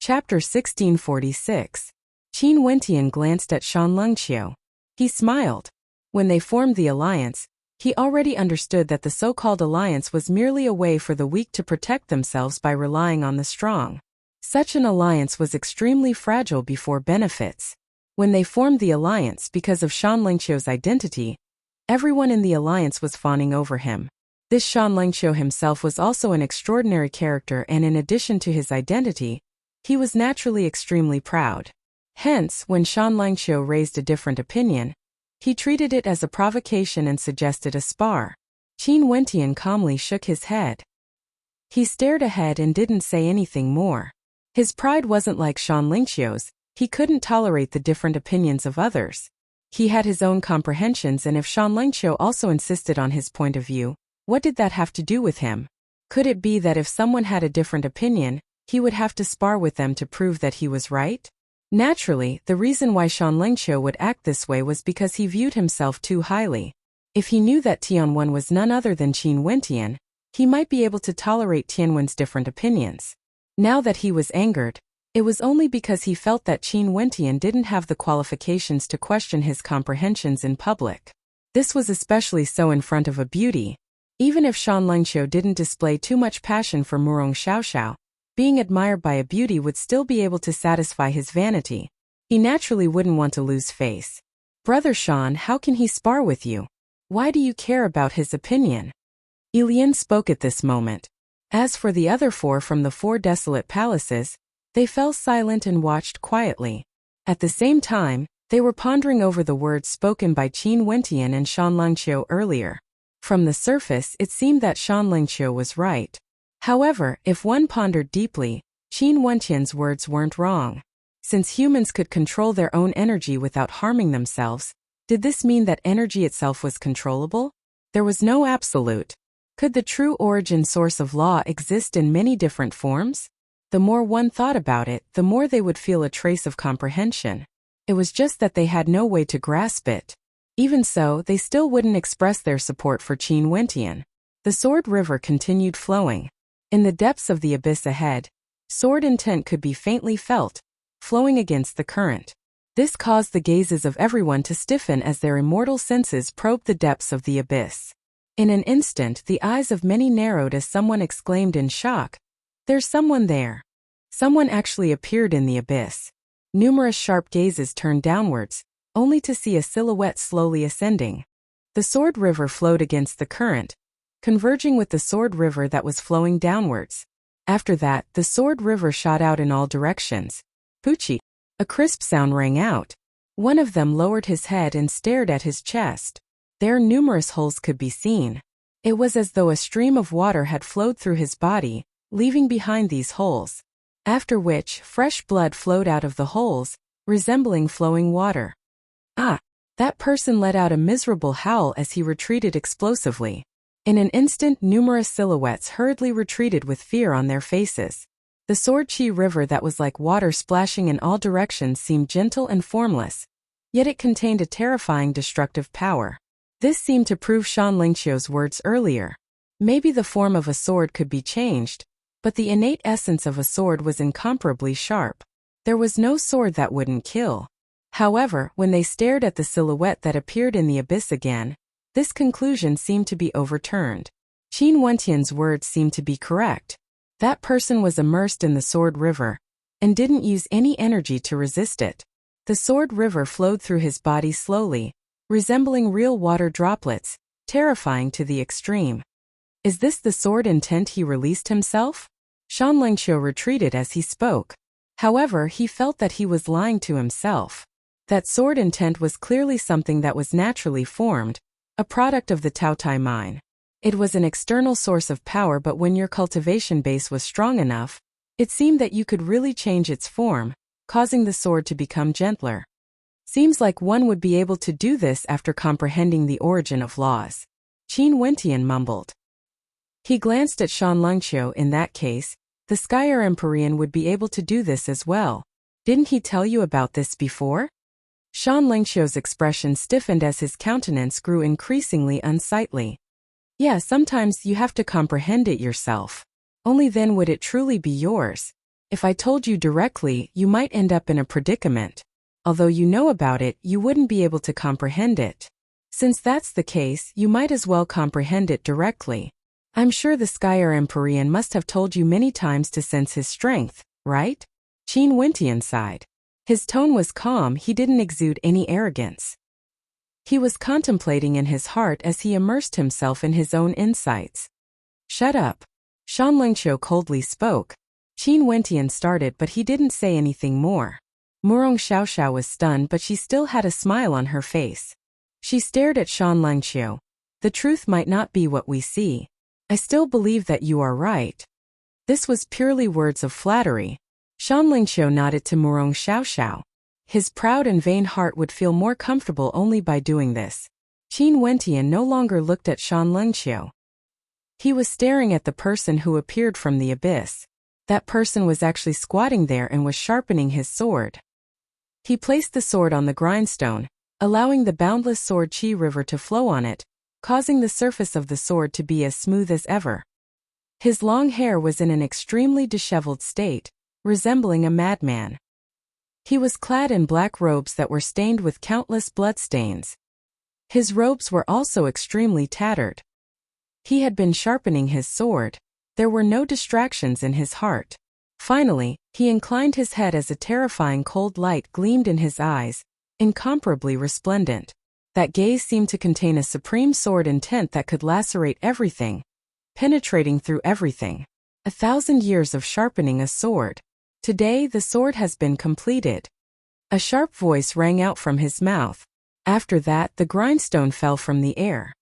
Chapter 1646. Qin Wentian glanced at Shan Lengqiu. He smiled. When they formed the alliance, he already understood that the so-called alliance was merely a way for the weak to protect themselves by relying on the strong. Such an alliance was extremely fragile before benefits. When they formed the alliance because of Shan Lengqiu's identity, everyone in the alliance was fawning over him. This Shan Lengqiu himself was also an extraordinary character, and in addition to his identity, he was naturally extremely proud. Hence, when Shan Lengqiu raised a different opinion, he treated it as a provocation and suggested a spar. Qin Wentian calmly shook his head. He stared ahead and didn't say anything more. His pride wasn't like Shan Lengqiu's. He couldn't tolerate the different opinions of others. He had his own comprehensions, and if Shan Lengqiu also insisted on his point of view, what did that have to do with him? Could it be that if someone had a different opinion, he would have to spar with them to prove that he was right? Naturally, the reason why Shan Lengqiu would act this way was because he viewed himself too highly. If he knew that Tianwen was none other than Qin Wentian, he might be able to tolerate Tianwen's different opinions. Now that he was angered, it was only because he felt that Qin Wentian didn't have the qualifications to question his comprehensions in public. This was especially so in front of a beauty. Even if Shan Lengqiu didn't display too much passion for Murong Xiaoxiao, being admired by a beauty would still be able to satisfy his vanity. He naturally wouldn't want to lose face. Brother Shan, how can he spar with you? Why do you care about his opinion? Ilian spoke at this moment. As for the other four from the 4 desolate palaces, they fell silent and watched quietly. At the same time, they were pondering over the words spoken by Qin Wentian and Shan Lengqiu earlier. From the surface, it seemed that Shan Lengqiu was right. However, if one pondered deeply, Qin Wentian's words weren't wrong. Since humans could control their own energy without harming themselves, did this mean that energy itself was controllable? There was no absolute. Could the true origin source of law exist in many different forms? The more one thought about it, the more they would feel a trace of comprehension. It was just that they had no way to grasp it. Even so, they still wouldn't express their support for Qin Wentian. The Sword River continued flowing. In the depths of the abyss ahead, sword intent could be faintly felt, flowing against the current. This caused the gazes of everyone to stiffen as their immortal senses probed the depths of the abyss. In an instant, the eyes of many narrowed as someone exclaimed in shock, "There's someone there." Someone actually appeared in the abyss. Numerous sharp gazes turned downwards, only to see a silhouette slowly ascending. The Sword River flowed against the current, converging with the Sword River that was flowing downwards. After that, the Sword River shot out in all directions. Puchi! A crisp sound rang out. One of them lowered his head and stared at his chest. There numerous holes could be seen. It was as though a stream of water had flowed through his body, leaving behind these holes. After which, fresh blood flowed out of the holes, resembling flowing water. Ah! That person let out a miserable howl as he retreated explosively. In an instant, numerous silhouettes hurriedly retreated with fear on their faces. The Sword Qi River that was like water splashing in all directions seemed gentle and formless, yet it contained a terrifying destructive power. This seemed to prove Shan Lengqiu's words earlier. Maybe the form of a sword could be changed, but the innate essence of a sword was incomparably sharp. There was no sword that wouldn't kill. However, when they stared at the silhouette that appeared in the abyss again, this conclusion seemed to be overturned. Qin Wentian's words seemed to be correct. That person was immersed in the Sword River, and didn't use any energy to resist it. The Sword River flowed through his body slowly, resembling real water droplets, terrifying to the extreme. Is this the sword intent he released himself? Shan Lengqiu retreated as he spoke. However, he felt that he was lying to himself. That sword intent was clearly something that was naturally formed, a product of the Taotai mine. It was an external source of power, but when your cultivation base was strong enough, it seemed that you could really change its form, causing the sword to become gentler. Seems like one would be able to do this after comprehending the origin of laws. Qin Wentian mumbled. He glanced at Shan Lengqiu. In that case, the Skyer Empyrean would be able to do this as well. Didn't he tell you about this before? Shan Lengqiu's expression stiffened as his countenance grew increasingly unsightly. Yeah, sometimes you have to comprehend it yourself. Only then would it truly be yours. If I told you directly, you might end up in a predicament. Although you know about it, you wouldn't be able to comprehend it. Since that's the case, you might as well comprehend it directly. I'm sure the Skyer Empyrean must have told you many times to sense his strength, right? Qin Wentian sighed. His tone was calm, he didn't exude any arrogance. He was contemplating in his heart as he immersed himself in his own insights. Shut up. Shan Lengqiu coldly spoke. Qin Wentian started, but he didn't say anything more. Murong Xiaoxiao was stunned, but she still had a smile on her face. She stared at Shan Lengqiu. The truth might not be what we see. I still believe that you are right. This was purely words of flattery. Shan Lengqiu nodded to Murong Xiaoxiao. His proud and vain heart would feel more comfortable only by doing this. Qin Wentian no longer looked at Shan Lengqiu. He was staring at the person who appeared from the abyss. That person was actually squatting there and was sharpening his sword. He placed the sword on the grindstone, allowing the boundless sword qi river to flow on it, causing the surface of the sword to be as smooth as ever. His long hair was in an extremely disheveled state, resembling a madman. He was clad in black robes that were stained with countless bloodstains. His robes were also extremely tattered. He had been sharpening his sword. There were no distractions in his heart. Finally, he inclined his head as a terrifying cold light gleamed in his eyes, incomparably resplendent. That gaze seemed to contain a supreme sword intent that could lacerate everything, penetrating through everything. 1,000 years of sharpening a sword. Today the sword has been completed. A sharp voice rang out from his mouth. After that, the grindstone fell from the air.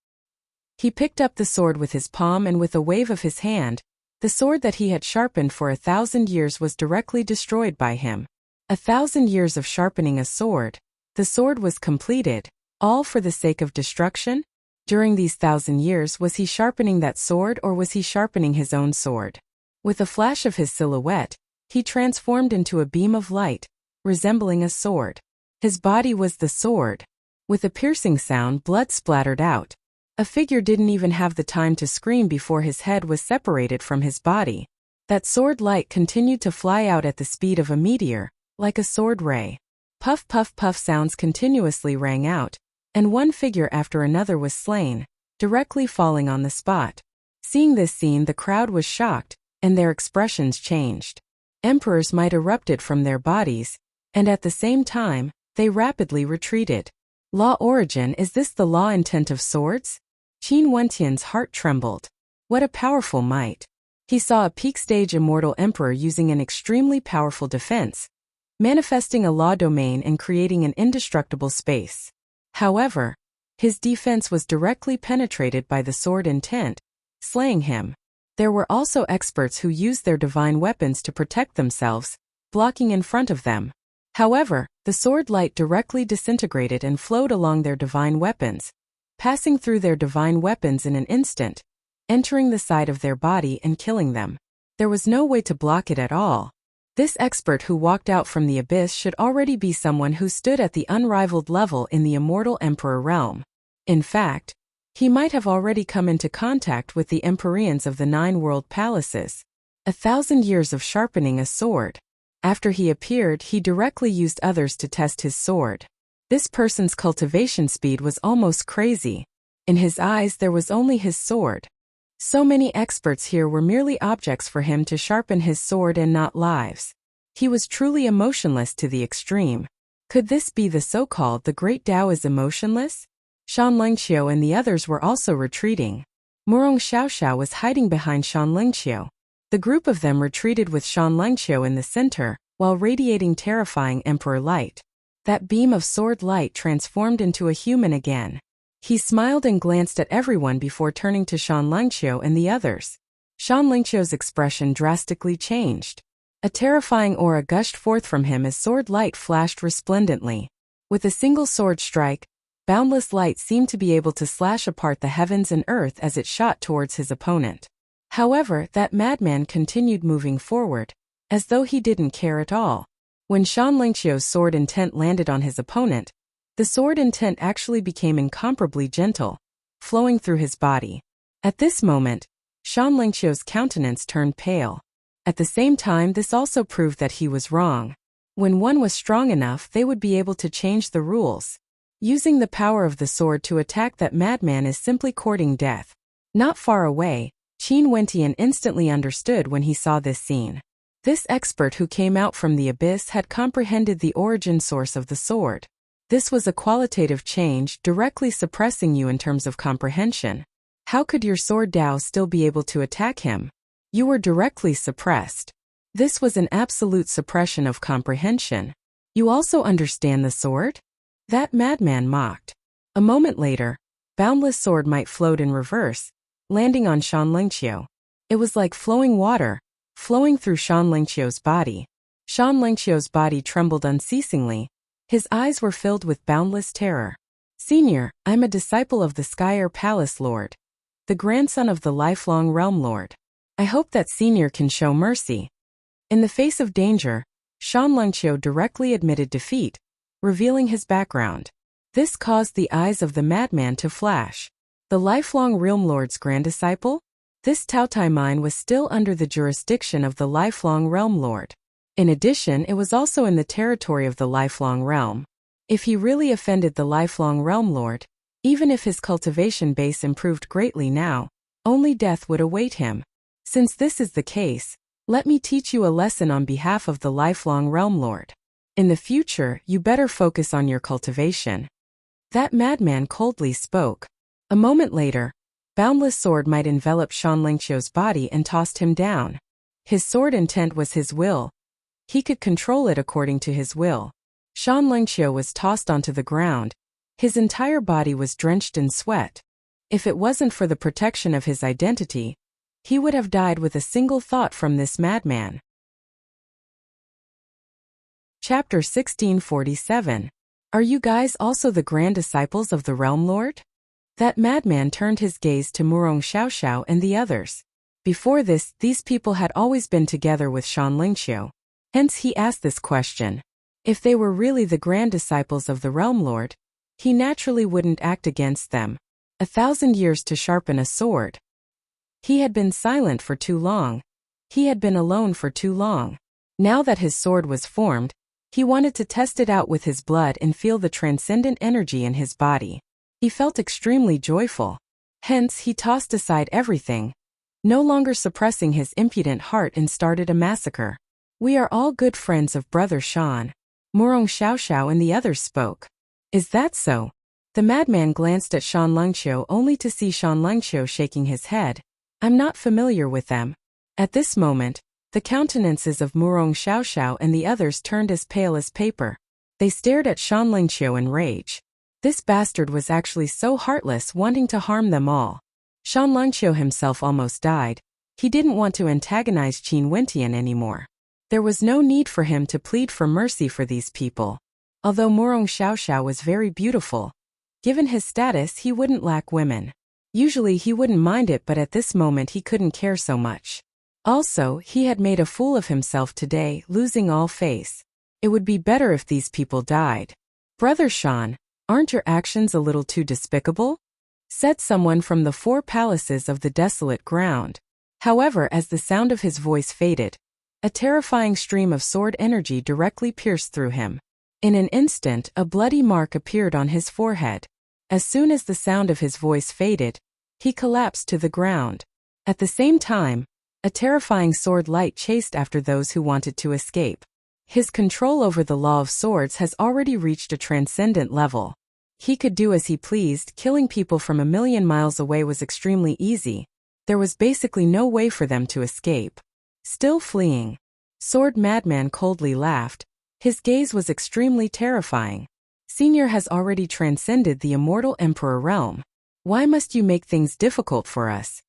He picked up the sword with his palm, and with a wave of his hand, the sword that he had sharpened for 1,000 years was directly destroyed by him. 1,000 years of sharpening a sword. The sword was completed, all for the sake of destruction? During these 1,000 years, was he sharpening that sword, or was he sharpening his own sword? With a flash of his silhouette, he transformed into a beam of light, resembling a sword. His body was the sword. With a piercing sound, blood splattered out. A figure didn't even have the time to scream before his head was separated from his body. That sword light continued to fly out at the speed of a meteor, like a sword ray. Puff puff puff sounds continuously rang out, and one figure after another was slain, directly falling on the spot. Seeing this scene, the crowd was shocked, and their expressions changed. Emperors might erupted from their bodies, and at the same time, they rapidly retreated. Law origin, is this the law intent of swords? Qin Wentian's heart trembled. What a powerful might. He saw a peak-stage immortal emperor using an extremely powerful defense, manifesting a law domain and creating an indestructible space. However, his defense was directly penetrated by the sword intent, slaying him. There were also experts who used their divine weapons to protect themselves, blocking in front of them. However, the sword light directly disintegrated and flowed along their divine weapons, passing through their divine weapons in an instant, entering the side of their body and killing them. There was no way to block it at all. This expert who walked out from the abyss should already be someone who stood at the unrivaled level in the immortal emperor realm. In fact, he might have already come into contact with the Empyreans of the 9 world palaces. 1,000 years of sharpening a sword. After he appeared, he directly used others to test his sword. This person's cultivation speed was almost crazy. In his eyes there was only his sword. So many experts here were merely objects for him to sharpen his sword and not lives. He was truly emotionless to the extreme. Could this be the so-called the Great Tao is emotionless? Shan Lengqiu and the others were also retreating. Murong Xiaoxiao was hiding behind Shan Lengqiu. The group of them retreated with Shan Lengqiu in the center, while radiating terrifying emperor light. That beam of sword light transformed into a human again. He smiled and glanced at everyone before turning to Shan Lengqiu and the others. Shan Lengqiu's expression drastically changed. A terrifying aura gushed forth from him as sword light flashed resplendently. With a single sword strike, boundless light seemed to be able to slash apart the heavens and earth as it shot towards his opponent. However, that madman continued moving forward, as though he didn't care at all. When Shan Lengqiu's sword intent landed on his opponent, the sword intent actually became incomparably gentle, flowing through his body. At this moment, Shan Lengqiu's countenance turned pale. At the same time, this also proved that he was wrong. When one was strong enough, they would be able to change the rules. Using the power of the sword to attack that madman is simply courting death. Not far away, Qin Wentian instantly understood when he saw this scene. This expert who came out from the abyss had comprehended the origin source of the sword. This was a qualitative change, directly suppressing you in terms of comprehension. How could your sword Dao still be able to attack him? You were directly suppressed. This was an absolute suppression of comprehension. You also understand the sword? That madman mocked. A moment later, Boundless Sword might float in reverse, landing on Shan Lingqiu. It was like flowing water, flowing through Shan Lingqiu's body. Shan Lingqiu's body trembled unceasingly. His eyes were filled with boundless terror. Senior, I'm a disciple of the Skyer Palace Lord, the grandson of the lifelong Realm Lord. I hope that Senior can show mercy. In the face of danger, Shan Lingqiu directly admitted defeat, revealing his background. This caused the eyes of the madman to flash. The lifelong Realm Lord's grand disciple? This Taotai mine was still under the jurisdiction of the lifelong Realm Lord. In addition, it was also in the territory of the lifelong realm. If he really offended the lifelong Realm Lord, even if his cultivation base improved greatly now, only death would await him. Since this is the case, let me teach you a lesson on behalf of the lifelong Realm Lord. In the future, you better focus on your cultivation. That madman coldly spoke. A moment later, Boundless Sword might envelop Shan Lingqiu's body and tossed him down. His sword intent was his will. He could control it according to his will. Shan Lingqiu was tossed onto the ground. His entire body was drenched in sweat. If it wasn't for the protection of his identity, he would have died with a single thought from this madman. Chapter 1647. Are you guys also the grand disciples of the Realm Lord? That madman turned his gaze to Murong Xiaoxiao and the others. Before this, these people had always been together with Shan Lingqiu. Hence he asked this question. If they were really the grand disciples of the Realm Lord, he naturally wouldn't act against them. 1,000 years to sharpen a sword. He had been silent for too long. He had been alone for too long. Now that his sword was formed, he wanted to test it out with his blood and feel the transcendent energy in his body. He felt extremely joyful. Hence he tossed aside everything, no longer suppressing his impudent heart, and started a massacre. We are all good friends of Brother Shan. Murong Xiaoxiao and the others spoke. Is that so? The madman glanced at Shan Lingqiu only to see Shan Lingqiu shaking his head. I'm not familiar with them. At this moment, the countenances of Murong Xiaoxiao and the others turned as pale as paper. They stared at Shan Lingqiu in rage. This bastard was actually so heartless, wanting to harm them all. Shan Lingqiu himself almost died. He didn't want to antagonize Qin Wentian anymore. There was no need for him to plead for mercy for these people. Although Murong Xiaoxiao was very beautiful, given his status he wouldn't lack women. Usually he wouldn't mind it, but at this moment he couldn't care so much. Also, he had made a fool of himself today, losing all face. It would be better if these people died. Brother Shan, aren't your actions a little too despicable? Said someone from the 4 palaces of the desolate ground. However, as the sound of his voice faded, a terrifying stream of sword energy directly pierced through him. In an instant, a bloody mark appeared on his forehead. As soon as the sound of his voice faded, he collapsed to the ground. At the same time, a terrifying sword light chased after those who wanted to escape. His control over the law of swords has already reached a transcendent level. He could do as he pleased. Killing people from 1,000,000 miles away was extremely easy. There was basically no way for them to escape. Still fleeing. Sword madman coldly laughed. His gaze was extremely terrifying. Senior has already transcended the immortal emperor realm. Why must you make things difficult for us?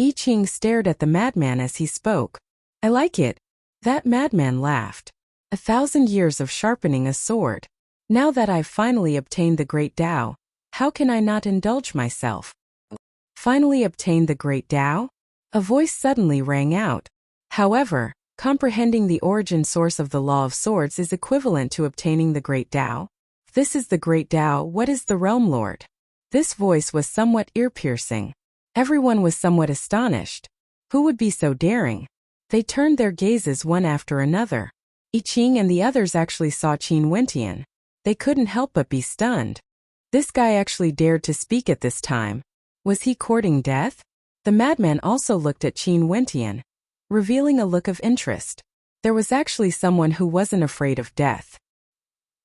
I Ching stared at the madman as he spoke. I like it. That madman laughed. 1,000 years of sharpening a sword. Now that I've finally obtained the great Tao, how can I not indulge myself? Finally obtained the great Tao? A voice suddenly rang out. However, comprehending the origin source of the law of swords is equivalent to obtaining the great Tao. If this is the great Tao, what is the Realm Lord? This voice was somewhat ear-piercing. Everyone was somewhat astonished. Who would be so daring? They turned their gazes one after another. I Ching and the others actually saw Qin Wentian. They couldn't help but be stunned. This guy actually dared to speak at this time. Was he courting death? The madman also looked at Qin Wentian, revealing a look of interest. There was actually someone who wasn't afraid of death.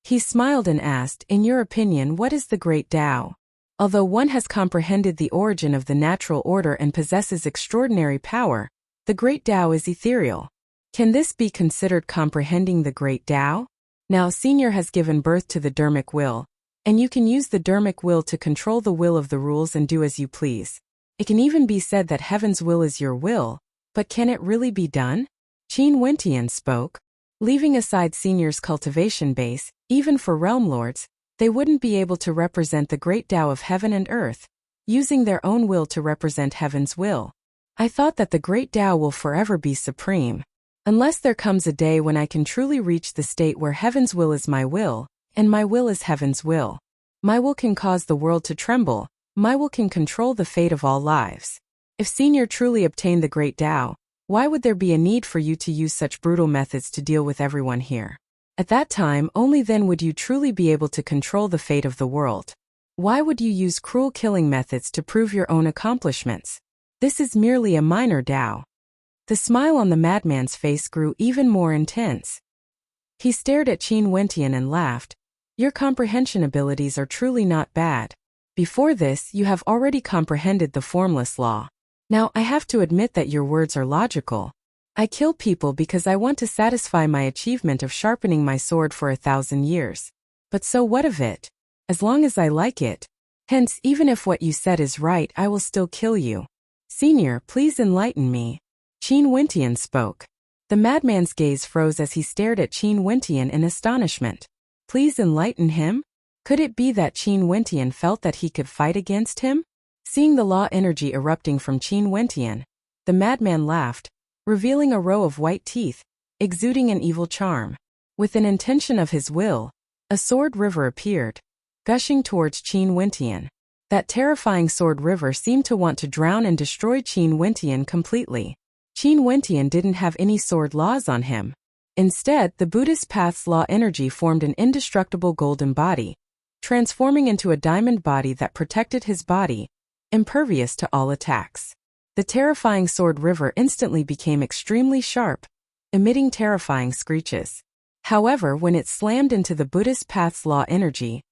He smiled and asked, "In your opinion, what is the Great Tao?" Although one has comprehended the origin of the natural order and possesses extraordinary power, the Great Tao is ethereal. Can this be considered comprehending the Great Tao? Now, Senior has given birth to the Dharmic will, and you can use the Dharmic will to control the will of the rules and do as you please. It can even be said that heaven's will is your will, but can it really be done? Qin Wentian spoke. Leaving aside Senior's cultivation base, even for realm lords, they wouldn't be able to represent the Great Tao of heaven and earth, using their own will to represent heaven's will. I thought that the Great Tao will forever be supreme. Unless there comes a day when I can truly reach the state where heaven's will is my will, and my will is heaven's will. My will can cause the world to tremble, my will can control the fate of all lives. If Senior truly obtained the Great Tao, why would there be a need for you to use such brutal methods to deal with everyone here? At that time, only then would you truly be able to control the fate of the world. Why would you use cruel killing methods to prove your own accomplishments? This is merely a minor Tao. The smile on the madman's face grew even more intense. He stared at Qin Wentian and laughed. Your comprehension abilities are truly not bad. Before this, you have already comprehended the formless law. Now, I have to admit that your words are logical. I kill people because I want to satisfy my achievement of sharpening my sword for 1,000 years. But so what of it? As long as I like it. Hence, even if what you said is right, I will still kill you. Senior, please enlighten me. Qin Wentian spoke. The madman's gaze froze as he stared at Qin Wentian in astonishment. Please enlighten him? Could it be that Qin Wentian felt that he could fight against him? Seeing the law energy erupting from Qin Wentian, the madman laughed, revealing a row of white teeth, exuding an evil charm. With an intention of his will, a sword river appeared, gushing towards Qin Wentian. That terrifying sword river seemed to want to drown and destroy Qin Wentian completely. Qin Wentian didn't have any sword laws on him. Instead, the Buddhist path's law energy formed an indestructible golden body, transforming into a diamond body that protected his body, impervious to all attacks. The terrifying sword river instantly became extremely sharp, emitting terrifying screeches. However, when it slammed into the Buddhist path's law energy,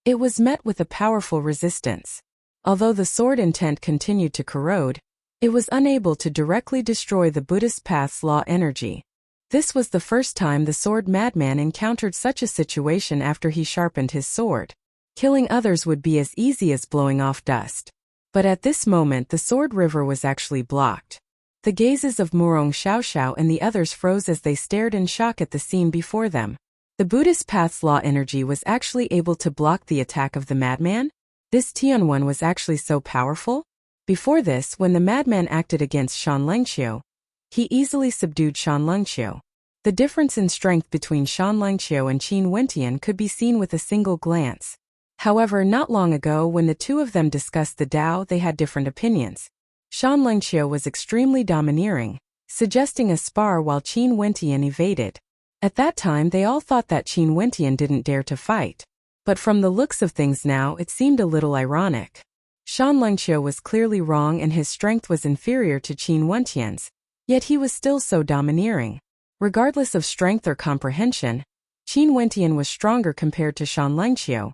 it was met with a powerful resistance. Although the sword intent continued to corrode, it was unable to directly destroy the Buddhist path's law energy. This was the first time the sword madman encountered such a situation after he sharpened his sword. Killing others would be as easy as blowing off dust. But at this moment the sword river was actually blocked. The gazes of Murong Xiaoxiao and the others froze as they stared in shock at the scene before them. The Buddhist path's law energy was actually able to block the attack of the madman? This Tianwen was actually so powerful? Before this, when the madman acted against Shan Lengqiu, he easily subdued Shan Lengqiu. The difference in strength between Shan Lengqiu and Qin Wentian could be seen with a single glance. However, not long ago when the two of them discussed the Tao, they had different opinions. Shan Lengqiu was extremely domineering, suggesting a spar while Qin Wentian evaded. At that time they all thought that Qin Wentian didn't dare to fight. But from the looks of things now, it seemed a little ironic. Shan Lengqiu was clearly wrong and his strength was inferior to Qin Wentian's, yet he was still so domineering. Regardless of strength or comprehension, Qin Wentian was stronger compared to Shan Lengqiu.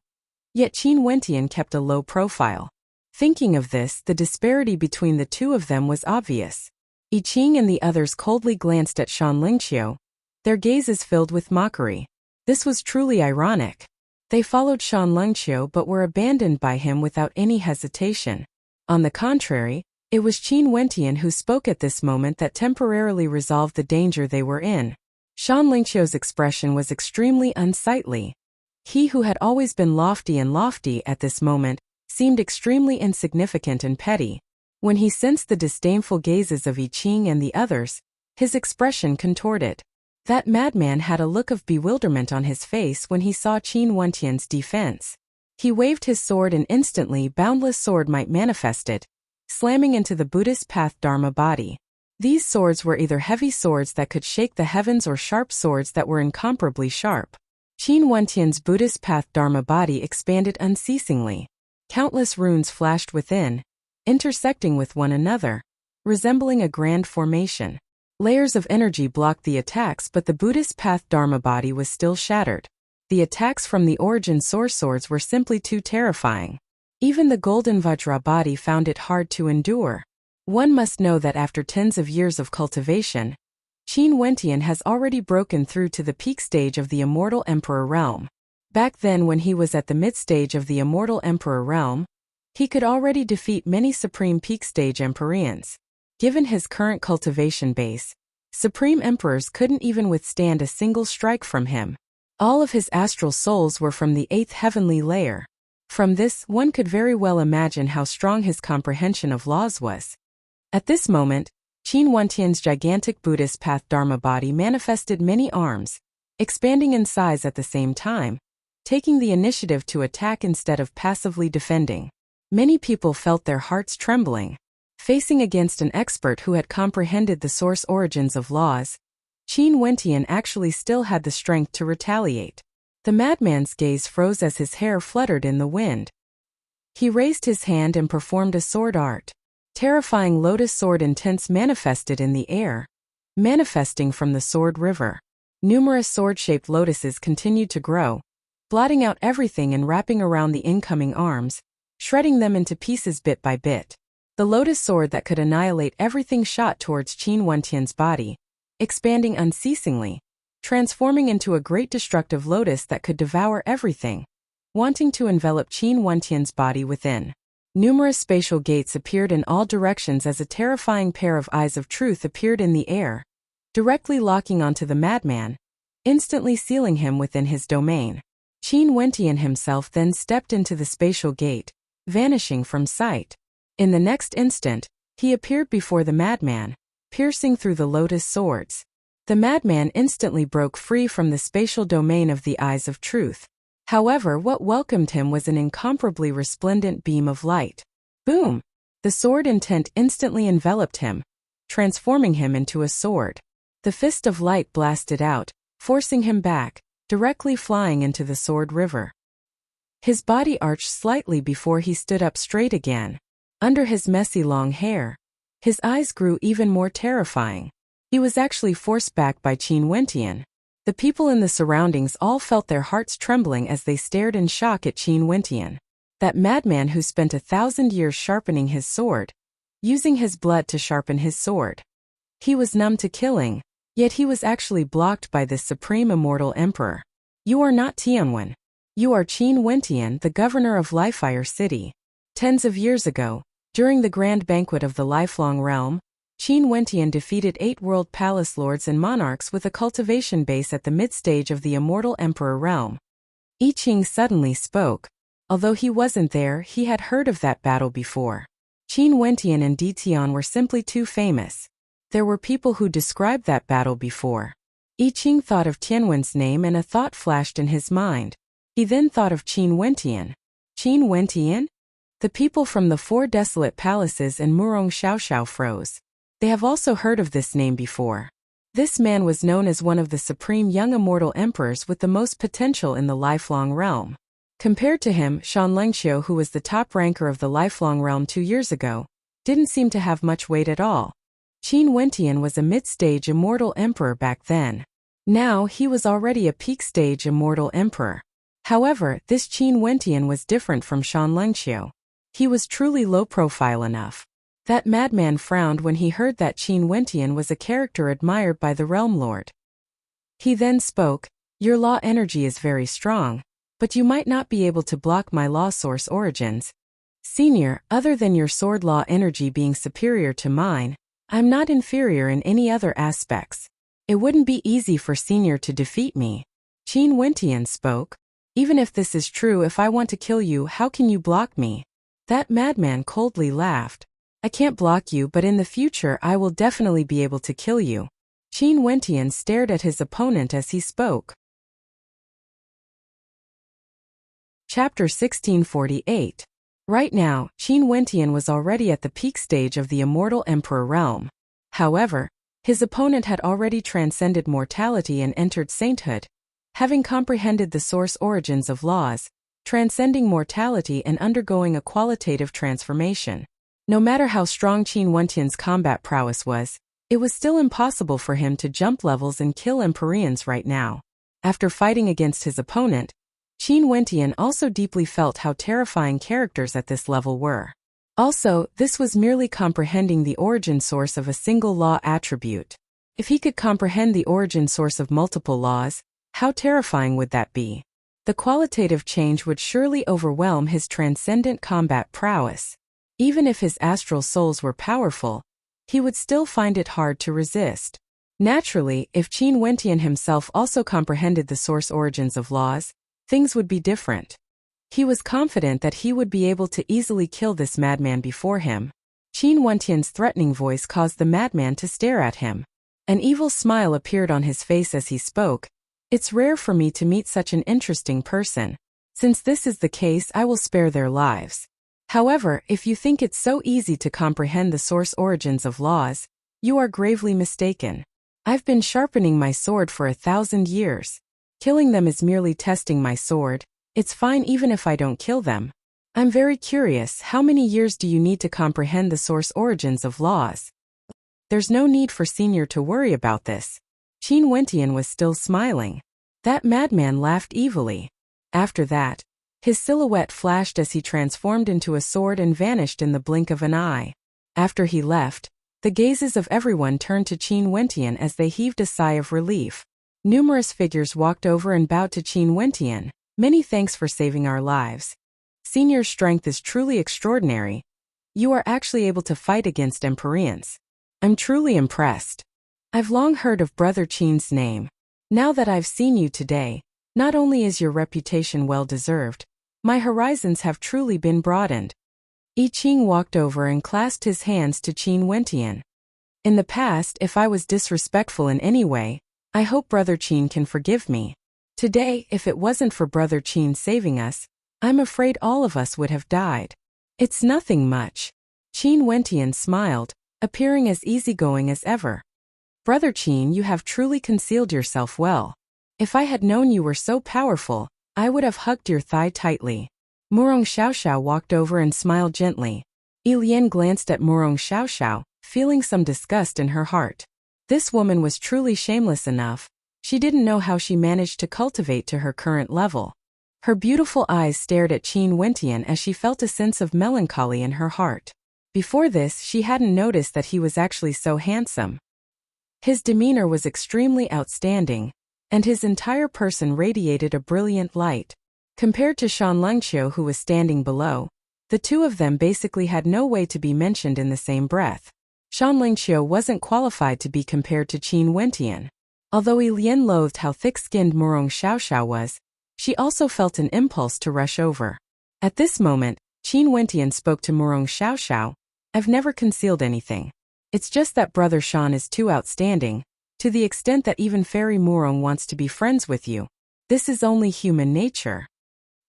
Yet Qin Wentian kept a low profile. Thinking of this, the disparity between the two of them was obvious. I Ching and the others coldly glanced at Shan Lengqiu, their gazes filled with mockery. This was truly ironic. They followed Shan Lengqiu but were abandoned by him without any hesitation. On the contrary, it was Qin Wentian who spoke at this moment that temporarily resolved the danger they were in. Shan Lengqiu's expression was extremely unsightly. He who had always been lofty at this moment, seemed extremely insignificant and petty. When he sensed the disdainful gazes of I Ching and the others, his expression contorted. That madman had a look of bewilderment on his face when he saw Qin Wentian's defense. He waved his sword and instantly boundless sword might manifested, slamming into the Buddhist path Dharma body. These swords were either heavy swords that could shake the heavens or sharp swords that were incomparably sharp. Qin Wentian's Buddhist path Dharma body expanded unceasingly. Countless runes flashed within, intersecting with one another, resembling a grand formation. Layers of energy blocked the attacks, but the Buddhist path Dharma body was still shattered. The attacks from the origin source swords were simply too terrifying. Even the golden Vajra body found it hard to endure. One must know that after tens of years of cultivation, Qin Wentian has already broken through to the peak stage of the Immortal Emperor realm. Back then, when he was at the mid-stage of the Immortal Emperor realm, he could already defeat many Supreme Peak Stage Empyreans. Given his current cultivation base, Supreme Emperors couldn't even withstand a single strike from him. All of his astral souls were from the 8th heavenly layer. From this, one could very well imagine how strong his comprehension of laws was. At this moment, Qin Wentian's gigantic Buddhist path Dharma body manifested many arms, expanding in size at the same time, taking the initiative to attack instead of passively defending. Many people felt their hearts trembling. Facing against an expert who had comprehended the source origins of laws, Qin Wentian actually still had the strength to retaliate. The madman's gaze froze as his hair fluttered in the wind. He raised his hand and performed a sword art. Terrifying lotus sword intents manifested in the air, manifesting from the sword river. Numerous sword-shaped lotuses continued to grow, blotting out everything and wrapping around the incoming arms, shredding them into pieces bit by bit. The lotus sword that could annihilate everything shot towards Qin Wentian's body, expanding unceasingly, transforming into a great destructive lotus that could devour everything, wanting to envelop Qin Wentian's body within. Numerous spatial gates appeared in all directions as a terrifying pair of eyes of truth appeared in the air, directly locking onto the madman, instantly sealing him within his domain. Qin Wentian himself then stepped into the spatial gate, vanishing from sight. In the next instant, he appeared before the madman, piercing through the lotus swords. The madman instantly broke free from the spatial domain of the eyes of truth. However, what welcomed him was an incomparably resplendent beam of light. Boom! The sword intent instantly enveloped him, transforming him into a sword. The fist of light blasted out, forcing him back, directly flying into the sword river. His body arched slightly before he stood up straight again. Under his messy long hair, his eyes grew even more terrifying. He was actually forced back by Qin Wentian. The people in the surroundings all felt their hearts trembling as they stared in shock at Qin Wentian. That madman who spent 1,000 years sharpening his sword, using his blood to sharpen his sword. He was numb to killing, yet he was actually blocked by this supreme immortal emperor. You are not Tianwen. You are Qin Wentian, the governor of Lifefire City. Tens of years ago, during the grand banquet of the lifelong realm, Qin Wentian defeated 8 world palace lords and monarchs with a cultivation base at the mid-stage of the immortal emperor realm. I Ching suddenly spoke. Although he wasn't there, he had heard of that battle before. Qin Wentian and Ditian were simply too famous. There were people who described that battle before. I Ching thought of Tianwen's name and a thought flashed in his mind. He then thought of Qin Wentian. Qin Wentian? The people from the 4 desolate palaces and Murong Xiaoxiao froze. They have also heard of this name before. This man was known as one of the supreme young immortal emperors with the most potential in the lifelong realm. Compared to him, Shan Lengxiu, who was the top ranker of the lifelong realm 2 years ago, didn't seem to have much weight at all. Qin Wentian was a mid-stage immortal emperor back then. Now he was already a peak-stage immortal emperor. However, this Qin Wentian was different from Shan Lengxiu. He was truly low-profile enough. That madman frowned when he heard that Qin Wentian was a character admired by the Realm Lord. He then spoke, "Your law energy is very strong, but you might not be able to block my law source origins. Senior, other than your sword law energy being superior to mine, I'm not inferior in any other aspects. It wouldn't be easy for Senior to defeat me." Qin Wentian spoke. "Even if this is true, if I want to kill you, how can you block me?" That madman coldly laughed. "I can't block you, but in the future I will definitely be able to kill you." Qin Wentian stared at his opponent as he spoke. Chapter 1648. Right now, Qin Wentian was already at the peak stage of the Immortal Emperor realm. However, his opponent had already transcended mortality and entered sainthood, having comprehended the source origins of laws, transcending mortality and undergoing a qualitative transformation. No matter how strong Qin Wentian's combat prowess was, it was still impossible for him to jump levels and kill Empyreans right now. After fighting against his opponent, Qin Wentian also deeply felt how terrifying characters at this level were. Also, this was merely comprehending the origin source of a single law attribute. If he could comprehend the origin source of multiple laws, how terrifying would that be? The qualitative change would surely overwhelm his transcendent combat prowess. Even if his astral souls were powerful, he would still find it hard to resist. Naturally, if Qin Wentian himself also comprehended the source origins of laws, things would be different. He was confident that he would be able to easily kill this madman before him. Qin Wentian's threatening voice caused the madman to stare at him. An evil smile appeared on his face as he spoke. It's rare for me to meet such an interesting person. Since this is the case, I will spare their lives. However, if you think it's so easy to comprehend the source origins of laws, you are gravely mistaken. I've been sharpening my sword for 1,000 years. Killing them is merely testing my sword. It's fine even if I don't kill them. I'm very curious, how many years do you need to comprehend the source origins of laws? There's no need for Senior to worry about this. Qin Wentian was still smiling. That madman laughed evilly. After that, his silhouette flashed as he transformed into a sword and vanished in the blink of an eye. After he left, the gazes of everyone turned to Qin Wentian as they heaved a sigh of relief. Numerous figures walked over and bowed to Qin Wentian. Many thanks for saving our lives. Senior's strength is truly extraordinary. You are actually able to fight against Empyreans. I'm truly impressed. I've long heard of Brother Qin's name. Now that I've seen you today, not only is your reputation well-deserved, my horizons have truly been broadened. Yi Qing walked over and clasped his hands to Qin Wentian. In the past, if I was disrespectful in any way, I hope Brother Qin can forgive me. Today, if it wasn't for Brother Qin saving us, I'm afraid all of us would have died. It's nothing much. Qin Wentian smiled, appearing as easygoing as ever. Brother Qin, you have truly concealed yourself well. If I had known you were so powerful, I would have hugged your thigh tightly. Murong Xiaoxiao walked over and smiled gently. Yi Lian glanced at Murong Xiaoxiao, feeling some disgust in her heart. This woman was truly shameless enough. She didn't know how she managed to cultivate to her current level. Her beautiful eyes stared at Qin Wentian as she felt a sense of melancholy in her heart. Before this, she hadn't noticed that he was actually so handsome. His demeanor was extremely outstanding, and his entire person radiated a brilliant light. Compared to Shan Lengqiu, who was standing below, the two of them basically had no way to be mentioned in the same breath. Shan Lengqiu wasn't qualified to be compared to Qin Wentian. Although Yi Lian loathed how thick-skinned Murong Xiaoxiao was, she also felt an impulse to rush over. At this moment, Qin Wentian spoke to Murong Xiaoxiao. I've never concealed anything. It's just that Brother Shan is too outstanding, to the extent that even Fairy Murong wants to be friends with you. This is only human nature.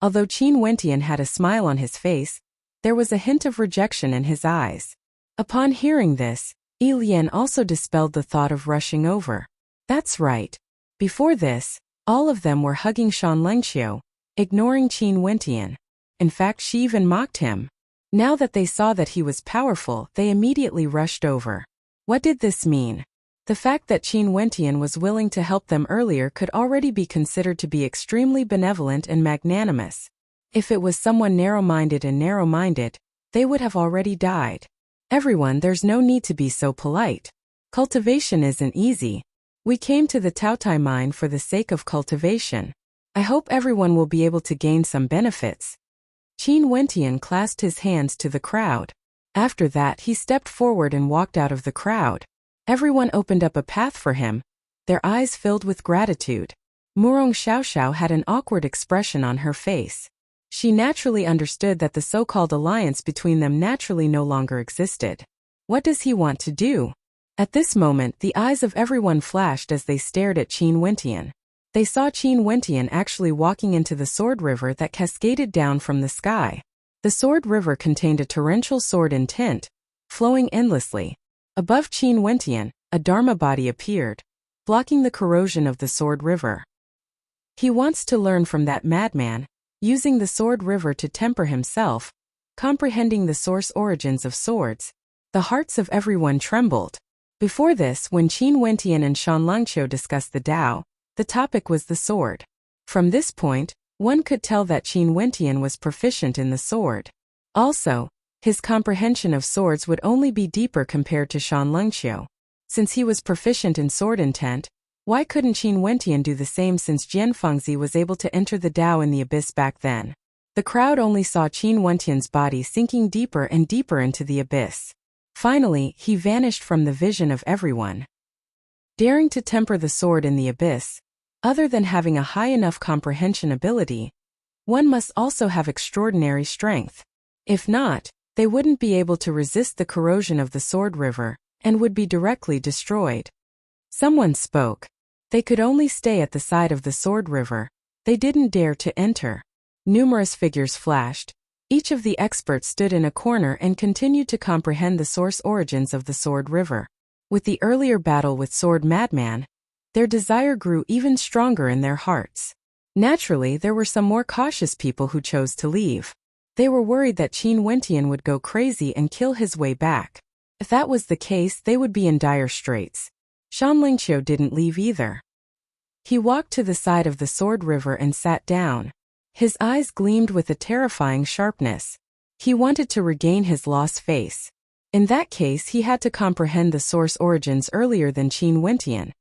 Although Qin Wentian had a smile on his face, there was a hint of rejection in his eyes. Upon hearing this, Yi Lian also dispelled the thought of rushing over. That's right. Before this, all of them were hugging Shan Lengqiu, ignoring Qin Wentian. In fact, she even mocked him. Now that they saw that he was powerful, they immediately rushed over. What did this mean? The fact that Qin Wentian was willing to help them earlier could already be considered to be extremely benevolent and magnanimous. If it was someone narrow-minded, they would have already died. Everyone, there's no need to be so polite. Cultivation isn't easy. We came to the Taotai mine for the sake of cultivation. I hope everyone will be able to gain some benefits. Qin Wentian clasped his hands to the crowd. After that, he stepped forward and walked out of the crowd. Everyone opened up a path for him, their eyes filled with gratitude. Murong Xiaoxiao had an awkward expression on her face. She naturally understood that the so-called alliance between them naturally no longer existed. What does he want to do? At this moment, the eyes of everyone flashed as they stared at Qin Wentian. They saw Qin Wentian actually walking into the sword river that cascaded down from the sky. The sword river contained a torrential sword in tint, flowing endlessly. Above Qin Wentian, a Dharma body appeared, blocking the corrosion of the Sword River. He wants to learn from that madman, using the Sword River to temper himself, comprehending the source origins of swords. The hearts of everyone trembled. Before this, when Qin Wentian and Shan Longqiu discussed the Tao, the topic was the sword. From this point, one could tell that Qin Wentian was proficient in the sword. Also, his comprehension of swords would only be deeper compared to Shan Longqiu. Since he was proficient in sword intent, why couldn't Qin Wentian do the same, since Jian Fengzi was able to enter the Tao in the abyss back then? The crowd only saw Qin Wentian's body sinking deeper and deeper into the abyss. Finally, he vanished from the vision of everyone. Daring to temper the sword in the abyss, other than having a high enough comprehension ability, one must also have extraordinary strength. If not, they wouldn't be able to resist the corrosion of the Sword River, and would be directly destroyed. Someone spoke. They could only stay at the side of the Sword River. They didn't dare to enter. Numerous figures flashed. Each of the experts stood in a corner and continued to comprehend the source origins of the Sword River. With the earlier battle with Sword Madman, their desire grew even stronger in their hearts. Naturally, there were some more cautious people who chose to leave. They were worried that Qin Wentian would go crazy and kill his way back. If that was the case, they would be in dire straits. Shan Longqiu didn't leave either. He walked to the side of the Sword River and sat down. His eyes gleamed with a terrifying sharpness. He wanted to regain his lost face. In that case, he had to comprehend the source origins earlier than Qin Wentian,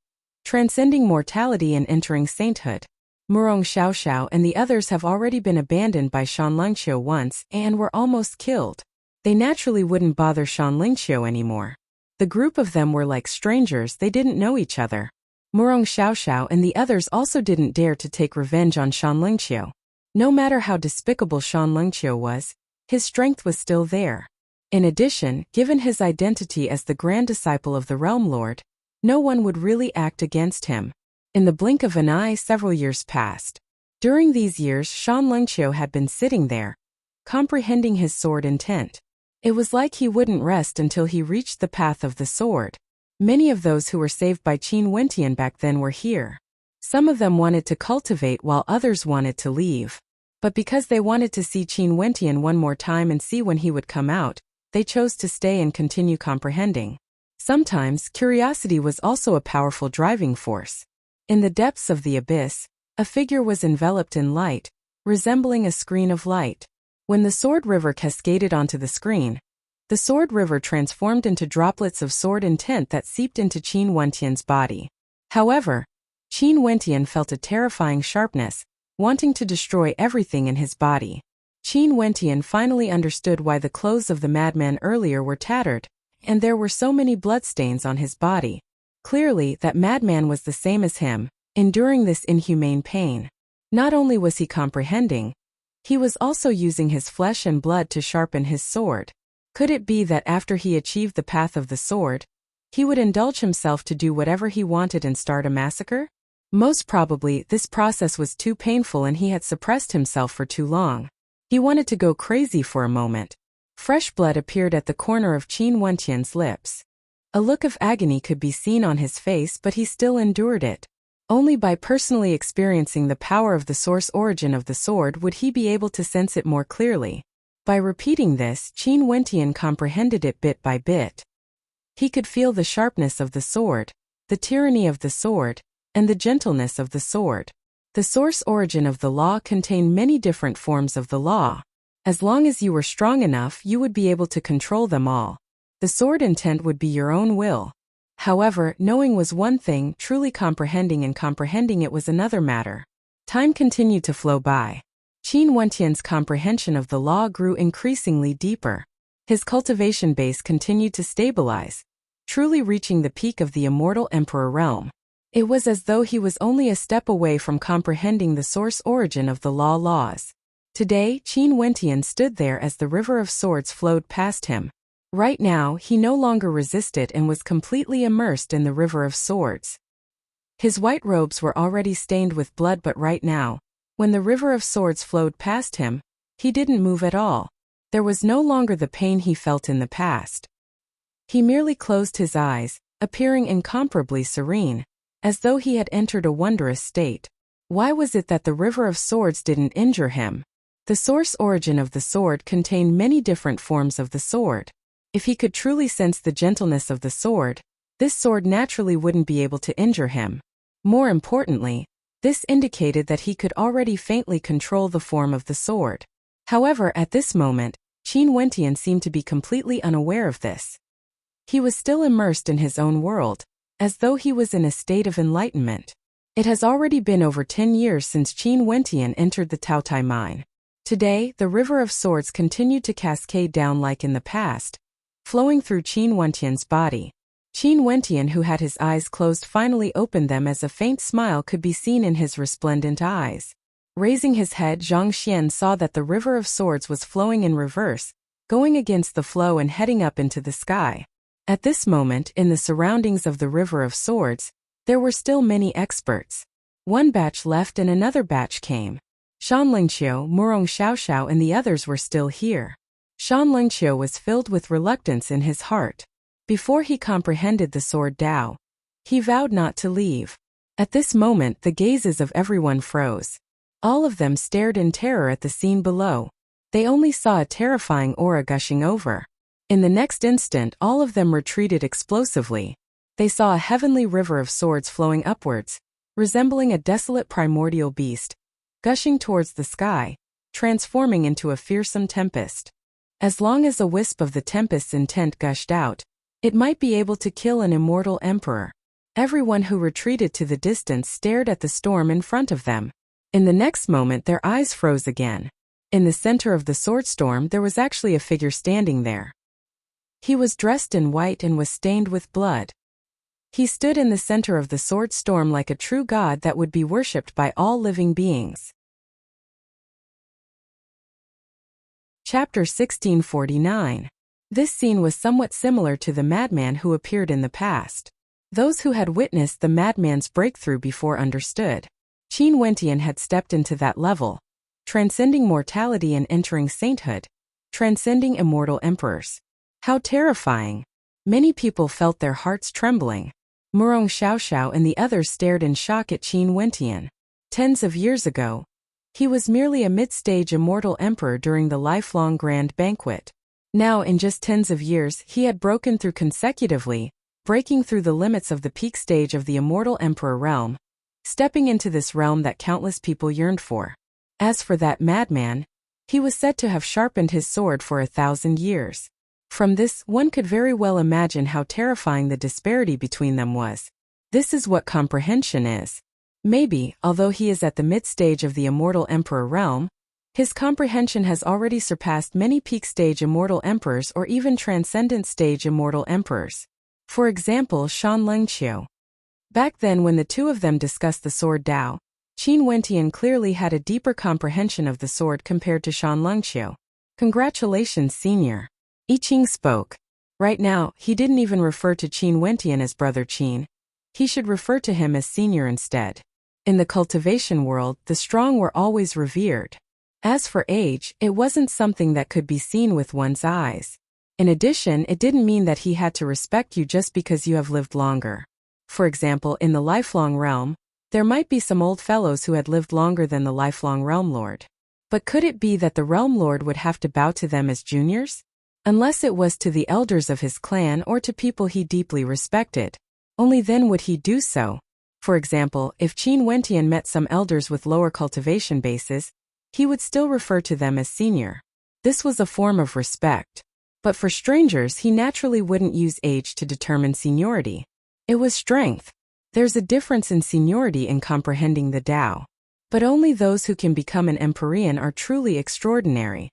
transcending mortality and entering sainthood. Murong Xiaoxiao and the others have already been abandoned by Shan Longqiu once and were almost killed. They naturally wouldn't bother Shan Longqiu anymore. The group of them were like strangers, they didn't know each other. Murong Xiaoxiao and the others also didn't dare to take revenge on Shan Longqiu. No matter how despicable Shan Longqiu was, his strength was still there. In addition, given his identity as the grand disciple of the Realm Lord, no one would really act against him. In the blink of an eye, several years passed. During these years, Shan Longqiu had been sitting there, comprehending his sword intent. It was like he wouldn't rest until he reached the path of the sword. Many of those who were saved by Qin Wentian back then were here. Some of them wanted to cultivate while others wanted to leave. But because they wanted to see Qin Wentian one more time and see when he would come out, they chose to stay and continue comprehending. Sometimes, curiosity was also a powerful driving force. In the depths of the abyss, a figure was enveloped in light, resembling a screen of light. When the Sword River cascaded onto the screen, the Sword River transformed into droplets of sword intent that seeped into Qin Wentian's body. However, Qin Wentian felt a terrifying sharpness, wanting to destroy everything in his body. Qin Wentian finally understood why the clothes of the madman earlier were tattered, and there were so many bloodstains on his body. Clearly, that madman was the same as him, enduring this inhumane pain. Not only was he comprehending, he was also using his flesh and blood to sharpen his sword. Could it be that after he achieved the path of the sword, he would indulge himself to do whatever he wanted and start a massacre? Most probably, this process was too painful and he had suppressed himself for too long. He wanted to go crazy for a moment. Fresh blood appeared at the corner of Qin Wentian's lips. A look of agony could be seen on his face, but he still endured it. Only by personally experiencing the power of the source origin of the sword would he be able to sense it more clearly. By repeating this, Qin Wentian comprehended it bit by bit. He could feel the sharpness of the sword, the tyranny of the sword, and the gentleness of the sword. The source origin of the law contained many different forms of the law. As long as you were strong enough, you would be able to control them all. The sword intent would be your own will. However, knowing was one thing, truly comprehending it was another matter. Time continued to flow by. Qin Wentian's comprehension of the law grew increasingly deeper. His cultivation base continued to stabilize, truly reaching the peak of the immortal emperor realm. It was as though he was only a step away from comprehending the source origin of the laws. Today, Qin Wentian stood there as the river of swords flowed past him. Right now, he no longer resisted and was completely immersed in the river of swords. His white robes were already stained with blood, but right now, when the river of swords flowed past him, he didn't move at all. There was no longer the pain he felt in the past. He merely closed his eyes, appearing incomparably serene, as though he had entered a wondrous state. Why was it that the River of Swords didn't injure him? The source origin of the sword contained many different forms of the sword. If he could truly sense the gentleness of the sword, this sword naturally wouldn't be able to injure him. More importantly, this indicated that he could already faintly control the form of the sword. However, at this moment, Qin Wentian seemed to be completely unaware of this. He was still immersed in his own world, as though he was in a state of enlightenment. It has already been over 10 years since Qin Wentian entered the Taotai mine. Today, the River of Swords continued to cascade down like in the past, flowing through Qin Wentian's body. Qin Wentian, who had his eyes closed, finally opened them as a faint smile could be seen in his resplendent eyes. Raising his head, Zhang Xian saw that the River of Swords was flowing in reverse, going against the flow and heading up into the sky. At this moment, in the surroundings of the River of Swords, there were still many experts. One batch left and another batch came. Shan Lingqiu, Murong Xiaoxiao and the others were still here. Shan Lingqiu was filled with reluctance in his heart. Before he comprehended the sword Dao, he vowed not to leave. At this moment, the gazes of everyone froze. All of them stared in terror at the scene below. They only saw a terrifying aura gushing over. In the next instant, all of them retreated explosively. They saw a heavenly river of swords flowing upwards, resembling a desolate primordial beast, gushing towards the sky, transforming into a fearsome tempest. As long as a wisp of the tempest's intent gushed out, it might be able to kill an immortal emperor. Everyone who retreated to the distance stared at the storm in front of them. In the next moment, their eyes froze again. In the center of the sword storm, there was actually a figure standing there. He was dressed in white and was stained with blood. He stood in the center of the sword storm like a true god that would be worshipped by all living beings. Chapter 1649. This scene was somewhat similar to the madman who appeared in the past. Those who had witnessed the madman's breakthrough before understood. Qin Wentian had stepped into that level, transcending mortality and entering sainthood, transcending immortal emperors. How terrifying! Many people felt their hearts trembling. Murong Xiaoxiao and the others stared in shock at Qin Wentian. Tens of years ago, he was merely a mid-stage immortal emperor during the lifelong grand banquet. Now, in just tens of years, he had broken through consecutively, breaking through the limits of the peak stage of the immortal emperor realm, stepping into this realm that countless people yearned for. As for that madman, he was said to have sharpened his sword for 1,000 years. From this, one could very well imagine how terrifying the disparity between them was. This is what comprehension is. Maybe, although he is at the mid-stage of the immortal emperor realm, his comprehension has already surpassed many peak-stage immortal emperors or even transcendent-stage immortal emperors. For example, Shan Lingqiu. Back then, when the two of them discussed the sword Dao, Qin Wentian clearly had a deeper comprehension of the sword compared to Shan Lingqiu. Congratulations, senior. I Ching spoke. Right now, he didn't even refer to Qin Wentian as Brother Qin. He should refer to him as senior instead. In the cultivation world, the strong were always revered. As for age, it wasn't something that could be seen with one's eyes. In addition, it didn't mean that he had to respect you just because you have lived longer. For example, in the lifelong realm, there might be some old fellows who had lived longer than the lifelong realm lord. But could it be that the realm lord would have to bow to them as juniors? Unless it was to the elders of his clan or to people he deeply respected. Only then would he do so. For example, if Qin Wentian met some elders with lower cultivation bases, he would still refer to them as senior. This was a form of respect. But for strangers, he naturally wouldn't use age to determine seniority. It was strength. There's a difference in seniority in comprehending the Tao. But only those who can become an empyrean are truly extraordinary.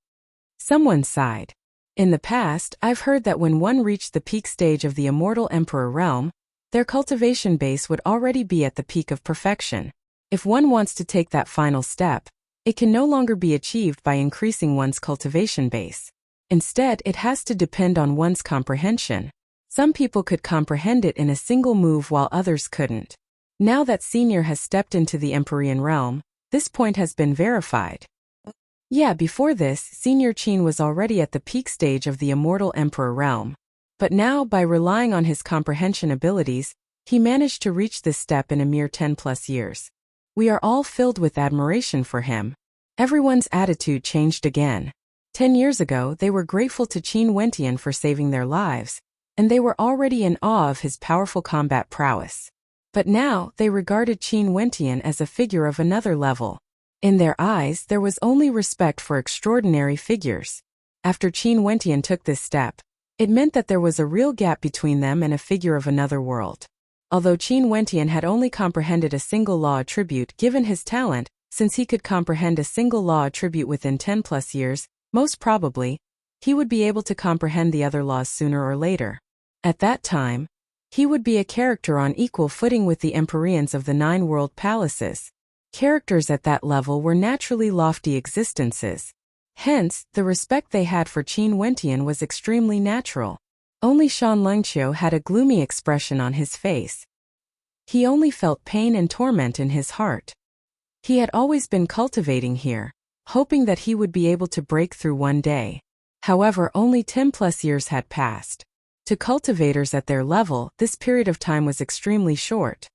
Someone sighed. In the past, I've heard that when one reached the peak stage of the immortal emperor realm, their cultivation base would already be at the peak of perfection. If one wants to take that final step, it can no longer be achieved by increasing one's cultivation base. Instead, it has to depend on one's comprehension. Some people could comprehend it in a single move while others couldn't. Now that senior has stepped into the empyrean realm, this point has been verified. Yeah, before this, senior Qin was already at the peak stage of the immortal emperor realm. But now, by relying on his comprehension abilities, he managed to reach this step in a mere 10+ years. We are all filled with admiration for him. Everyone's attitude changed again. 10 years ago, they were grateful to Qin Wentian for saving their lives, and they were already in awe of his powerful combat prowess. But now, they regarded Qin Wentian as a figure of another level. In their eyes, there was only respect for extraordinary figures. After Qin Wentian took this step, it meant that there was a real gap between them and a figure of another world. Although Qin Wentian had only comprehended a single law attribute given his talent, since he could comprehend a single law attribute within 10+ years, most probably, he would be able to comprehend the other laws sooner or later. At that time, he would be a character on equal footing with the Empyreans of the 9 world palaces. Characters at that level were naturally lofty existences. Hence, the respect they had for Qin Wentian was extremely natural. Only Shan Lungqiu had a gloomy expression on his face. He only felt pain and torment in his heart. He had always been cultivating here, hoping that he would be able to break through one day. However, only 10+ years had passed. To cultivators at their level, this period of time was extremely short.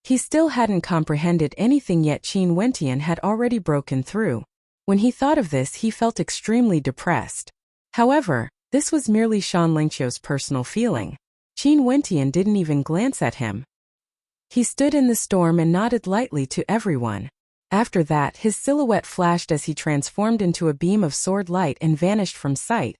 He still hadn't comprehended anything yet Qin Wentian had already broken through. When he thought of this, he felt extremely depressed. However, this was merely Shan Lingqiu's personal feeling. Qin Wentian didn't even glance at him. He stood in the storm and nodded lightly to everyone. After that, his silhouette flashed as he transformed into a beam of sword light and vanished from sight,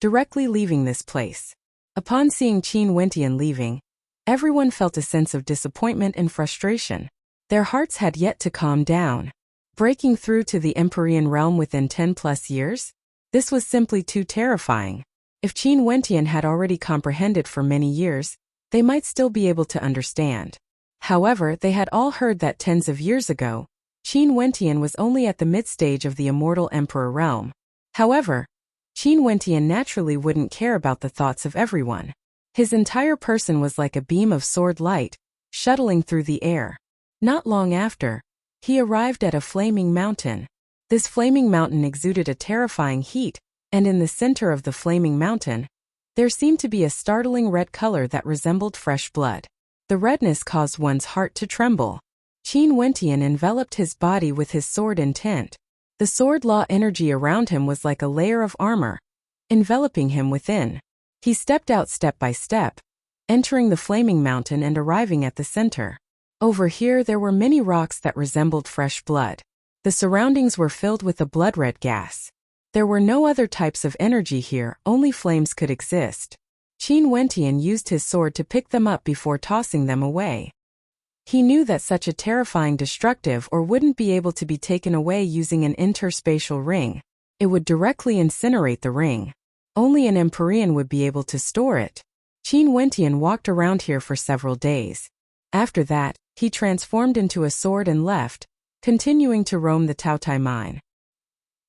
directly leaving this place. Upon seeing Qin Wentian leaving, everyone felt a sense of disappointment and frustration. Their hearts had yet to calm down. Breaking through to the Empyrean realm within 10+ years? This was simply too terrifying. If Qin Wentian had already comprehended for many years, they might still be able to understand. However, they had all heard that tens of years ago, Qin Wentian was only at the mid-stage of the immortal emperor realm. However, Qin Wentian naturally wouldn't care about the thoughts of everyone. His entire person was like a beam of sword light, shuttling through the air. Not long after, he arrived at a flaming mountain. This flaming mountain exuded a terrifying heat, and in the center of the flaming mountain, there seemed to be a startling red color that resembled fresh blood. The redness caused one's heart to tremble. Qin Wentian enveloped his body with his sword intent. The sword law energy around him was like a layer of armor, enveloping him within. He stepped out step by step, entering the flaming mountain and arriving at the center. Over here there were many rocks that resembled fresh blood. The surroundings were filled with a blood-red gas. There were no other types of energy here, only flames could exist. Qin Wentian used his sword to pick them up before tossing them away. He knew that such a terrifying destructive ore wouldn't be able to be taken away using an interspatial ring. It would directly incinerate the ring. Only an Empyrean would be able to store it. Qin Wentian walked around here for several days. After that, he transformed into a sword and left, continuing to roam the Taotai mine.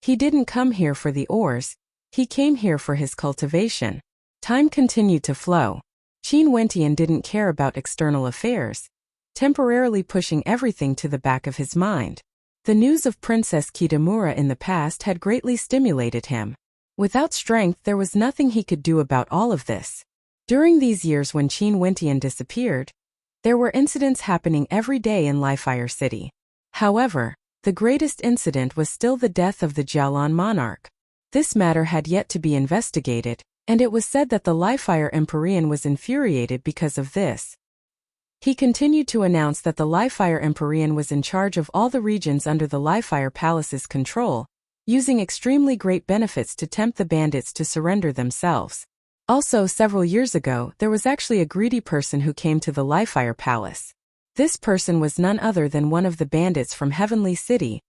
He didn't come here for the ores, he came here for his cultivation. Time continued to flow. Qin Wentian didn't care about external affairs, temporarily pushing everything to the back of his mind. The news of Princess Kitamura in the past had greatly stimulated him. Without strength, there was nothing he could do about all of this. During these years when Qin Wentian disappeared, there were incidents happening every day in Lifefire City. However, the greatest incident was still the death of the Jialan monarch. This matter had yet to be investigated, and it was said that the Lifefire Empyrean was infuriated because of this. He continued to announce that the Lifefire Empyrean was in charge of all the regions under the Lifefire Palace's control, using extremely great benefits to tempt the bandits to surrender themselves. Also, several years ago, there was actually a greedy person who came to the Lifefire Palace. This person was none other than one of the bandits from Heavenly City,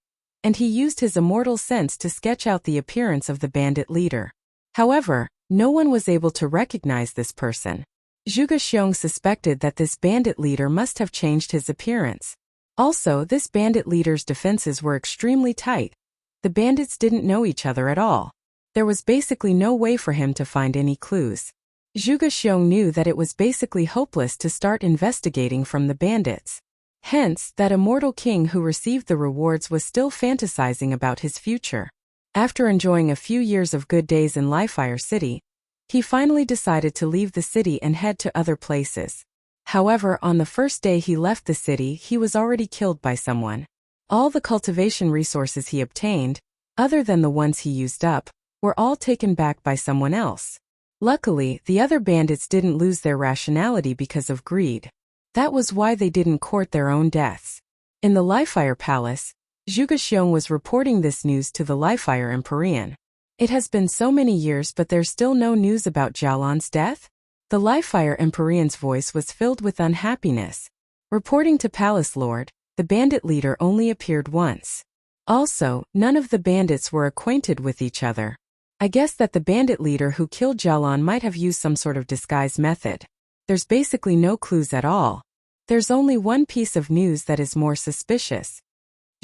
and he used his immortal sense to sketch out the appearance of the bandit leader. However, no one was able to recognize this person. Zhuge Xiong suspected that this bandit leader must have changed his appearance. Also, this bandit leader's defenses were extremely tight. The bandits didn't know each other at all. There was basically no way for him to find any clues. Zhuge Xiong knew that it was basically hopeless to start investigating from the bandits. Hence, that immortal king who received the rewards was still fantasizing about his future. After enjoying a few years of good days in Lifefire City, He finally decided to leave the city and head to other places. However, on the first day he left the city, he was already killed by someone. All the cultivation resources he obtained, other than the ones he used up, were all taken back by someone else. Luckily, the other bandits didn't lose their rationality because of greed. That was why they didn't court their own deaths. In the Livefire Palace, Zhuge Xiong was reporting this news to the Livefire Empyrean. It has been so many years, but there's still no news about Jialan's death? The Livefire Empyrean's voice was filled with unhappiness. Reporting to Palace Lord, the bandit leader only appeared once. Also, none of the bandits were acquainted with each other. I guess that the bandit leader who killed Jialan might have used some sort of disguise method. There's basically no clues at all. There's only one piece of news that is more suspicious.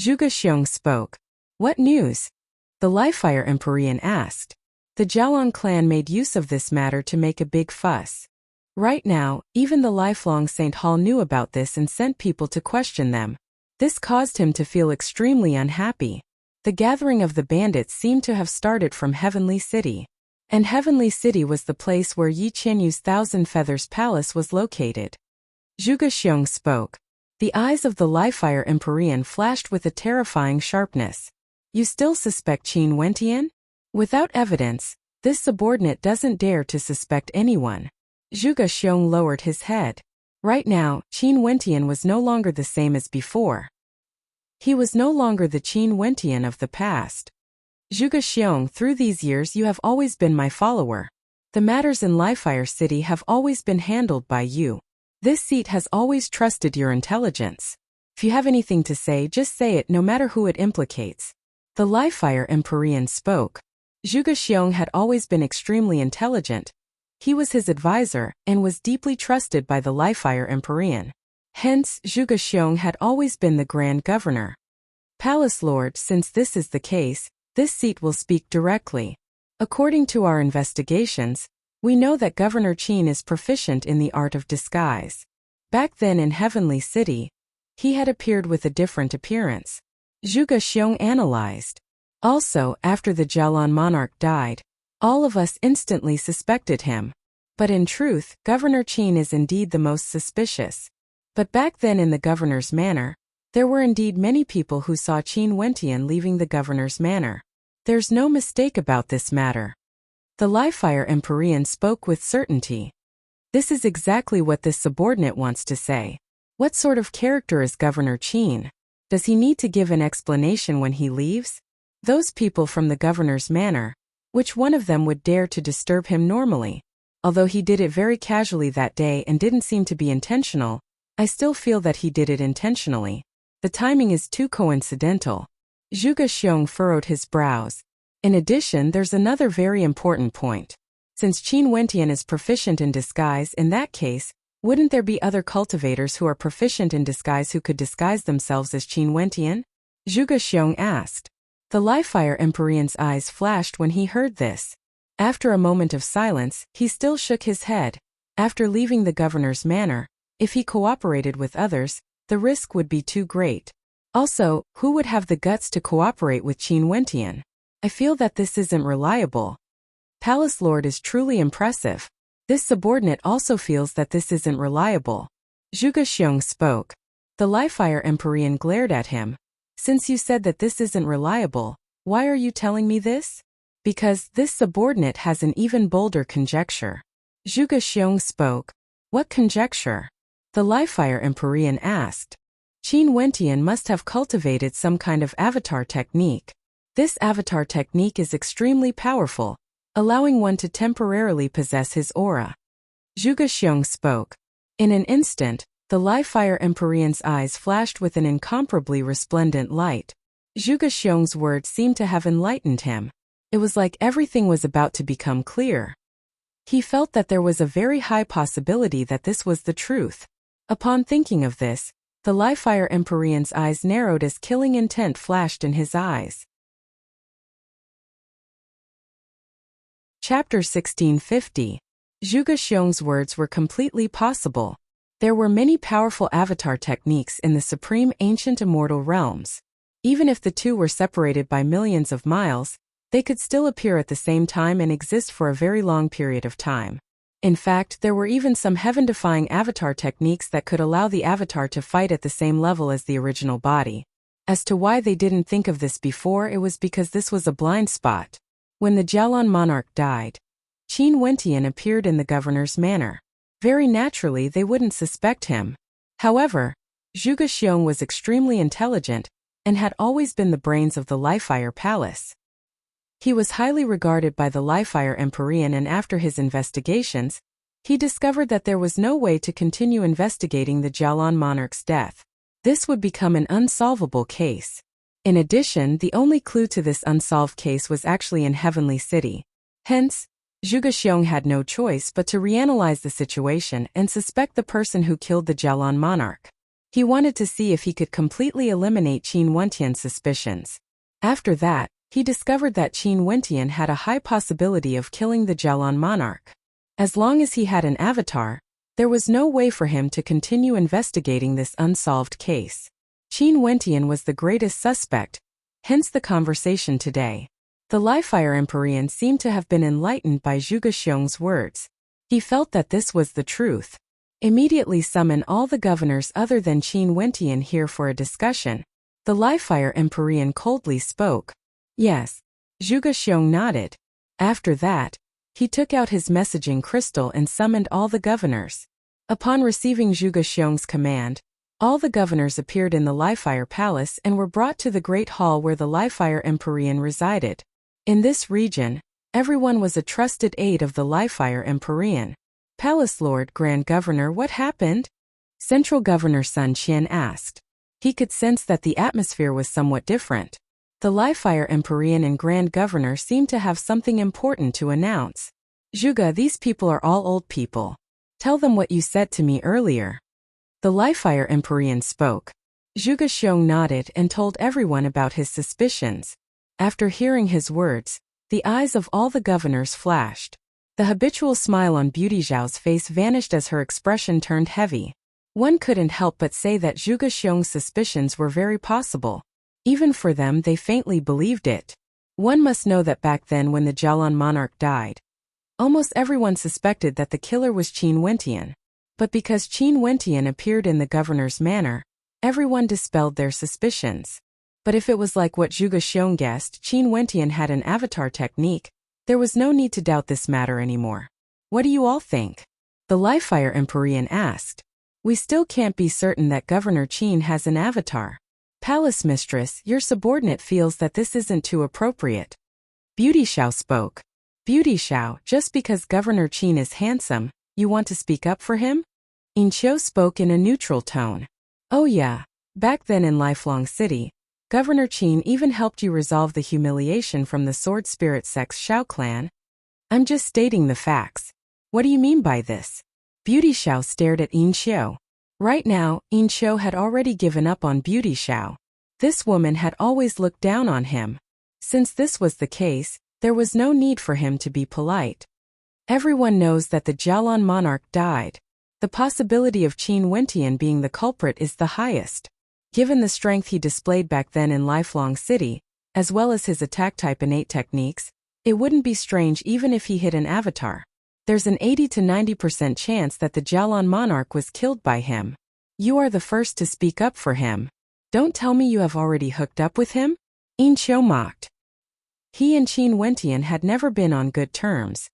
Zhuge Xiong spoke. What news? The Livefire Empyrean asked. The Jialan clan made use of this matter to make a big fuss. Right now, even the lifelong Saint Hall knew about this and sent people to question them. This caused him to feel extremely unhappy. The gathering of the bandits seemed to have started from Heavenly City. And Heavenly City was the place where Yi Qianyu's Thousand Feathers Palace was located. Zhuge Xiong spoke. The eyes of the Livefire Empyrean flashed with a terrifying sharpness. You still suspect Qin Wentian? Without evidence, this subordinate doesn't dare to suspect anyone. Zhuge Xiong lowered his head. Right now, Qin Wentian was no longer the same as before. He was no longer the Qin Wentian of the past. Zhuge Xiong, through these years you have always been my follower. The matters in Livefire City have always been handled by you. This seat has always trusted your intelligence. If you have anything to say, just say it, no matter who it implicates. The Livefire Empyrean spoke. Zhuge Xiong had always been extremely intelligent. He was his advisor, and was deeply trusted by the Livefire Empyrean. Hence, Zhuge Xiong had always been the Grand Governor. Palace Lord, since this is the case, this seat will speak directly. According to our investigations, we know that Governor Qin is proficient in the art of disguise. Back then in Heavenly City, he had appeared with a different appearance. Zhuge Xiong analyzed. Also, after the Jialan monarch died, all of us instantly suspected him. But in truth, Governor Qin is indeed the most suspicious. But back then in the governor's manor, there were indeed many people who saw Qin Wentian leaving the governor's manor. There's no mistake about this matter. The Livefire Empyrean spoke with certainty. This is exactly what this subordinate wants to say. What sort of character is Governor Qin? Does he need to give an explanation when he leaves? Those people from the governor's manor, which one of them would dare to disturb him normally? Although he did it very casually that day and didn't seem to be intentional, I still feel that he did it intentionally. The timing is too coincidental. Zhuge Xiong furrowed his brows. In addition, there's another very important point. Since Qin Wentian is proficient in disguise, in that case, wouldn't there be other cultivators who are proficient in disguise who could disguise themselves as Qin Wentian? Zhuge Xiong asked. The Livefire Empyrean's eyes flashed when he heard this. After a moment of silence, he still shook his head. After leaving the governor's manor, if he cooperated with others, the risk would be too great. Also, who would have the guts to cooperate with Qin Wentian? I feel that this isn't reliable. Palace Lord is truly impressive. This subordinate also feels that this isn't reliable. Zhuge Xiong spoke. The Livefire Empyrean glared at him. Since you said that this isn't reliable, why are you telling me this? Because this subordinate has an even bolder conjecture. Zhuge Xiong spoke. What conjecture? The Livefire Empyrean asked. Qin Wentian must have cultivated some kind of avatar technique. This avatar technique is extremely powerful, allowing one to temporarily possess his aura. Zhuge Xiong spoke. In an instant, the Livefire Empyrean's eyes flashed with an incomparably resplendent light. Zhuge Xiong's words seemed to have enlightened him. It was like everything was about to become clear. He felt that there was a very high possibility that this was the truth. Upon thinking of this, the Livefire Empyrean's eyes narrowed as killing intent flashed in his eyes. Chapter 1650. Zhuge Xiong's words were completely possible. There were many powerful avatar techniques in the supreme ancient immortal realms. Even if the two were separated by millions of miles, They could still appear at the same time and exist for a very long period of time. In fact, there were even some heaven-defying avatar techniques that could allow the avatar to fight at the same level as the original body. As to why they didn't think of this before, it was because this was a blind spot. When the Jialan monarch died, Qin Wentian appeared in the governor's manor. Very naturally, they wouldn't suspect him. However, Zhuge Xiong was extremely intelligent and had always been the brains of the Lifefire Palace. He was highly regarded by the Lifefire Empyrean, and after his investigations, he discovered that there was no way to continue investigating the Jialan monarch's death. This would become an unsolvable case. In addition, the only clue to this unsolved case was actually in Heavenly City. Hence, Zhuge Xiong had no choice but to reanalyze the situation and suspect the person who killed the Jialan monarch. He wanted to see if he could completely eliminate Qin Wentian's suspicions. After that, he discovered that Qin Wentian had a high possibility of killing the Jialan monarch. As long as he had an avatar, there was no way for him to continue investigating this unsolved case. Qin Wentian was the greatest suspect, hence the conversation today. The Lifefire Empyrean seemed to have been enlightened by Zhuge Xiong's words. He felt that this was the truth. Immediately summon all the governors other than Qin Wentian here for a discussion. The Lifefire Empyrean coldly spoke. Yes. Zhuge Xiong nodded. After that, he took out his messaging crystal and summoned all the governors. Upon receiving Zhuge Xiong's command, all the governors appeared in the Lifefire Palace and were brought to the great hall where the Lifefire Empyrean resided. In this region, everyone was a trusted aide of the Lifefire Empyrean. Palace Lord Grand Governor, what happened? Central Governor Sun Qian asked. He could sense that the atmosphere was somewhat different. The Lifefire Empyrean and Grand Governor seemed to have something important to announce. Zhuge, these people are all old people. Tell them what you said to me earlier. The Lifefire Empyrean spoke. Zhuge Xiong nodded and told everyone about his suspicions. After hearing his words, the eyes of all the governors flashed. The habitual smile on Beauty Zhao's face vanished as her expression turned heavy. One couldn't help but say that Zhuge Xiong's suspicions were very possible. Even for them, they faintly believed it. One must know that back then when the Jialan monarch died, almost everyone suspected that the killer was Qin Wentian. But because Qin Wentian appeared in the governor's manor, everyone dispelled their suspicions. But if it was like what Zhuge Xiong guessed, Qin Wentian had an avatar technique, there was no need to doubt this matter anymore. What do you all think? The Lifefire Empyrean asked. We still can't be certain that Governor Qin has an avatar. Palace Mistress, your subordinate feels that this isn't too appropriate. Beauty Zhao spoke. Beauty Zhao, just because Governor Qin is handsome, you want to speak up for him? Yin Qiu spoke in a neutral tone. Oh yeah, back then in Lifelong City, Governor Qin even helped you resolve the humiliation from the Sword Spirit Sect's Xiao clan. I'm just stating the facts. What do you mean by this? Beauty Zhao stared at Yin Qiu. Right now, Yin Qiu had already given up on Beauty Zhao. This woman had always looked down on him. Since this was the case, there was no need for him to be polite. Everyone knows that the Jialan monarch died. The possibility of Qin Wentian being the culprit is the highest. Given the strength he displayed back then in Lifelong City, as well as his attack type innate techniques, it wouldn't be strange even if he hid an avatar. There's an 80 to 90% chance that the Jialan monarch was killed by him. You are the first to speak up for him. Don't tell me you have already hooked up with him? Yin Qiu mocked. He and Qin Wentian had never been on good terms.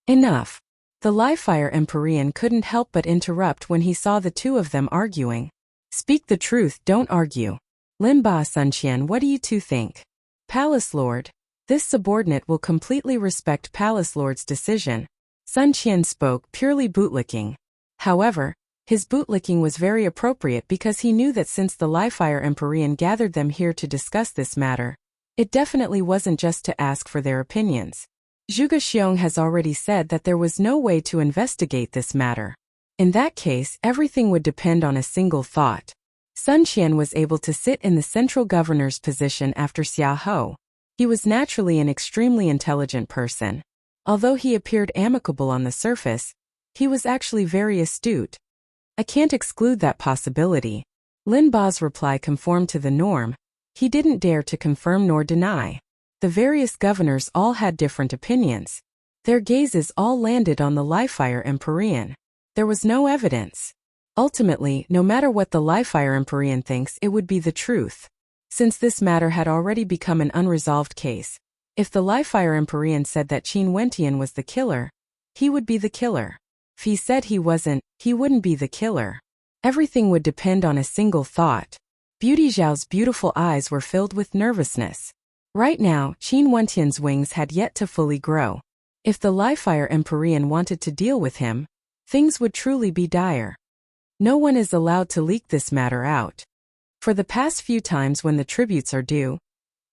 Enough. The Lifefire Empyrean couldn't help but interrupt when he saw the two of them arguing. Speak the truth, don't argue. Linba Sun Qian, what do you two think? Palace Lord, this subordinate will completely respect Palace Lord's decision. Sun Qian spoke, purely bootlicking. However, his bootlicking was very appropriate because he knew that since the Lifefire Empyrean gathered them here to discuss this matter, it definitely wasn't just to ask for their opinions. Zhuge Xiong has already said that there was no way to investigate this matter. In that case, everything would depend on a single thought. Sun Qian was able to sit in the central governor's position after Xia Ho. He was naturally an extremely intelligent person. Although he appeared amicable on the surface, he was actually very astute. I can't exclude that possibility. Lin Ba's reply conformed to the norm. He didn't dare to confirm nor deny. The various governors all had different opinions. Their gazes all landed on the Liefire Empyrean. There was no evidence. Ultimately, no matter what the Liefire Empyrean thinks, it would be the truth. Since this matter had already become an unresolved case, if the Liefire Empyrean said that Qin Wentian was the killer, he would be the killer. If he said he wasn't, he wouldn't be the killer. Everything would depend on a single thought. Beauty Zhao's beautiful eyes were filled with nervousness. Right now, Qin Wentian's wings had yet to fully grow. If the Liefire Empyrean wanted to deal with him, things would truly be dire. No one is allowed to leak this matter out. For the past few times when the tributes are due,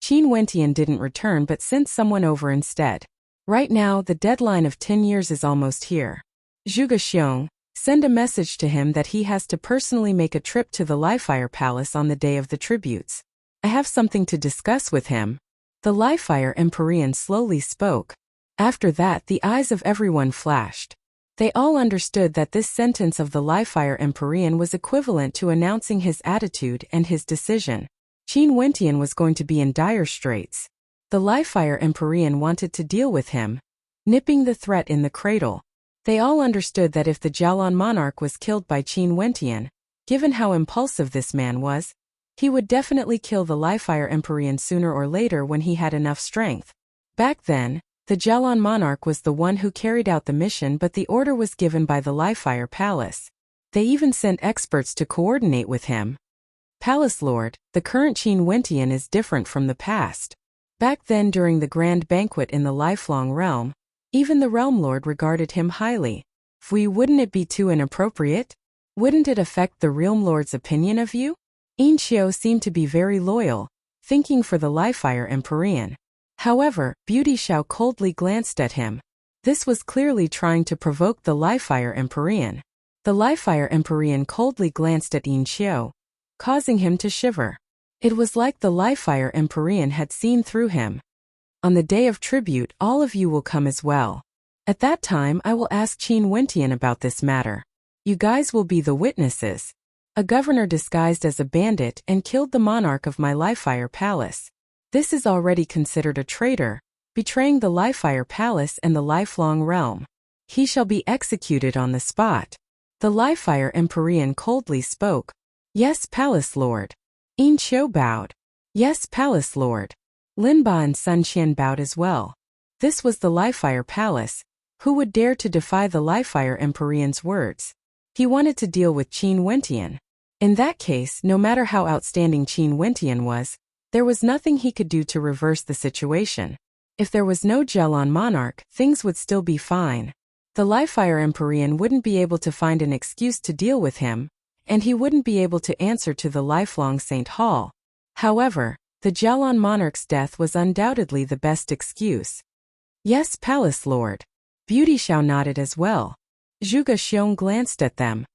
Qin Wentian didn't return but sent someone over instead. Right now, the deadline of 10 years is almost here. Zhuge Xiong, send a message to him that he has to personally make a trip to the Liefire Palace on the day of the tributes. I have something to discuss with him. The Liefire Empyrean slowly spoke. After that, the eyes of everyone flashed. They all understood that this sentence of the Liefire Empyrean was equivalent to announcing his attitude and his decision. Qin Wentian was going to be in dire straits. The Liefire Empyrean wanted to deal with him, nipping the threat in the cradle. They all understood that if the Jialan monarch was killed by Qin Wentian, given how impulsive this man was, he would definitely kill the Liefire Empyrean sooner or later when he had enough strength. Back then, the Jialan monarch was the one who carried out the mission, but the order was given by the Liefire Palace. They even sent experts to coordinate with him. Palace Lord, the current Qin Wentian is different from the past. Back then during the grand banquet in the lifelong realm, even the Realm Lord regarded him highly. Wouldn't it be too inappropriate? Wouldn't it affect the Realm Lord's opinion of you? Yin Xiao seemed to be very loyal, thinking for the Liefire Empyrean. However, Beauty Xiao coldly glanced at him. This was clearly trying to provoke the Liefire Empyrean. The Liefire Empyrean coldly glanced at Yin Xiao, causing him to shiver. It was like the Liefire Empyrean had seen through him. On the day of tribute, all of you will come as well. At that time, I will ask Qin Wentian about this matter. You guys will be the witnesses. A governor disguised as a bandit and killed the monarch of my Liefire Palace. This is already considered a traitor, betraying the Liefire Palace and the lifelong realm. He shall be executed on the spot. The Liefire Empyrean coldly spoke. Yes, Palace Lord. Yin Qiu bowed. Yes, Palace Lord. Linba and Sun Qian bowed as well. This was the Liefire Palace. Who would dare to defy the Liefire Empyrean's words? He wanted to deal with Qin Wentian. In that case, no matter how outstanding Qin Wentian was, there was nothing he could do to reverse the situation. If there was no Jialan monarch, things would still be fine. The Liefire Empyrean wouldn't be able to find an excuse to deal with him, and he wouldn't be able to answer to the lifelong Saint Hall. However, the Jialan monarch's death was undoubtedly the best excuse. Yes, Palace Lord. Beauty Xiao nodded as well. Zhuge Xiong glanced at them.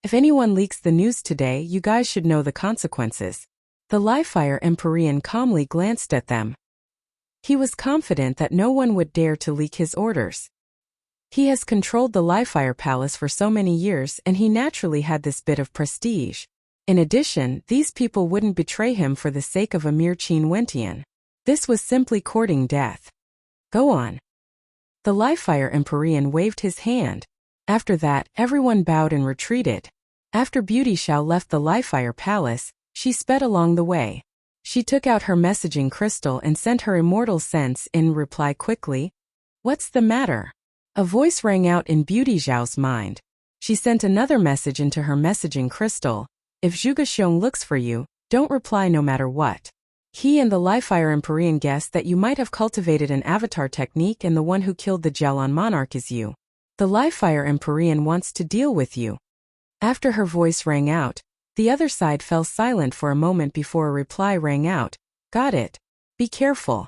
If anyone leaks the news today, you guys should know the consequences. The Liefire Empyrean calmly glanced at them. He was confident that no one would dare to leak his orders. He has controlled the Liefire Palace for so many years, and he naturally had this bit of prestige. In addition, these people wouldn't betray him for the sake of a mere Qin Wentian. This was simply courting death. Go on. The Liefire Empyrean waved his hand. After that, everyone bowed and retreated. After Beauty Xiao left the Liefire Palace, she sped along the way. She took out her messaging crystal and sent her immortal sense in reply quickly. What's the matter? A voice rang out in Beauty Zhao's mind. She sent another message into her messaging crystal. If Zhuge Xiong looks for you, don't reply no matter what. He and the Liefire Empyrean guessed that you might have cultivated an avatar technique and the one who killed the Jialan monarch is you. The Liefire Empyrean wants to deal with you. After her voice rang out, the other side fell silent for a moment before a reply rang out. Got it. Be careful.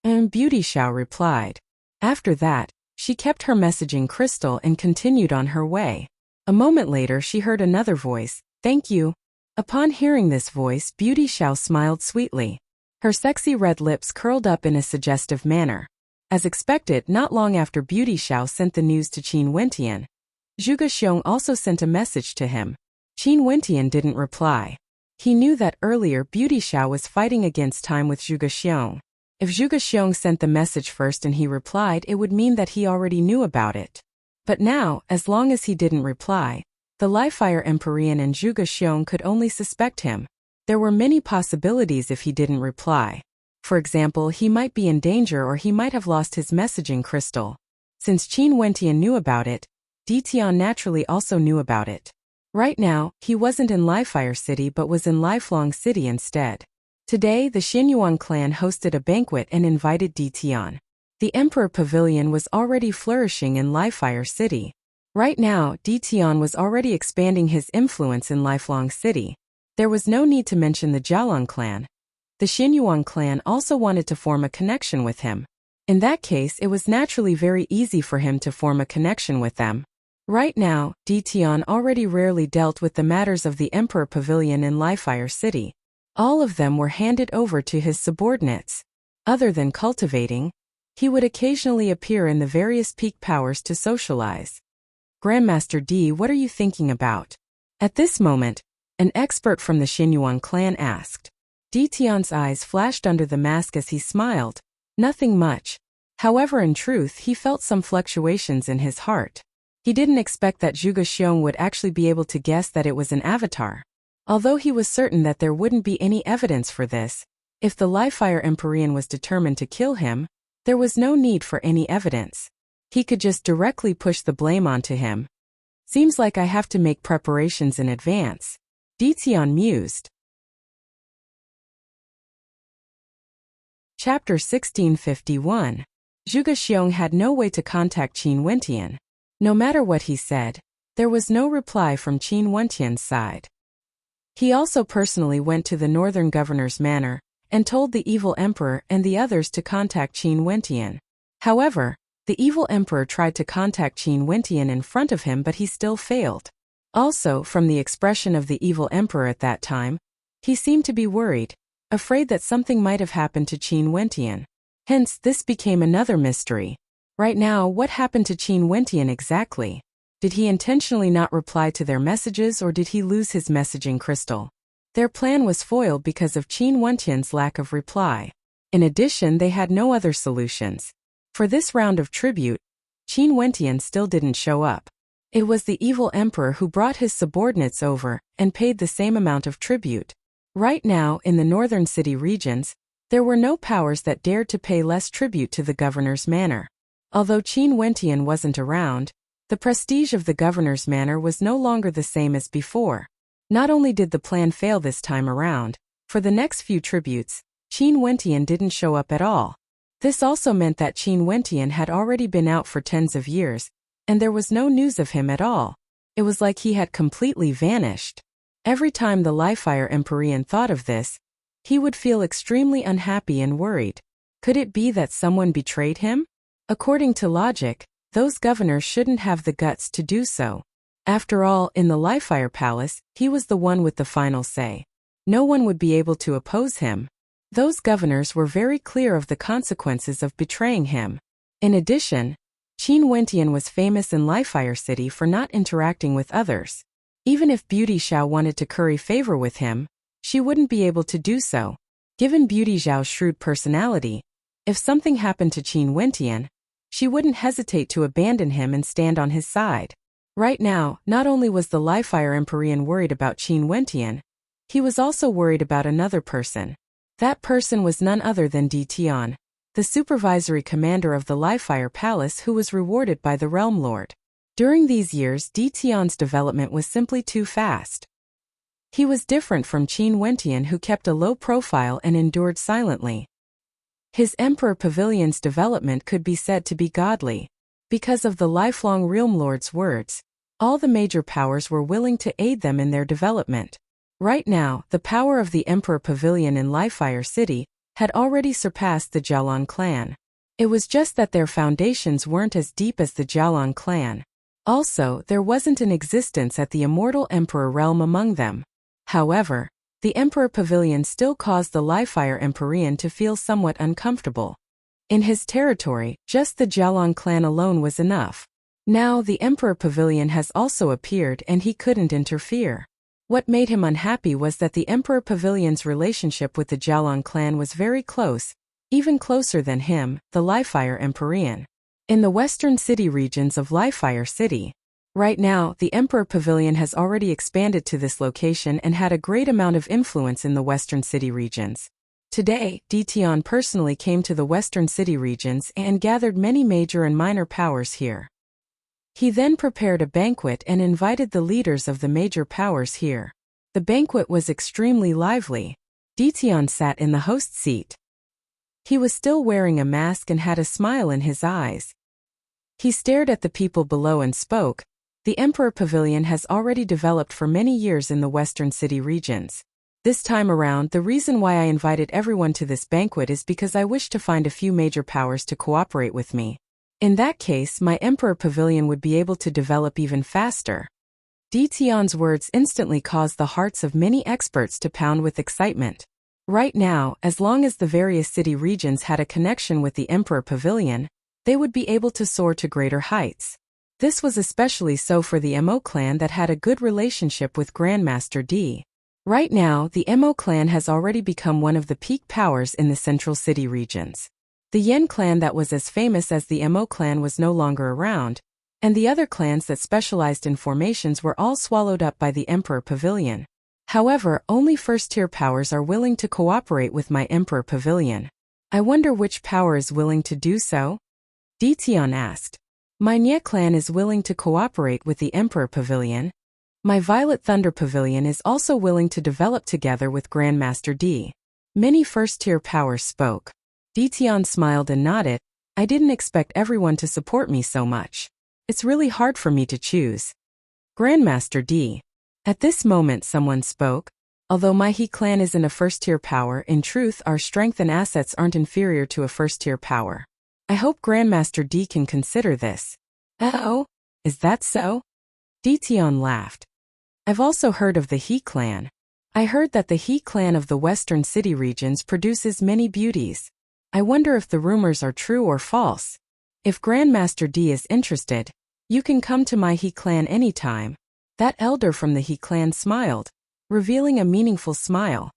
And Beauty Xiao replied. After that, she kept her messaging crystal and continued on her way. A moment later she heard another voice. Thank you. Upon hearing this voice, Beauty Xiao smiled sweetly. Her sexy red lips curled up in a suggestive manner. As expected, not long after Beauty Xiao sent the news to Qin Wentian, Zhuge Xiong also sent a message to him. Qin Wentian didn't reply. He knew that earlier Beauty Xiao was fighting against time with Zhuge Xiong. If Zhuge Xiong sent the message first and he replied, it would mean that he already knew about it. But now, as long as he didn't reply, the Li-Fire Empyrean and Zhuge Xiong could only suspect him. There were many possibilities if he didn't reply. For example, he might be in danger or he might have lost his messaging crystal. Since Qin Wentian knew about it, Di Tian naturally also knew about it. Right now, he wasn't in Li-Fire City but was in Lifelong City instead. Today, the Xinyuan clan hosted a banquet and invited Di Tian. The Emperor Pavilion was already flourishing in Li-Fire City. Right now, Di Tian was already expanding his influence in Lifelong City. There was no need to mention the Jialang clan. The Xinyuan clan also wanted to form a connection with him. In that case, it was naturally very easy for him to form a connection with them. Right now, Di Tian already rarely dealt with the matters of the Emperor Pavilion in Li-Fire City. All of them were handed over to his subordinates. Other than cultivating, he would occasionally appear in the various peak powers to socialize. Grandmaster Di, what are you thinking about? At this moment, an expert from the Xinyuan clan asked. Di Tian's eyes flashed under the mask as he smiled. Nothing much. However, in truth, he felt some fluctuations in his heart. He didn't expect that Zhuge Xiong would actually be able to guess that it was an avatar. Although he was certain that there wouldn't be any evidence for this, if the Li-Fire Empyrean was determined to kill him, there was no need for any evidence. He could just directly push the blame onto him. Seems like I have to make preparations in advance. Di Tian mused. Chapter 1651. Zhuge Xiong had no way to contact Qin Wentian. No matter what he said, there was no reply from Qin Wentian's side. He also personally went to the northern governor's manor and told the evil emperor and the others to contact Qin Wentian. However, the evil emperor tried to contact Qin Wentian in front of him, but he still failed. Also, from the expression of the evil emperor at that time, he seemed to be worried, afraid that something might have happened to Qin Wentian. Hence, this became another mystery. Right now, what happened to Qin Wentian exactly? Did he intentionally not reply to their messages or did he lose his messaging crystal? Their plan was foiled because of Qin Wentian's lack of reply. In addition, they had no other solutions. For this round of tribute, Qin Wentian still didn't show up. It was the evil emperor who brought his subordinates over and paid the same amount of tribute. Right now, in the northern city regions, there were no powers that dared to pay less tribute to the governor's manor. Although Qin Wentian wasn't around, the prestige of the governor's manor was no longer the same as before. Not only did the plan fail this time around, for the next few tributes, Qin Wentian didn't show up at all. This also meant that Qin Wentian had already been out for tens of years, and there was no news of him at all. It was like he had completely vanished. Every time the Li-Fire Empyrean thought of this, he would feel extremely unhappy and worried. Could it be that someone betrayed him? According to logic, those governors shouldn't have the guts to do so. After all, in the Li-Fire Palace, he was the one with the final say. No one would be able to oppose him. Those governors were very clear of the consequences of betraying him. In addition, Qin Wentian was famous in Li-Fire City for not interacting with others. Even if Beauty Xiao wanted to curry favor with him, she wouldn't be able to do so. Given Beauty Xiao's shrewd personality, if something happened to Qin Wentian, she wouldn't hesitate to abandon him and stand on his side. Right now, not only was the Li-Fire Empyrean worried about Qin Wentian, he was also worried about another person. That person was none other than Di Tian, the supervisory commander of the Li-Fire Palace who was rewarded by the Realm Lord. During these years, Di Tian's development was simply too fast. He was different from Qin Wentian, who kept a low profile and endured silently. His Emperor Pavilion's development could be said to be godly. Because of the lifelong Realm Lord's words, all the major powers were willing to aid them in their development. Right now, the power of the Emperor Pavilion in Li-Fire City had already surpassed the Jialang clan. It was just that their foundations weren't as deep as the Jialang clan. Also, there wasn't an existence at the Immortal Emperor realm among them. However, the Emperor Pavilion still caused the Li-Fire Empyrean to feel somewhat uncomfortable. In his territory, just the Jialang clan alone was enough. Now the Emperor Pavilion has also appeared and he couldn't interfere. What made him unhappy was that the Emperor Pavilion's relationship with the Jialang clan was very close, Even closer than him, the Liefire Empyrean. In the western city regions of Liefire City. Right now, the Emperor Pavilion has already expanded to this location and had a great amount of influence in the western city regions. Today, Dition personally came to the western city regions and gathered many major and minor powers here. He then prepared a banquet and invited the leaders of the major powers here. The banquet was extremely lively. Dition sat in the host seat. He was still wearing a mask and had a smile in his eyes. He stared at the people below and spoke. The Emperor Pavilion has already developed for many years in the western city regions. This time around, the reason why I invited everyone to this banquet is because I wish to find a few major powers to cooperate with me. In that case, my Emperor Pavilion would be able to develop even faster. Dition's words instantly caused the hearts of many experts to pound with excitement. Right now, as long as the various city regions had a connection with the Emperor Pavilion, they would be able to soar to greater heights. This was especially so for the Mo clan that had a good relationship with Grandmaster D. Right now, the Mo clan has already become one of the peak powers in the central city regions. The Yen clan that was as famous as the Mo clan was no longer around, and the other clans that specialized in formations were all swallowed up by the Emperor Pavilion. However, only first-tier powers are willing to cooperate with my Emperor Pavilion. I wonder which power is willing to do so? Dition asked. My Nye clan is willing to cooperate with the Emperor Pavilion. My Violet Thunder Pavilion is also willing to develop together with Grandmaster D. Many first-tier powers spoke. Dition smiled and nodded. I didn't expect everyone to support me so much. It's really hard for me to choose. Grandmaster D. At this moment someone spoke. Although my He clan isn't a first-tier power, in truth our strength and assets aren't inferior to a first-tier power. I hope Grandmaster D can consider this. Oh, is that so? Dition laughed. I've also heard of the He clan. I heard that the He clan of the western city regions produces many beauties. I wonder if the rumors are true or false. If Grandmaster D is interested, you can come to my He clan anytime. That elder from the He clan smiled, revealing a meaningful smile.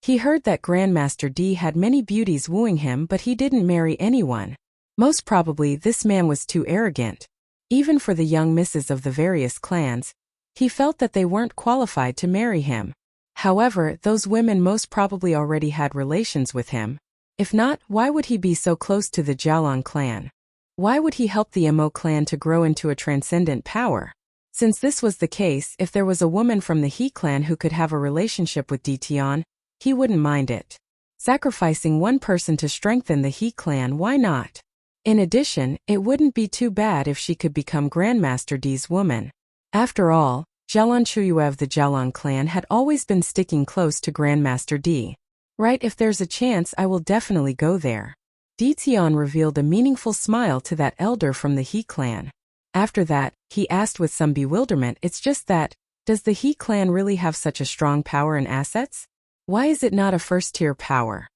He heard that Grandmaster D had many beauties wooing him, but he didn't marry anyone. Most probably this man was too arrogant. Even for the young misses of the various clans, he felt that they weren't qualified to marry him. However, those women most probably already had relations with him. If not, why would he be so close to the Jialan clan? Why would he help the Mo clan to grow into a transcendent power? Since this was the case, if there was a woman from the He clan who could have a relationship with Dition, he wouldn't mind it. Sacrificing one person to strengthen the He clan, why not? In addition, it wouldn't be too bad if she could become Grandmaster D's woman. After all, Jialan Chuyue of the Jialan clan had always been sticking close to Grandmaster D. Right, if there's a chance I will definitely go there. Dition revealed a meaningful smile to that elder from the He clan. After that, he asked with some bewilderment, it's just that, does the He clan really have such a strong power and assets? Why is it not a first-tier power?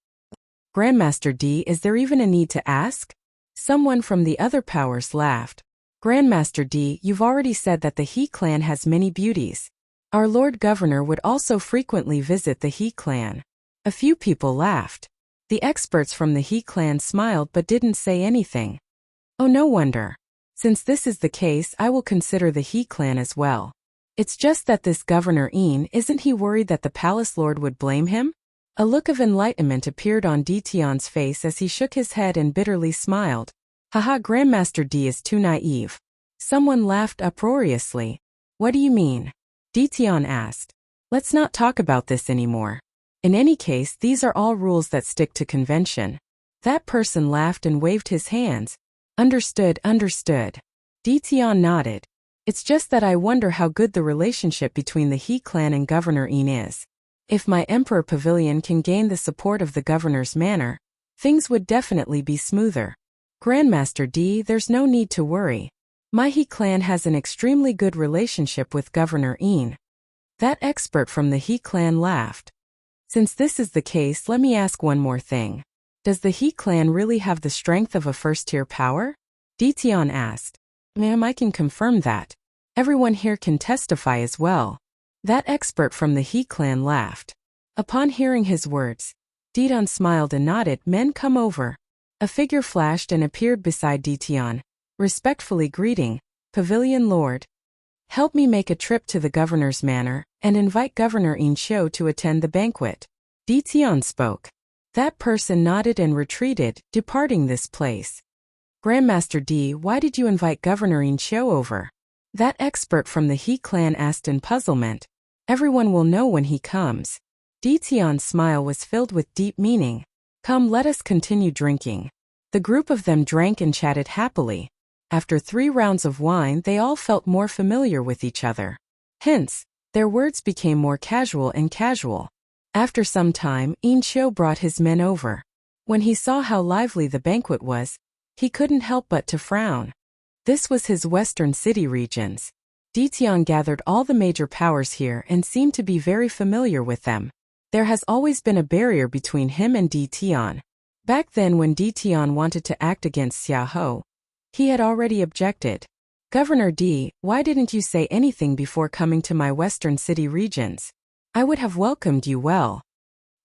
Grandmaster D, is there even a need to ask? Someone from the other powers laughed. Grandmaster D, you've already said that the He clan has many beauties. Our Lord Governor would also frequently visit the He clan. A few people laughed. The experts from the He clan smiled but didn't say anything. Oh, no wonder. Since this is the case, I will consider the He clan as well. It's just that this Governor Een, isn't he worried that the Palace Lord would blame him? A look of enlightenment appeared on Dition's face as he shook his head and bitterly smiled. Haha, Grandmaster D is too naive. Someone laughed uproariously. What do you mean? Dition asked. Let's not talk about this anymore. In any case, these are all rules that stick to convention. That person laughed and waved his hands. Understood, understood. Dition nodded. It's just that I wonder how good the relationship between the He clan and Governor Een is. If my Emperor Pavilion can gain the support of the Governor's manor, things would definitely be smoother. Grandmaster D, there's no need to worry. My He clan has an extremely good relationship with Governor Een. That expert from the He clan laughed. Since this is the case, let me ask one more thing. Does the He clan really have the strength of a first-tier power? Dition asked. Ma'am, I can confirm that. Everyone here can testify as well. That expert from the He clan laughed. Upon hearing his words, Diton smiled and nodded. Men, come over. A figure flashed and appeared beside Diton, respectfully greeting, Pavilion Lord. Help me make a trip to the governor's manor, and invite Governor Insho to attend the banquet. Diton spoke. That person nodded and retreated, departing this place. Grandmaster D, why did you invite Governor Insho over? That expert from the He clan asked in puzzlement. Everyone will know when he comes. Diton's smile was filled with deep meaning. Come, let us continue drinking. The group of them drank and chatted happily. After 3 rounds of wine, they all felt more familiar with each other. Hence, their words became more casual and casual. After some time, Insho brought his men over. When he saw how lively the banquet was, he couldn't help but to frown. This was his western city regions. Diton gathered all the major powers here and seemed to be very familiar with them. There has always been a barrier between him and Diton. Back then when Diton wanted to act against Xiahou, he had already objected. Governor D, why didn't you say anything before coming to my western city regions? I would have welcomed you well.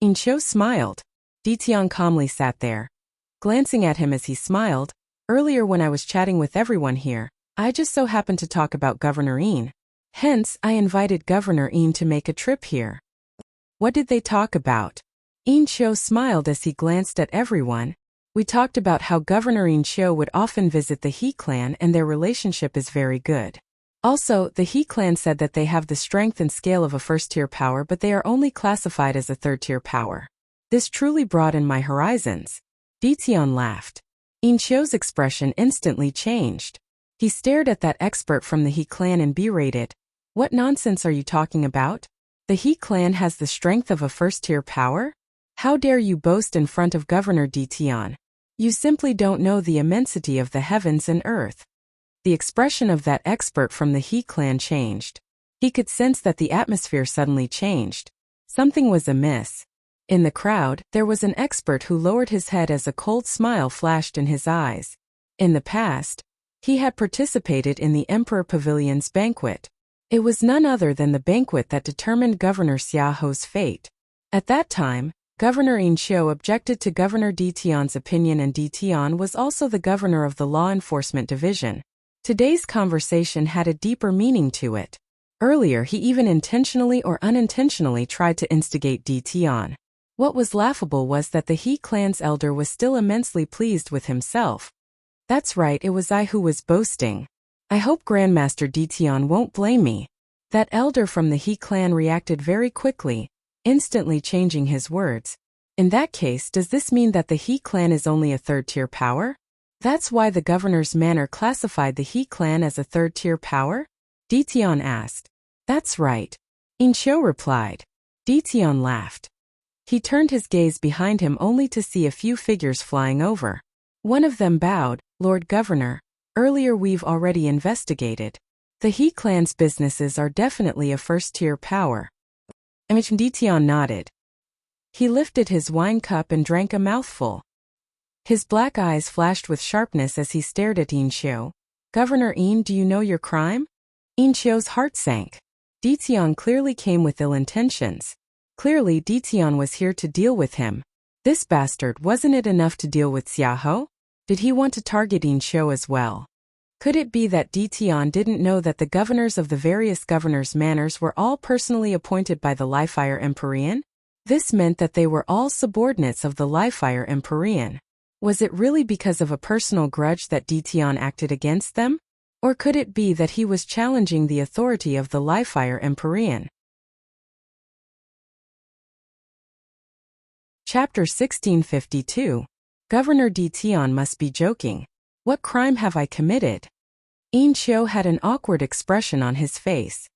Insho smiled. Diton calmly sat there, glancing at him as he smiled. Earlier when I was chatting with everyone here, I just so happened to talk about Governor In. Hence, I invited Governor In to make a trip here. What did they talk about? Insho smiled as he glanced at everyone. We talked about how Governor Insho would often visit the He clan and their relationship is very good. Also, the He clan said that they have the strength and scale of a first-tier power, but they are only classified as a third-tier power. This truly broadened my horizons. Diton laughed. Insho's expression instantly changed. He stared at that expert from the He clan and berated. What nonsense are you talking about? The He clan has the strength of a first-tier power? How dare you boast in front of Governor Diton? You simply don't know the immensity of the heavens and earth. The expression of that expert from the He clan changed. He could sense that the atmosphere suddenly changed. Something was amiss. In the crowd, there was an expert who lowered his head as a cold smile flashed in his eyes. In the past, he had participated in the Emperor Pavilion's banquet. It was none other than the banquet that determined Governor Xiahou's fate. At that time, Governor Insho objected to Governor Diton's opinion, and Diton was also the governor of the Law Enforcement Division. Today's conversation had a deeper meaning to it. Earlier he even intentionally or unintentionally tried to instigate Diton. What was laughable was that the He clan's elder was still immensely pleased with himself. That's right, it was I who was boasting. I hope Grandmaster Diton won't blame me. That elder from the He clan reacted very quickly, instantly changing his words. In that case, does this mean that the He clan is only a third-tier power? That's why the governor's manor classified the He clan as a third-tier power? Diton asked. That's right. Insho replied. Diton laughed. He turned his gaze behind him only to see a few figures flying over. One of them bowed. Lord Governor, earlier we've already investigated. The He clan's businesses are definitely a first-tier power. Diton nodded. He lifted his wine cup and drank a mouthful. His black eyes flashed with sharpness as he stared at Insho. Governor In, do you know your crime? Insho's heart sank. Diton clearly came with ill intentions. Clearly Diton was here to deal with him. This bastard, wasn't it enough to deal with Xiahou? Did he want to target Insho as well? Could it be that Diton didn't know that the governors of the various governors' manors were all personally appointed by the Liefire Empyrean? This meant that they were all subordinates of the Liefire Empyrean. Was it really because of a personal grudge that Diton acted against them? Or could it be that he was challenging the authority of the Liefire Empyrean? Chapter 1652. Governor Diton must be joking. What crime have I committed? Insho had an awkward expression on his face.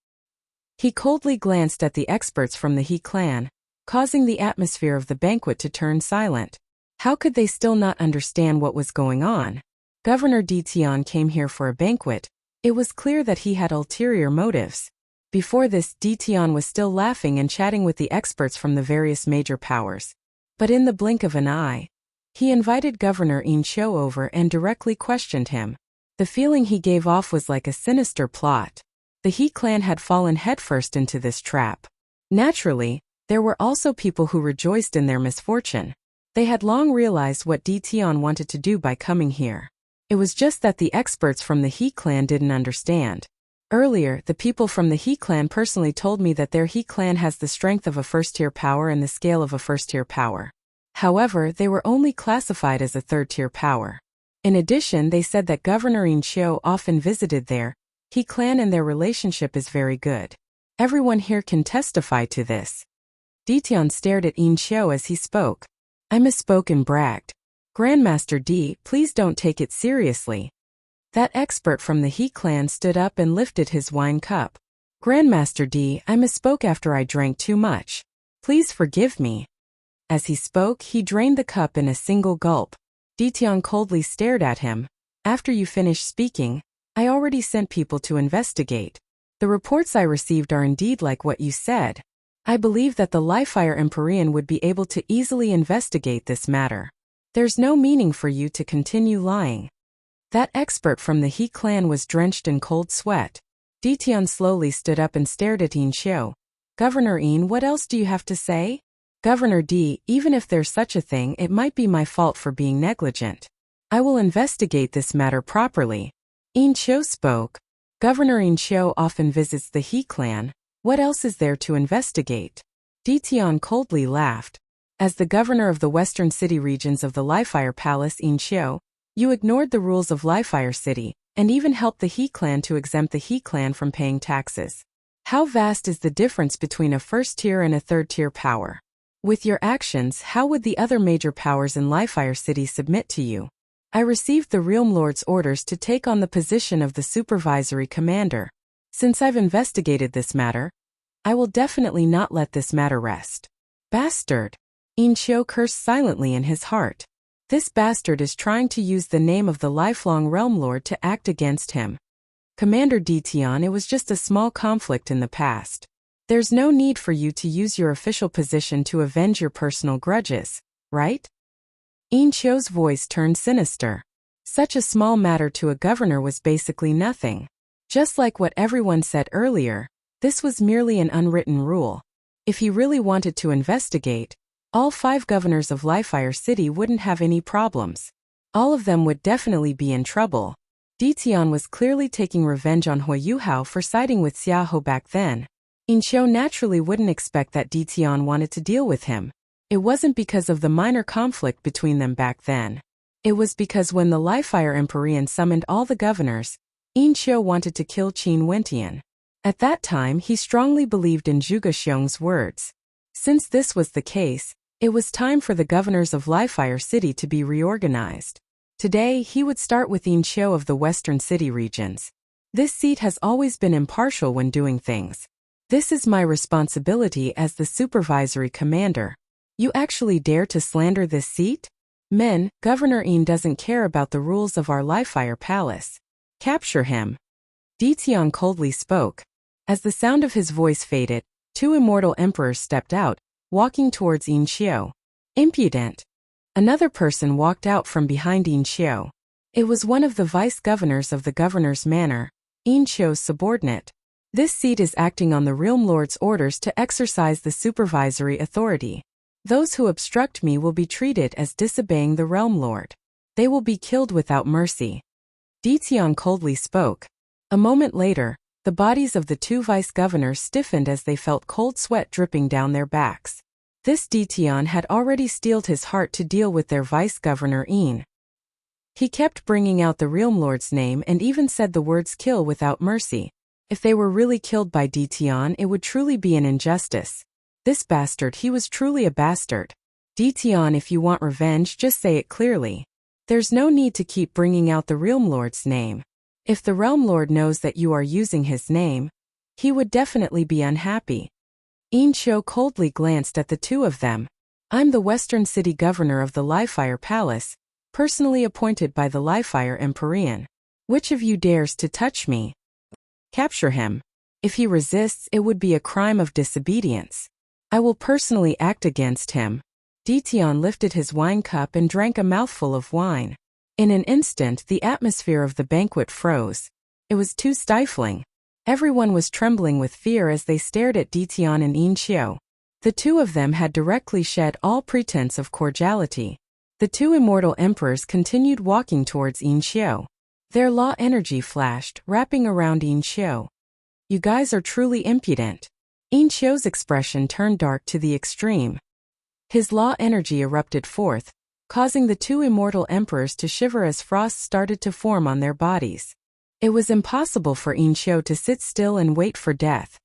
He coldly glanced at the experts from the He clan, causing the atmosphere of the banquet to turn silent. How could they still not understand what was going on? Governor Diton came here for a banquet. It was clear that he had ulterior motives. Before this, Diton was still laughing and chatting with the experts from the various major powers. But in the blink of an eye, he invited Governor Insho over and directly questioned him. The feeling he gave off was like a sinister plot. The He clan had fallen headfirst into this trap. Naturally, There were also people who rejoiced in their misfortune. They had long realized what Dition wanted to do by coming here. It was just that the experts from the He clan didn't understand. Earlier, the people from the He clan personally told me that their He clan has the strength of a first-tier power and the scale of a first-tier power. However, they were only classified as a third-tier power. In addition, they said that Governor In Shio often visited there. He clan and their relationship is very good. Everyone here can testify to this. Dition stared at In Shio as he spoke. I misspoke and bragged. Grandmaster D, please don't take it seriously. That expert from the He clan stood up and lifted his wine cup. Grandmaster D, I misspoke after I drank too much. Please forgive me. As he spoke, he drained the cup in a single gulp. Dition coldly stared at him. After you finish speaking, I already sent people to investigate. The reports I received are indeed like what you said. I believe that the Livefire Empyrean would be able to easily investigate this matter. There's no meaning for you to continue lying. That expert from the He clan was drenched in cold sweat. Dition slowly stood up and stared at In Shio. Governor In, what else do you have to say? Governor D, even if there's such a thing, it might be my fault for being negligent. I will investigate this matter properly. In Shio spoke. Governor In Shio often visits the He clan. What else is there to investigate? Dition coldly laughed. As the governor of the western city regions of the Livefire Palace In Shio, you ignored the rules of Livefire City, and even helped the He clan to exempt the He clan from paying taxes. How vast is the difference between a first-tier and a third-tier power? With your actions, how would the other major powers in Livefire City submit to you? I received the Realm Lord's orders to take on the position of the supervisory commander. Since I've investigated this matter, I will definitely not let this matter rest. Bastard! In Shio cursed silently in his heart. This bastard is trying to use the name of the lifelong Realm Lord to act against him. Commander Dition, it was just a small conflict in the past. There's no need for you to use your official position to avenge your personal grudges, right? In Shio's voice turned sinister. Such a small matter to a governor was basically nothing. Just like what everyone said earlier, this was merely an unwritten rule. If he really wanted to investigate, all 5 governors of Livefire City wouldn't have any problems. All of them would definitely be in trouble. Dition was clearly taking revenge on Huayuhao for siding with Xiaoho back then. In Shio naturally wouldn't expect that Dition wanted to deal with him. It wasn't because of the minor conflict between them back then. It was because when the Livefire Empyrean summoned all the governors, In Shio wanted to kill Qin Wentian. At that time, he strongly believed in Zhuge Xiong's words. Since this was the case, it was time for the governors of Livefire City to be reorganized. Today, he would start with In Shio of the western city regions. This seat has always been impartial when doing things. This is my responsibility as the supervisory commander. You actually dare to slander this seat? Men, Governor In doesn't care about the rules of our Livefire Palace. Capture him. Dition coldly spoke. As the sound of his voice faded, 2 immortal emperors stepped out, walking towards In Shio. Impudent. Another person walked out from behind In Shio. It was one of the vice-governors of the governor's manor, In Shio's subordinate. This seat is acting on the Realm Lord's orders to exercise the supervisory authority. Those who obstruct me will be treated as disobeying the Realm Lord. They will be killed without mercy. Dition coldly spoke. A moment later, the bodies of the 2 vice-governors stiffened as they felt cold sweat dripping down their backs. This Dition had already steeled his heart to deal with their vice-governor In. He kept bringing out the Realm Lord's name and even said the words kill without mercy. If they were really killed by Dition, it would truly be an injustice. This bastard, he was truly a bastard. Dition, if you want revenge, just say it clearly. There's no need to keep bringing out the Realm Lord's name. If the Realm Lord knows that you are using his name, he would definitely be unhappy. In Shio coldly glanced at the 2 of them. I'm the Western City Governor of the Livefire Palace, personally appointed by the Livefire Empyrean. Which of you dares to touch me? Capture him. If he resists, it would be a crime of disobedience. I will personally act against him. Dition lifted his wine cup and drank a mouthful of wine. In an instant, the atmosphere of the banquet froze. It was too stifling. Everyone was trembling with fear as they stared at Dition and In Shio. The two of them had directly shed all pretense of cordiality. The two immortal emperors continued walking towards Yin Xiu. Their law energy flashed, wrapping around Yin Xiu. You guys are truly impudent. Yin Xiu's expression turned dark to the extreme. His law energy erupted forth, causing the two immortal emperors to shiver as frost started to form on their bodies. It was impossible for Yin Xiu to sit still and wait for death.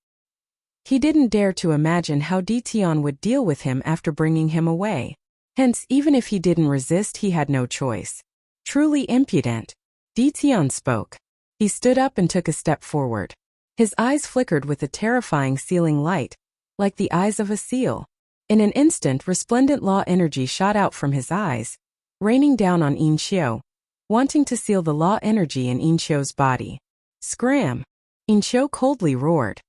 He didn't dare to imagine how Di Tian would deal with him after bringing him away. Hence, even if he didn't resist, he had no choice. Truly impudent. Di Tian spoke. He stood up and took a step forward. His eyes flickered with a terrifying sealing light, like the eyes of a seal. In an instant, resplendent law energy shot out from his eyes, raining down on Yin Xiu, wanting to seal the law energy in Yin Xiu's body. Scram! Yin Xiu coldly roared.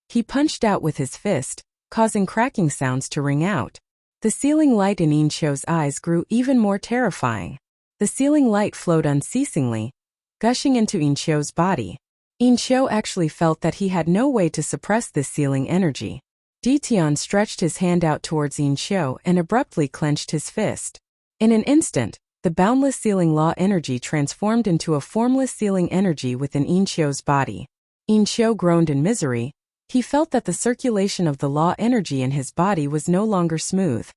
He punched out with his fist, causing cracking sounds to ring out. The sealing light in Yin Xiu's eyes grew even more terrifying. The sealing light flowed unceasingly, gushing into Yin Xiu's body. Yin Xiu actually felt that he had no way to suppress this sealing energy. Di Tian stretched his hand out towards Yin Xiu and abruptly clenched his fist. In an instant, the boundless sealing law energy transformed into a formless sealing energy within Yin Xiu's body. Yin Xiu groaned in misery. He felt that the circulation of the law energy in his body was no longer smooth.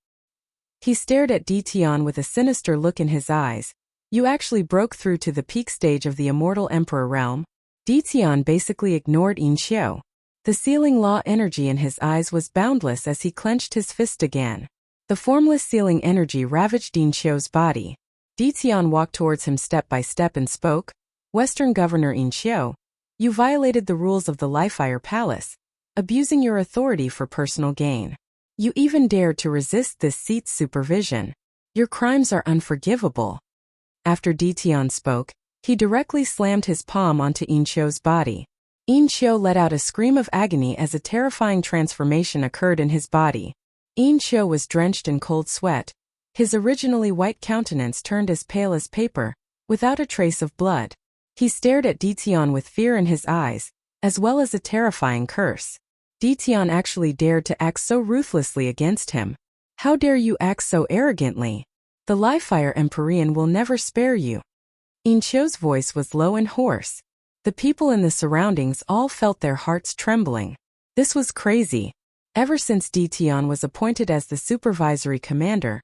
He stared at Di Tian with a sinister look in his eyes. You actually broke through to the peak stage of the immortal emperor realm. Di Tian basically ignored Yin Xiu. The sealing law energy in his eyes was boundless as he clenched his fist again. The formless sealing energy ravaged Yin Xiu's body. Di Tian walked towards him step by step and spoke. Western Governor Yin Xiu, you violated the rules of the Li-Fire Palace, abusing your authority for personal gain. You even dared to resist this seat's supervision. Your crimes are unforgivable. After Di Tian spoke, he directly slammed his palm onto Yin Xiu's body. Yin Xiu let out a scream of agony as a terrifying transformation occurred in his body. Yin Xiu was drenched in cold sweat. His originally white countenance turned as pale as paper, without a trace of blood. He stared at Di Tian with fear in his eyes, as well as a terrifying curse. Di Tian actually dared to act so ruthlessly against him. How dare you act so arrogantly? The Li-Fire Empyrean will never spare you. Yin Xiu's voice was low and hoarse. The people in the surroundings all felt their hearts trembling. This was crazy. Ever since Di Tian was appointed as the supervisory commander,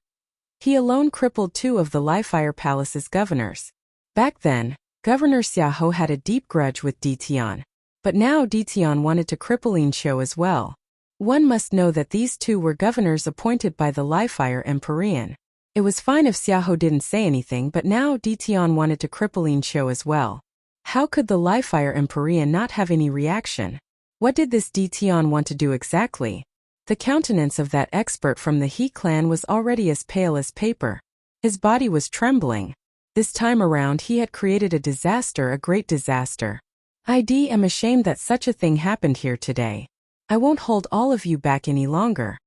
he alone crippled two of the Li-Fire Palace's governors. Back then, Governor Xiahou had a deep grudge with Di Tian. But now Di Tian wanted to cripple Yin Xiu as well. One must know that these two were governors appointed by the Li-Fire Empyrean. It was fine if Xiahou didn't say anything, but now Di Tian wanted to cripple Yin Xiu as well. How could the Li-Fire Empyrean not have any reaction? What did this Di Tian want to do exactly? The countenance of that expert from the He clan was already as pale as paper. His body was trembling. This time around he had created a disaster, a great disaster. I am ashamed that such a thing happened here today. I won't hold all of you back any longer.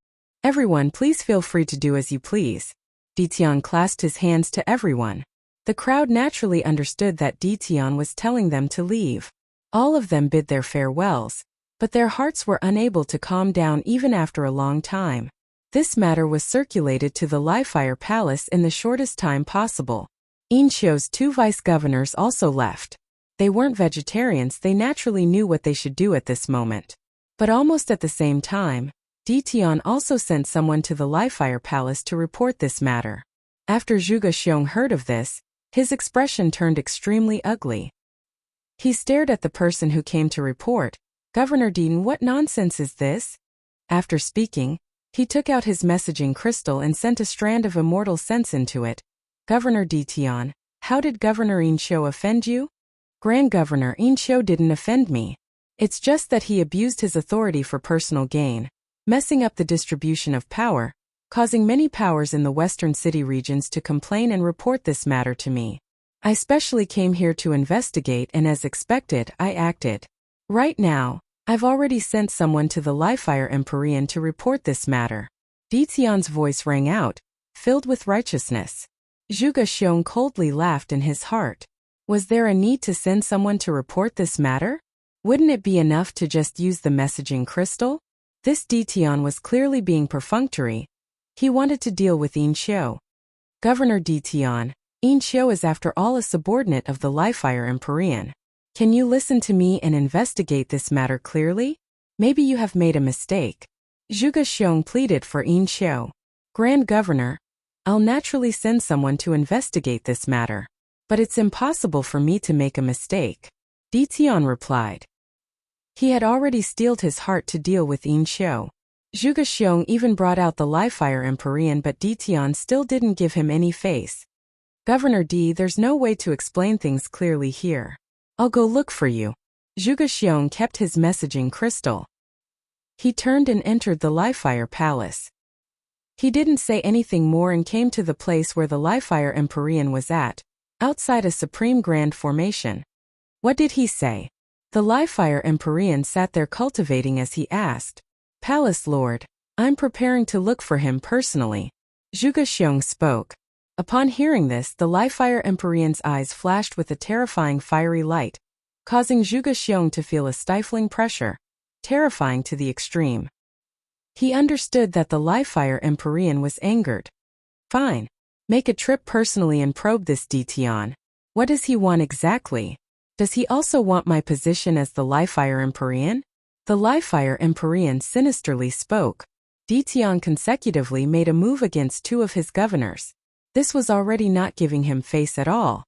Everyone, please feel free to do as you please. Di Tian clasped his hands to everyone. The crowd naturally understood that Di Tian was telling them to leave. All of them bid their farewells, but their hearts were unable to calm down even after a long time. This matter was circulated to the Li-Fire Palace in the shortest time possible. Yin Xiu's two vice-governors also left. They weren't vegetarians, they naturally knew what they should do at this moment. But almost at the same time, Di Tian also sent someone to the Li-Fire Palace to report this matter. After Zhuge Xiong heard of this, his expression turned extremely ugly. He stared at the person who came to report. Governor Dean, what nonsense is this? After speaking, he took out his messaging crystal and sent a strand of immortal sense into it. Governor Di Tian, how did Governor Yin Xiu offend you? Grand Governor, Yin Xiu didn't offend me. It's just that he abused his authority for personal gain, messing up the distribution of power, causing many powers in the western city regions to complain and report this matter to me. I specially came here to investigate and as expected, I acted. Right now, I've already sent someone to the Li-Fire Empyrean to report this matter. Di Tian's voice rang out, filled with righteousness. Zhuge Xiong coldly laughed in his heart. Was there a need to send someone to report this matter? Wouldn't it be enough to just use the messaging crystal? This Ditian was clearly being perfunctory. He wanted to deal with Yin Xiu. Governor Ditian, Yin Xiu is after all a subordinate of the Liefire Empyrean. Can you listen to me and investigate this matter clearly? Maybe you have made a mistake. Zhuge Xiong pleaded for Yin Xiu. Grand Governor, I'll naturally send someone to investigate this matter. But it's impossible for me to make a mistake. Ditian replied. He had already steeled his heart to deal with Yin Xiu. Zhuge Xiong even brought out the Liefire Empyrean, but Ditian still didn't give him any face. Governor D, there's no way to explain things clearly here. I'll go look for you. Zhuge Xiong kept his messaging crystal. He turned and entered the Liefire Palace. He didn't say anything more and came to the place where the Liefire Empyrean was at, outside a Supreme Grand Formation. What did he say? The Liefire Empyrean sat there cultivating as he asked. Palace Lord, I'm preparing to look for him personally. Zhuge Xiong spoke. Upon hearing this, the Liefire Empyrean's eyes flashed with a terrifying fiery light, causing Zhuge Xiong to feel a stifling pressure, terrifying to the extreme. He understood that the Liefire Empyrean was angered. Fine. Make a trip personally and probe this Ditian. What does he want exactly? Does he also want my position as the Liefire Empyrean? The Liefire Empyrean sinisterly spoke. Ditian consecutively made a move against two of his governors. This was already not giving him face at all.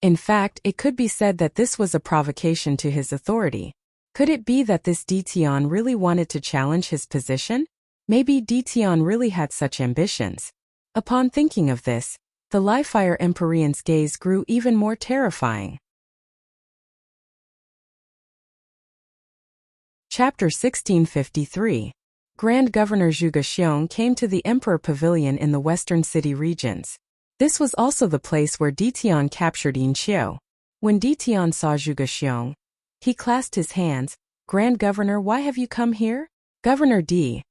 In fact, it could be said that this was a provocation to his authority. Could it be that this Ditian really wanted to challenge his position? Maybe Ditian really had such ambitions. Upon thinking of this, the Liefire Empyrean's gaze grew even more terrifying. Chapter 1653. Grand Governor Zhuge Xiong came to the Emperor Pavilion in the western city regions. This was also the place where Ditian captured Yin Xiu. When Ditian saw Zhuge Xiong, he clasped his hands. Grand Governor, why have you come here? Governor D.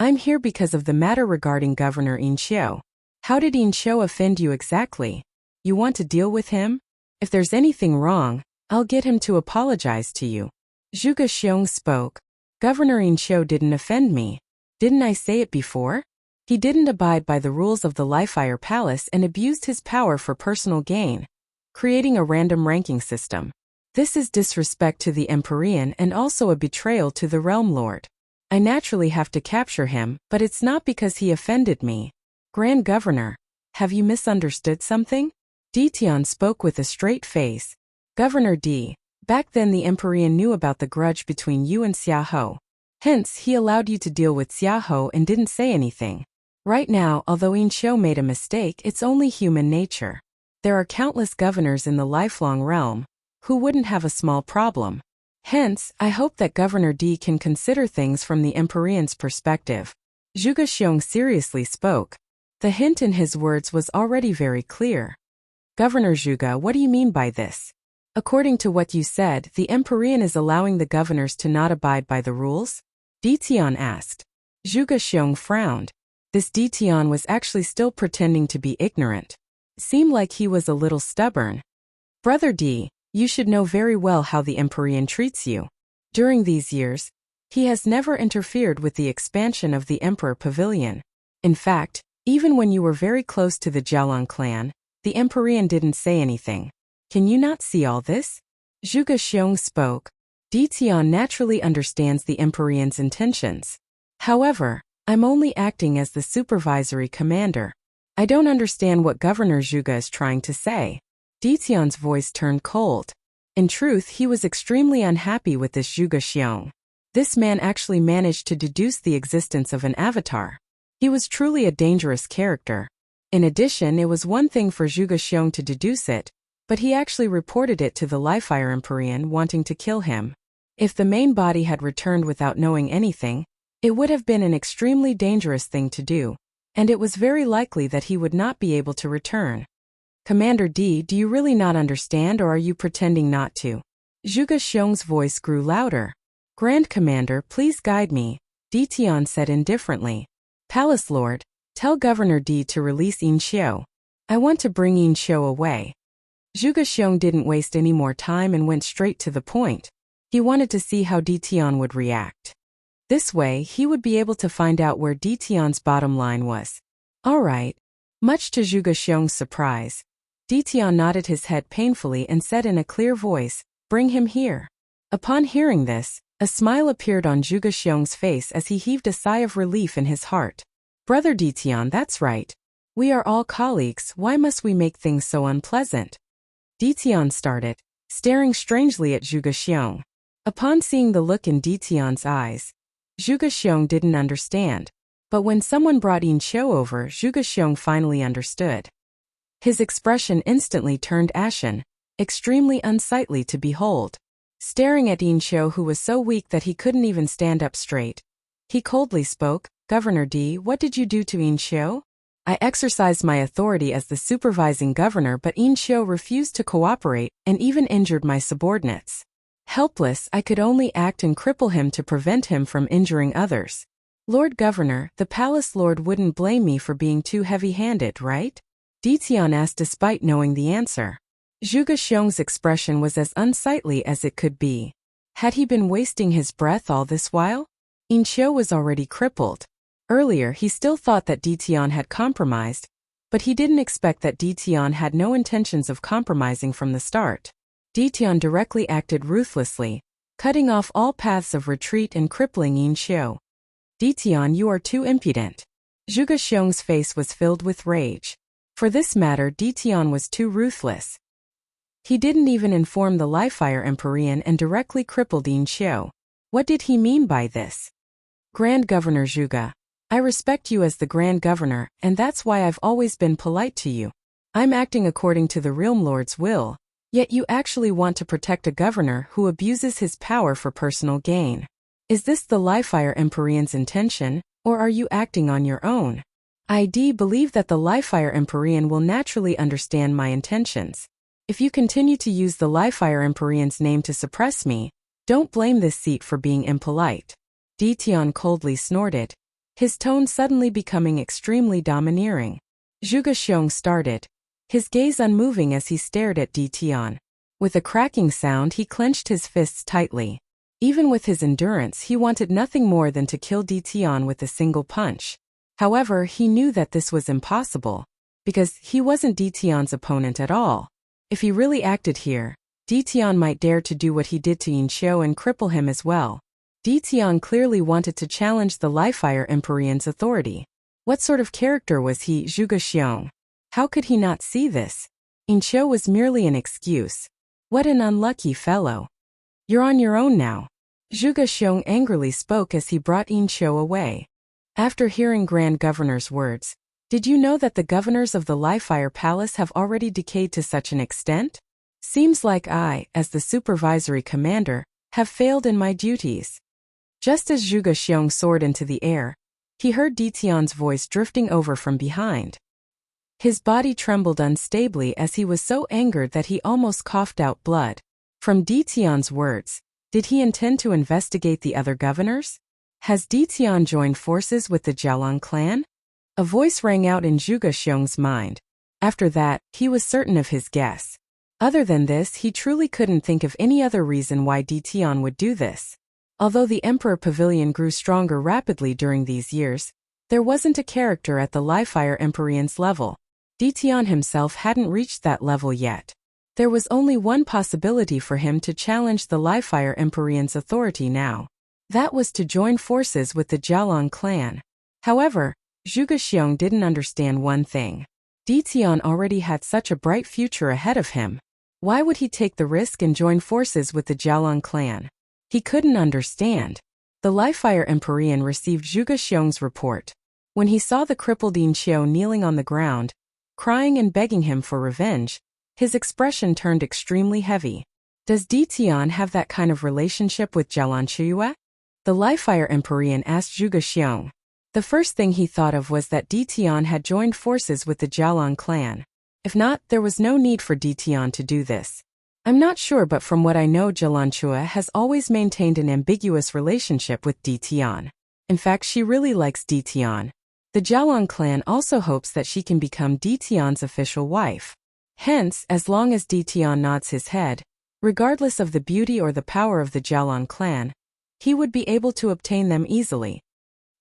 I'm here because of the matter regarding Governor Yin Xiu. How did Yin Xiu offend you exactly? You want to deal with him? If there's anything wrong, I'll get him to apologize to you. Zhuge Xiong spoke. Governor Yin Xiu didn't offend me. Didn't I say it before? He didn't abide by the rules of the Liefire Palace and abused his power for personal gain, creating a random ranking system. This is disrespect to the Empyrean and also a betrayal to the Realm Lord. I naturally have to capture him, but it's not because he offended me. Grand Governor, have you misunderstood something? Ditian spoke with a straight face. Governor D. Back then the Empyrean knew about the grudge between you and Xiaohou. Hence, he allowed you to deal with Xiaohou and didn't say anything. Right now, although Yin Xiu made a mistake, it's only human nature. There are countless governors in the lifelong realm who wouldn't have a small problem. Hence, I hope that Governor D can consider things from the Empyrean's perspective. Zhuge Xiong seriously spoke. The hint in his words was already very clear. Governor Zhuge, what do you mean by this? According to what you said, the Empyrean is allowing the governors to not abide by the rules? Ditian asked. Zhuge Xiong frowned. This Ditian was actually still pretending to be ignorant. Seemed like he was a little stubborn. Brother D, you should know very well how the Empyrean treats you. During these years, he has never interfered with the expansion of the Emperor Pavilion. In fact, even when you were very close to the Jiaolong clan, the Empyrean didn't say anything. Can you not see all this? Zhuge Xiong spoke. Ditian naturally understands the Empyrean's intentions. However, I'm only acting as the supervisory commander. I don't understand what Governor Zhuge is trying to say. Ditian's voice turned cold. In truth, he was extremely unhappy with this Zhuge Xiong. This man actually managed to deduce the existence of an avatar. He was truly a dangerous character. In addition, it was one thing for Zhuge Xiong to deduce it, but he actually reported it to the Liefire Empyrean wanting to kill him. If the main body had returned without knowing anything, it would have been an extremely dangerous thing to do, and it was very likely that he would not be able to return. Commander D, do you really not understand or are you pretending not to? Zhuge Xiong's voice grew louder. Grand Commander, please guide me, Ditian said indifferently. Palace Lord, tell Governor D to release Yin Xiu. I want to bring Yin Xiu away. Zhuge Xiong didn't waste any more time and went straight to the point. He wanted to see how Ditian would react. This way, he would be able to find out where Dition's bottom line was. All right. Much to Zhuge Xiong's surprise, Dition nodded his head painfully and said in a clear voice, "Bring him here." Upon hearing this, a smile appeared on Zhuge Xiong's face as he heaved a sigh of relief in his heart. "Brother Dition, that's right. We are all colleagues, why must we make things so unpleasant?" Dition started, staring strangely at Zhuge Xiong. Upon seeing the look in Dition's eyes, Zhuge Xiong didn't understand. But when someone brought Yin Qiu over, Zhuge Xiong finally understood. His expression instantly turned ashen, extremely unsightly to behold. Staring at Yin Qiu, who was so weak that he couldn't even stand up straight, he coldly spoke, "Governor D, what did you do to Yin Qiu?" "I exercised my authority as the supervising governor, but Yin Qiu refused to cooperate and even injured my subordinates. Helpless, I could only act and cripple him to prevent him from injuring others. Lord Governor, the palace lord wouldn't blame me for being too heavy-handed, right?" Dition asked despite knowing the answer. Zhuge Xiong's expression was as unsightly as it could be. Had he been wasting his breath all this while? Yin Qiu was already crippled. Earlier, he still thought that Dition had compromised, but he didn't expect that Dition had no intentions of compromising from the start. Dition directly acted ruthlessly, cutting off all paths of retreat and crippling Yin Qiu. "Dition, you are too impudent." Zhuge Xiong's face was filled with rage. For this matter, Dition was too ruthless. He didn't even inform the Li-Fire Empyrean and directly crippled Yin Qiu. What did he mean by this? "Grand Governor Zhuge, I respect you as the Grand Governor, and that's why I've always been polite to you. I'm acting according to the Realm Lord's will, yet you actually want to protect a governor who abuses his power for personal gain. Is this the Li-Fire Empyrean's intention, or are you acting on your own? I believe that the Li-Fire Empyrean will naturally understand my intentions. If you continue to use the Li-Fire Empyrean's name to suppress me, don't blame this seat for being impolite." Dition coldly snorted, his tone suddenly becoming extremely domineering. Zhuge Xiong started, his gaze unmoving as he stared at Dition. With a cracking sound, he clenched his fists tightly. Even with his endurance, he wanted nothing more than to kill Dition with a single punch. However, he knew that this was impossible, because he wasn't Dition's opponent at all. If he really acted here, Dition might dare to do what he did to Yin Qiu and cripple him as well. Dition clearly wanted to challenge the Li-Fire Empyrean's authority. What sort of character was he, Zhuge Xiong? How could he not see this? Yin Qiu was merely an excuse. What an unlucky fellow. "You're on your own now." Zhuge Xiong angrily spoke as he brought Yin Qiu away. After hearing Grand Governor's words, "Did you know that the governors of the Li-Fire Palace have already decayed to such an extent? Seems like I, as the supervisory commander, have failed in my duties." Just as Zhuge Xiong soared into the air, he heard Dition's voice drifting over from behind. His body trembled unstably as he was so angered that he almost coughed out blood. From Dition's words, did he intend to investigate the other governors? Has Dition joined forces with the Jialang clan? A voice rang out in Zhuge Xiong's mind. After that, he was certain of his guess. Other than this, he truly couldn't think of any other reason why Dition would do this. Although the Emperor Pavilion grew stronger rapidly during these years, there wasn't a character at the Li-Fire Empyrean's level. Dition himself hadn't reached that level yet. There was only one possibility for him to challenge the Li-Fire Empyrean's authority now. That was to join forces with the Jialang clan. However, Zhuge Xiong didn't understand one thing. Dition already had such a bright future ahead of him. Why would he take the risk and join forces with the Jialang clan? He couldn't understand. The Li-Fire Empyrean received Zhuge Xiong's report. When he saw the crippled Yin Qiu kneeling on the ground, crying and begging him for revenge, his expression turned extremely heavy. Does Dition have that kind of relationship with Jialang Qiu? The Li-Fire Empyrean asked Zhuge Xiong. The first thing he thought of was that Dition had joined forces with the Jialang clan. If not, there was no need for Dition to do this. I'm not sure, but from what I know, Jialang Qiu has always maintained an ambiguous relationship with Dition. In fact, she really likes Dition. The Jialang clan also hopes that she can become Dition's official wife. Hence, as long as Dition nods his head, regardless of the beauty or the power of the Jialang clan, he would be able to obtain them easily.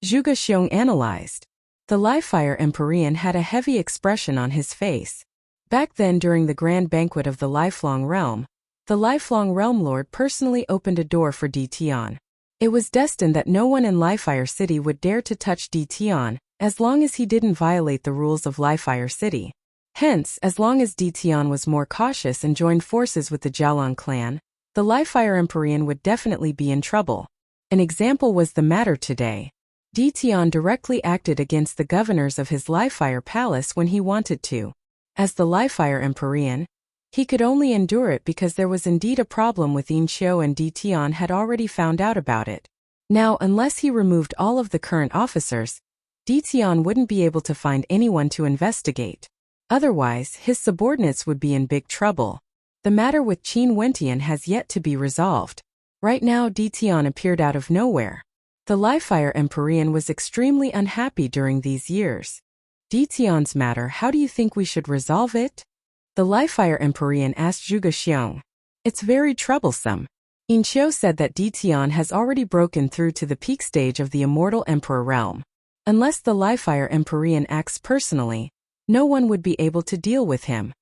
Zhuge Xiong analyzed. The Li-Fire Empyrean had a heavy expression on his face. Back then, during the grand banquet of the Lifelong Realm, the Lifelong Realm Lord personally opened a door for Di Tian. It was destined that no one in Li-Fire City would dare to touch Di Tian, as long as he didn't violate the rules of Li-Fire City. Hence, as long as Di Tian was more cautious and joined forces with the Jialan clan, the Li-Fire Empyrean would definitely be in trouble. An example was the matter today. Di Tian directly acted against the governors of his Li-Fire Palace when he wanted to. As the Li-Fire Empyrean, he could only endure it because there was indeed a problem with Yin Xiu, and Di Tian had already found out about it. Now, unless he removed all of the current officers, Di Tian wouldn't be able to find anyone to investigate. Otherwise, his subordinates would be in big trouble. The matter with Qin Wentian has yet to be resolved. Right now, Di Tian appeared out of nowhere. The Li-Fire Empyrean was extremely unhappy during these years. Di Tian's matter, how do you think we should resolve it? The Li-Fire Empyrean asked Zhuge Xiong. It's very troublesome. Yin Xiu said that Di Tian has already broken through to the peak stage of the Immortal Emperor realm. Unless the Li-Fire Empyrean acts personally, no one would be able to deal with him.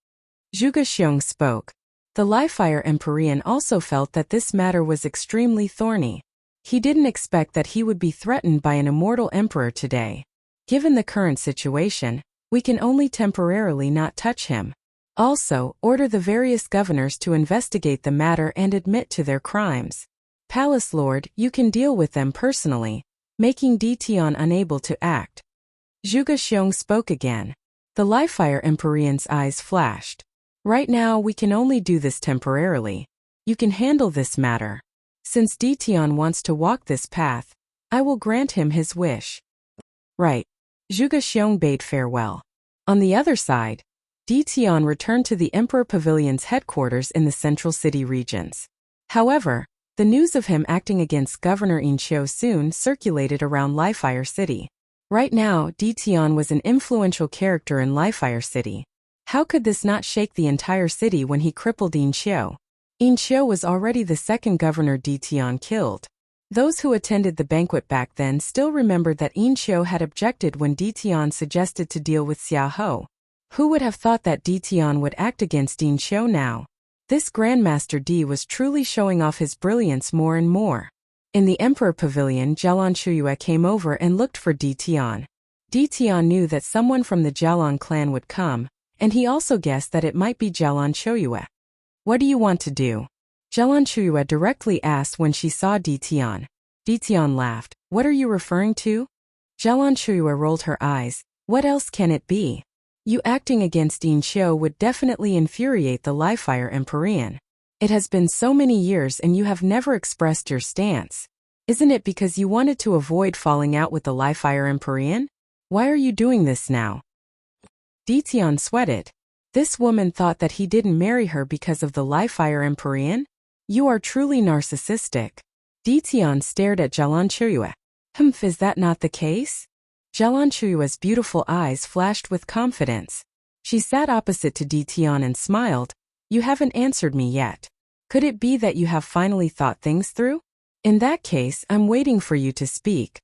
Zhuge Xiong spoke. The Li-Fire Empyrean also felt that this matter was extremely thorny. He didn't expect that he would be threatened by an immortal emperor today. Given the current situation, we can only temporarily not touch him. Also, order the various governors to investigate the matter and admit to their crimes. Palace Lord, you can deal with them personally, making Di Tian unable to act. Zhuge Xiong spoke again. The Li-Fire Empyrean's eyes flashed. Right now, we can only do this temporarily. You can handle this matter. Since Di Tian wants to walk this path, I will grant him his wish. Right. Zhuge Xiong bade farewell. On the other side, Di Tian returned to the Emperor Pavilion's headquarters in the Central City regions. However, the news of him acting against Governor Yin Xiu soon circulated around Li-Fire City. Right now, Di Tian was an influential character in Li-Fire City. How could this not shake the entire city when he crippled Yin Xiu? Yin Xiu was already the second governor Di Tian killed. Those who attended the banquet back then still remembered that Yin Xiu had objected when Di Tian suggested to deal with Xia Ho. Who would have thought that Di Tian would act against Yin Xiu now? This Grandmaster Di was truly showing off his brilliance more and more. In the Emperor Pavilion, Jialan Chuyue came over and looked for Di Tian. Di Tian knew that someone from the Jialan clan would come, and he also guessed that it might be Jialan Chuyue. What do you want to do? Jialan Chuyue directly asked when she saw Di Tian. Di Tian laughed. What are you referring to? Jialan Chuyue rolled her eyes. What else can it be? You acting against Yin Xiu would definitely infuriate the Li-Fire Empyrean. It has been so many years and you have never expressed your stance. Isn't it because you wanted to avoid falling out with the Li-Fire Empyrean? Why are you doing this now? Di Tian sweated. This woman thought that he didn't marry her because of the Li-Fire Empyrean? You are truly narcissistic. Di Tian stared at Jialan Chuyue. Is that not the case? Jialan Chuyue's beautiful eyes flashed with confidence. She sat opposite to Di Tian and smiled. You haven't answered me yet. Could it be that you have finally thought things through? In that case, I'm waiting for you to speak.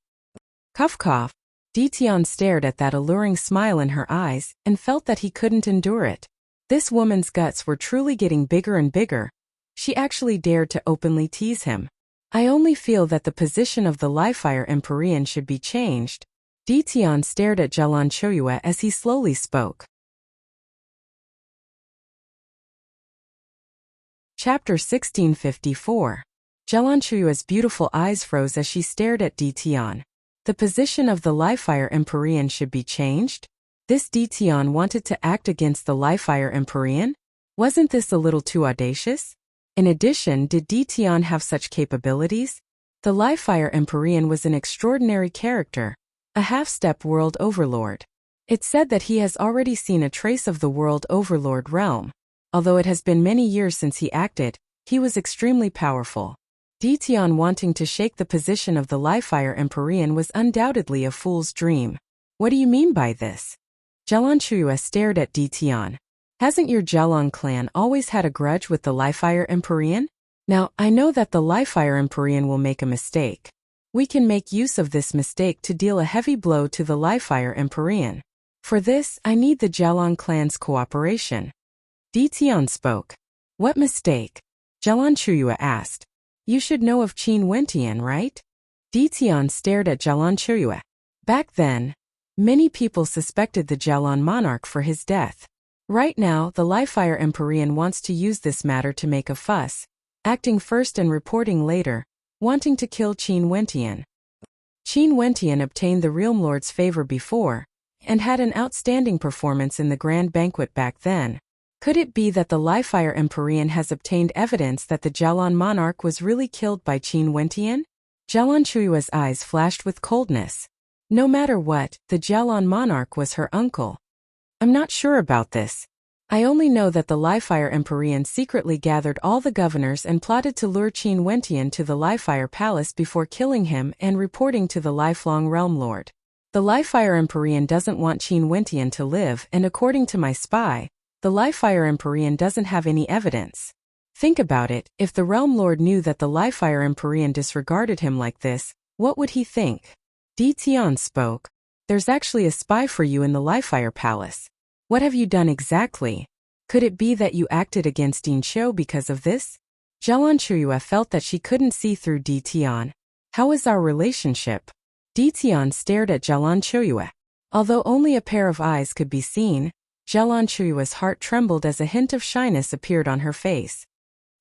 Cough cough. Di Tian stared at that alluring smile in her eyes and felt that he couldn't endure it. This woman's guts were truly getting bigger and bigger. She actually dared to openly tease him. I only feel that the position of the Li-Fire Empyrean should be changed. Di Tian stared at Jialan Chuyue as he slowly spoke. Chapter 1654. Jialan Chuyue's beautiful eyes froze as she stared at Di Tian. The position of the Li-Fire Empyrean should be changed? This Di Tian wanted to act against the Li-Fire Empyrean? Wasn't this a little too audacious? In addition, did Di Tian have such capabilities? The Li-Fire Empyrean was an extraordinary character, a half-step world overlord. It's said that he has already seen a trace of the world overlord realm. Although it has been many years since he acted, he was extremely powerful. Di Tian wanting to shake the position of the Li-Fire Empyrean was undoubtedly a fool's dream. What do you mean by this? Jialan Chuyue stared at Di Tian. Hasn't your Jialan clan always had a grudge with the Li-Fire Empyrean? Now, I know that the Livefire Empyrean will make a mistake. We can make use of this mistake to deal a heavy blow to the Livefire Empyrean. For this, I need the Jialong clan's cooperation. Di Tian spoke. What mistake? Jialan Chuyue asked. You should know of Qin Wentian, right? Di Tian stared at Jialan Chuyue. Back then, many people suspected the Jialan monarch for his death. Right now, the Livefire Empyrean wants to use this matter to make a fuss, acting first and reporting later, wanting to kill Qin Wentian. Qin Wentian obtained the Realm Lord's favor before, and had an outstanding performance in the grand banquet back then. Could it be that the Livefire Empyrean has obtained evidence that the Jialan monarch was really killed by Qin Wentian? Jialan Chuyue's eyes flashed with coldness. No matter what, the Jialan monarch was her uncle. I'm not sure about this. I only know that the Livefire Empyrean secretly gathered all the governors and plotted to lure Qin Wentian to the Livefire Palace before killing him and reporting to the lifelong Realm Lord. The Livefire Empyrean doesn't want Qin Wentian to live, and according to my spy, the Livefire Empyrean doesn't have any evidence. Think about it, if the Realm Lord knew that the Livefire Empyrean disregarded him like this, what would he think? Di Tian spoke. There's actually a spy for you in the Livefire Palace. What have you done exactly? Could it be that you acted against Din Xiu because of this? Jialan Chuyue felt that she couldn't see through Di Tian. How is our relationship? Di Tian stared at Jialan Chuyue. Although only a pair of eyes could be seen, Jialan Chuyue's heart trembled as a hint of shyness appeared on her face.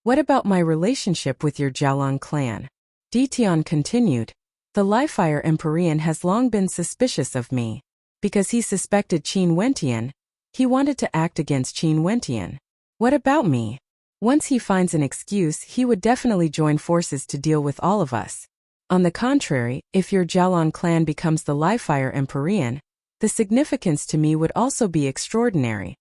What about my relationship with your Jialan clan? Di Tian continued. The Livefire Empyrean has long been suspicious of me. Because he suspected Qin Wentian, he wanted to act against Qin Wentian. What about me? Once he finds an excuse, he would definitely join forces to deal with all of us. On the contrary, if your Jialan clan becomes the Livefire Empyrean, the significance to me would also be extraordinary.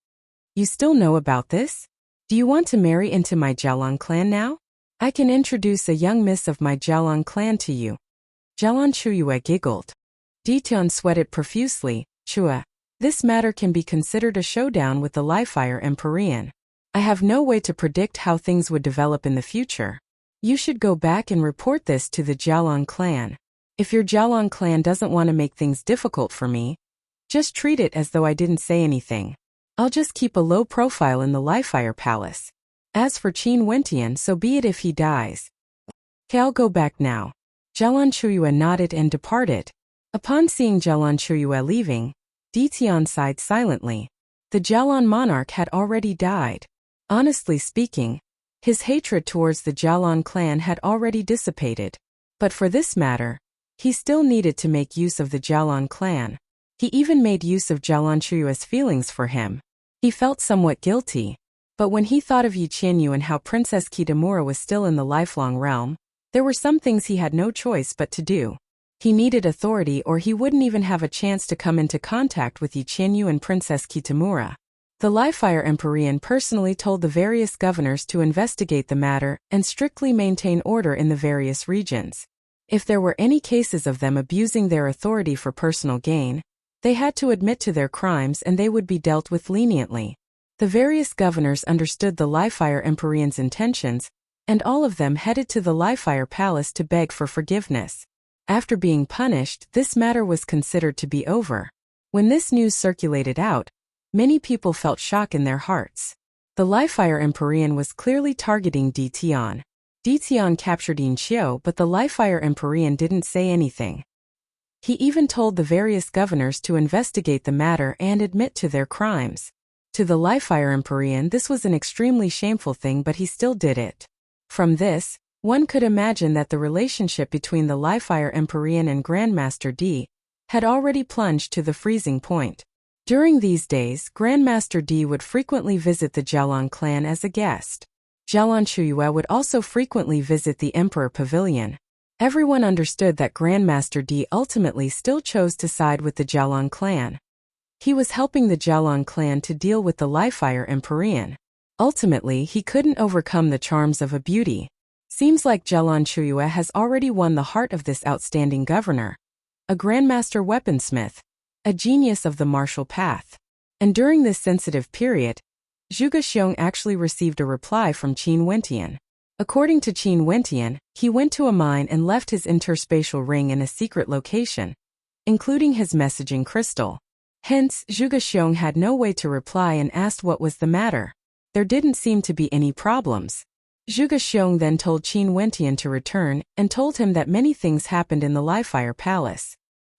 You still know about this? Do you want to marry into my Jialan clan now? I can introduce a young miss of my Jialan clan to you. Jialan Chuyue giggled. Di Tian sweated profusely. Chue, this matter can be considered a showdown with the Livefire Empyrean. I have no way to predict how things would develop in the future. You should go back and report this to the Jialan clan. If your Jialan clan doesn't want to make things difficult for me, just treat it as though I didn't say anything. I'll just keep a low profile in the Livefire Palace. As for Qin Wentian, so be it if he dies. Okay, I'll go back now. Jialan Chuyue nodded and departed. Upon seeing Jialan Chuyue leaving, Di Tian sighed silently. The Jialan monarch had already died. Honestly speaking, his hatred towards the Jialan clan had already dissipated. But for this matter, he still needed to make use of the Jialan clan. He even made use of Jialan Chuyue's feelings for him. He felt somewhat guilty, but when he thought of Yi Qianyu and how Princess Kitamura was still in the lifelong realm, there were some things he had no choice but to do. He needed authority or he wouldn't even have a chance to come into contact with Yi Qianyu and Princess Kitamura. The Livefire Empyrean personally told the various governors to investigate the matter and strictly maintain order in the various regions. If there were any cases of them abusing their authority for personal gain, they had to admit to their crimes and they would be dealt with leniently. The various governors understood the Livefire Empyrean's intentions, and all of them headed to the Livefire Palace to beg for forgiveness. After being punished, this matter was considered to be over. When this news circulated out, many people felt shock in their hearts. The Livefire Empyrean was clearly targeting Di Tian. Di Tian captured Yin Xiu, but the Livefire Empyrean didn't say anything. He even told the various governors to investigate the matter and admit to their crimes. To the Livefire Empyrean, this was an extremely shameful thing, but he still did it. From this, one could imagine that the relationship between the Livefire Empyrean and Grandmaster Di had already plunged to the freezing point. During these days, Grandmaster Di would frequently visit the Jialan clan as a guest. Jialan Chuyue would also frequently visit the Emperor Pavilion. Everyone understood that Grandmaster Di ultimately still chose to side with the Jialan clan. He was helping the Jialan clan to deal with the Livefire Empyrean. Ultimately, he couldn't overcome the charms of a beauty. Seems like Jialan Chuyue has already won the heart of this outstanding governor. A Grandmaster weaponsmith. A genius of the martial path. And during this sensitive period, Zhuge Xiong actually received a reply from Qin Wentian. According to Qin Wentian, he went to a mine and left his interspatial ring in a secret location, including his messaging crystal. Hence, Zhuge Xiong had no way to reply and asked what was the matter. There didn't seem to be any problems. Zhuge Xiong then told Qin Wentian to return and told him that many things happened in the Li-Fire Palace.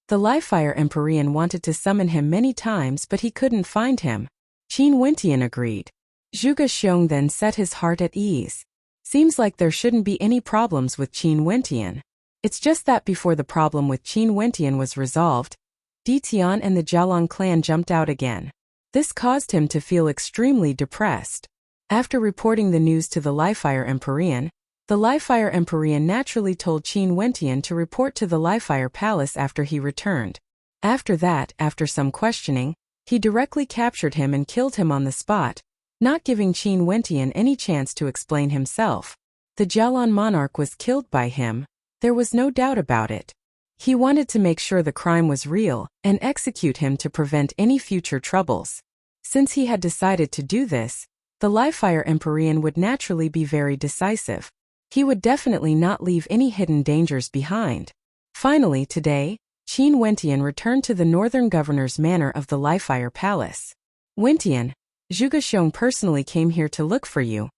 The Li-Fire Emperor wanted to summon him many times but he couldn't find him. Qin Wentian agreed. Zhuge Xiong then set his heart at ease. Seems like there shouldn't be any problems with Qin Wentian. It's just that before the problem with Qin Wentian was resolved, Di Tian and the Jialong clan jumped out again. This caused him to feel extremely depressed. After reporting the news to the Li-Fire Emperor, the Li-Fire Emperor naturally told Qin Wentian to report to the Li-Fire Palace after he returned. After that, after some questioning, he directly captured him and killed him on the spot, not giving Qin Wentian any chance to explain himself. The Jialong monarch was killed by him. There was no doubt about it. He wanted to make sure the crime was real and execute him to prevent any future troubles. Since he had decided to do this, the Li-Fire Emperor would naturally be very decisive. He would definitely not leave any hidden dangers behind. Finally today, Qin Wentian returned to the northern governor's manor of the Li-Fire Palace. Wentian, Zhuge Xiong personally came here to look for you,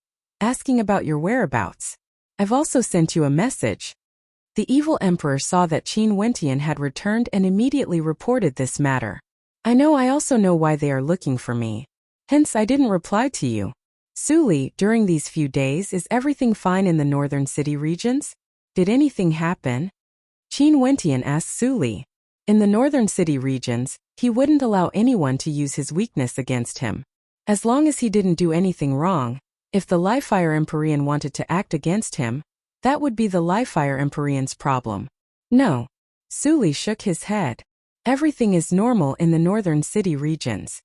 asking about your whereabouts. I've also sent you a message. The evil emperor saw that Qin Wentian had returned and immediately reported this matter. I also know why they are looking for me. Hence I didn't reply to you. Su Li, during these few days is everything fine in the northern city regions? Did anything happen? Qin Wentian asked Su Li. In the northern city regions, he wouldn't allow anyone to use his weakness against him. As long as he didn't do anything wrong, if the Li-Fire Emperor wanted to act against him, that would be the Li-Fire Emperor's problem. No. Su Li shook his head. Everything is normal in the northern city regions.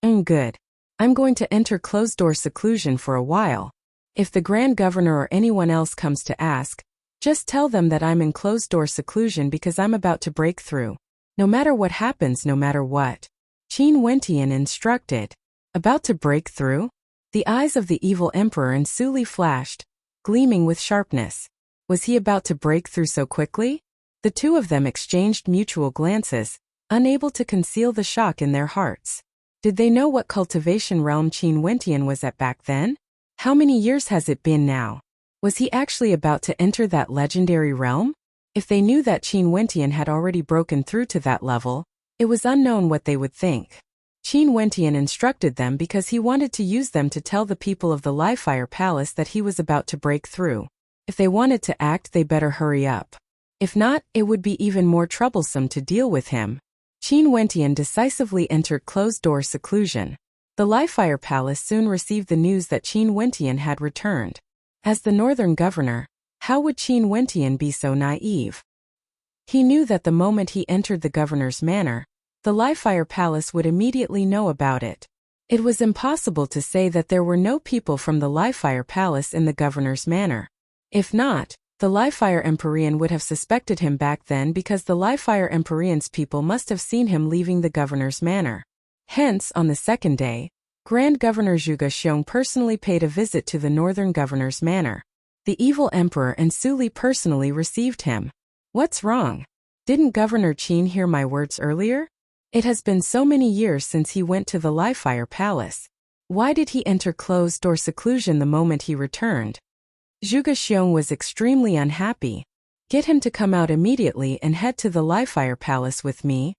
Good. I'm going to enter closed-door seclusion for a while. If the Grand Governor or anyone else comes to ask, just tell them that I'm in closed-door seclusion because I'm about to break through. No matter what happens, no matter what. Qin Wentian instructed. About to break through? The eyes of the evil emperor and Su Li flashed, gleaming with sharpness. Was he about to break through so quickly? The two of them exchanged mutual glances, unable to conceal the shock in their hearts. Did they know what cultivation realm Qin Wentian was at back then? How many years has it been now? Was he actually about to enter that legendary realm? If they knew that Qin Wentian had already broken through to that level, it was unknown what they would think. Qin Wentian instructed them because he wanted to use them to tell the people of the Li-Fire Palace that he was about to break through. If they wanted to act, they better hurry up. If not, it would be even more troublesome to deal with him. Qin Wentian decisively entered closed-door seclusion. The Li-Fire Palace soon received the news that Qin Wentian had returned. As the northern governor, how would Qin Wentian be so naive? He knew that the moment he entered the governor's manor, the Li-Fire Palace would immediately know about it. It was impossible to say that there were no people from the Li-Fire Palace in the governor's manor. If not, the Li-Fire Emperor would have suspected him back then because the Li-Fire Emperor's people must have seen him leaving the governor's manor. Hence, on the second day, Grand Governor Zhuge Xiong personally paid a visit to the northern governor's manor. The evil emperor and Su Li personally received him. What's wrong? Didn't Governor Qin hear my words earlier? It has been so many years since he went to the Li-Fire Palace. Why did he enter closed-door seclusion the moment he returned? Zhuge Xiong was extremely unhappy. Get him to come out immediately and head to the Li-Fire Palace with me.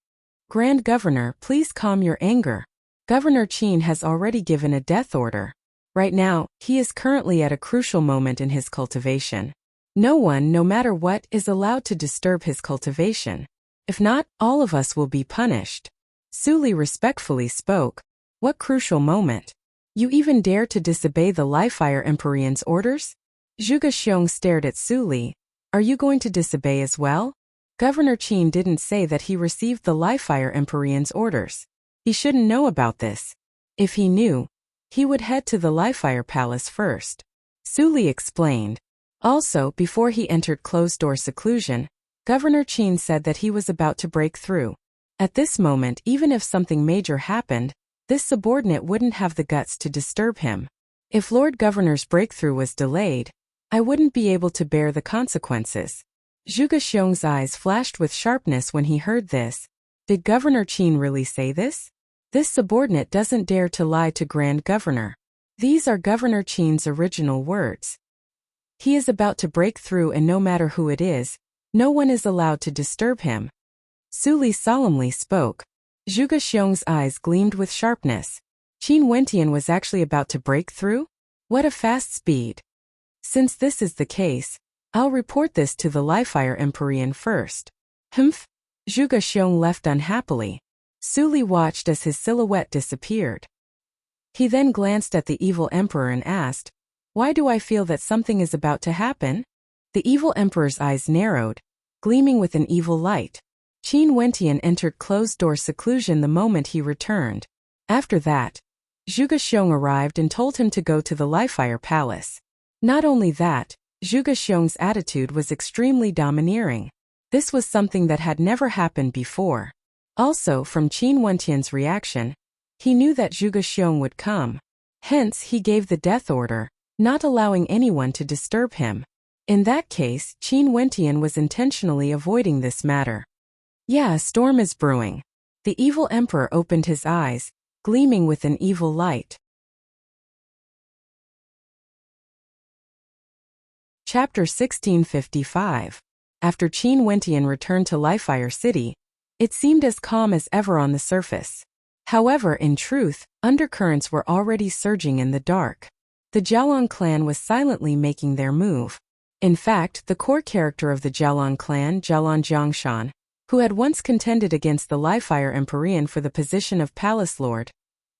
Grand Governor, please calm your anger. Governor Qin has already given a death order. Right now, he is currently at a crucial moment in his cultivation. No one, no matter what, is allowed to disturb his cultivation. If not, all of us will be punished. Su Li respectfully spoke. What crucial moment? You even dare to disobey the Li-Fire Emperor's orders? Zhuge Xiong stared at Su Li. Are you going to disobey as well? Governor Qin didn't say that he received the Li-Fire Emperor's orders. He shouldn't know about this. If he knew, he would head to the Li-Fire Palace first. Su Li explained. Also, before he entered closed-door seclusion, Governor Qin said that he was about to break through. At this moment, even if something major happened, this subordinate wouldn't have the guts to disturb him. If Lord Governor's breakthrough was delayed, I wouldn't be able to bear the consequences. Zhuge Xiong's eyes flashed with sharpness when he heard this. Did Governor Qin really say this? This subordinate doesn't dare to lie to Grand Governor. These are Governor Qin's original words. He is about to break through, and no matter who it is, no one is allowed to disturb him. Su Li solemnly spoke. Zhuge Xiong's eyes gleamed with sharpness. Qin Wentian was actually about to break through? What a fast speed. Since this is the case, I'll report this to the Li-Fire Empyrean first. Humph. Zhuge Xiong left unhappily. Su Li watched as his silhouette disappeared. He then glanced at the evil emperor and asked, "Why do I feel that something is about to happen?" The evil emperor's eyes narrowed, gleaming with an evil light. Qin Wentian entered closed-door seclusion the moment he returned. After that, Zhuge Xiong arrived and told him to go to the Li-Fire Palace. Not only that, Zhuge Xiong's attitude was extremely domineering. This was something that had never happened before. Also, from Qin Wentian's reaction, he knew that Zhuge Xiong would come. Hence, he gave the death order, not allowing anyone to disturb him. In that case, Qin Wentian was intentionally avoiding this matter. Yeah, a storm is brewing. The evil emperor opened his eyes, gleaming with an evil light. Chapter 1655. After Qin Wentian returned to Li-Fire City, it seemed as calm as ever on the surface. However, in truth, undercurrents were already surging in the dark. The Jiaolong clan was silently making their move. In fact, the core character of the Jiaolong clan, Jiaolong Jiangshan, who had once contended against the Li-Fire Empyrean for the position of Palace Lord,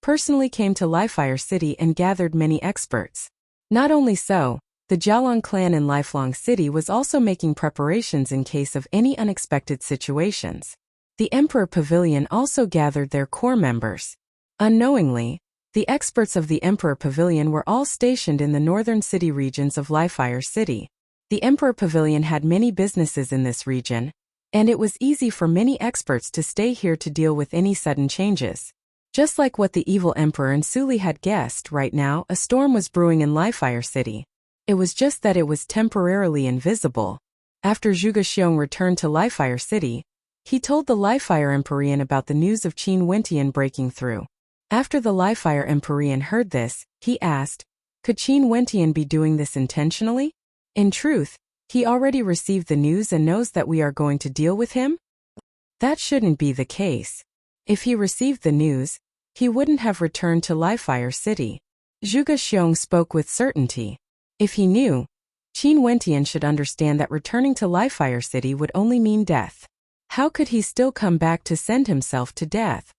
personally came to Li-Fire City and gathered many experts. Not only so, the Jiaolong clan in Lifelong City was also making preparations in case of any unexpected situations. The Emperor Pavilion also gathered their core members. Unknowingly, the experts of the Emperor Pavilion were all stationed in the northern city regions of Li-Fire City. The Emperor Pavilion had many businesses in this region, and it was easy for many experts to stay here to deal with any sudden changes. Just like what the evil emperor and Su Li had guessed, right now a storm was brewing in Li-Fire City. It was just that it was temporarily invisible. After Zhuge Xiong returned to Li-Fire City, he told the Li-Fire Empyrean about the news of Qin Wentian breaking through. After the Li-Fire Empyrean heard this, he asked, could Qin Wentian be doing this intentionally? In truth, he already received the news and knows that we are going to deal with him? That shouldn't be the case. If he received the news, he wouldn't have returned to Li-Fire City. Zhuge Xiong spoke with certainty. If he knew, Qin Wentian should understand that returning to Li-Fire City would only mean death. How could he still come back to send himself to death?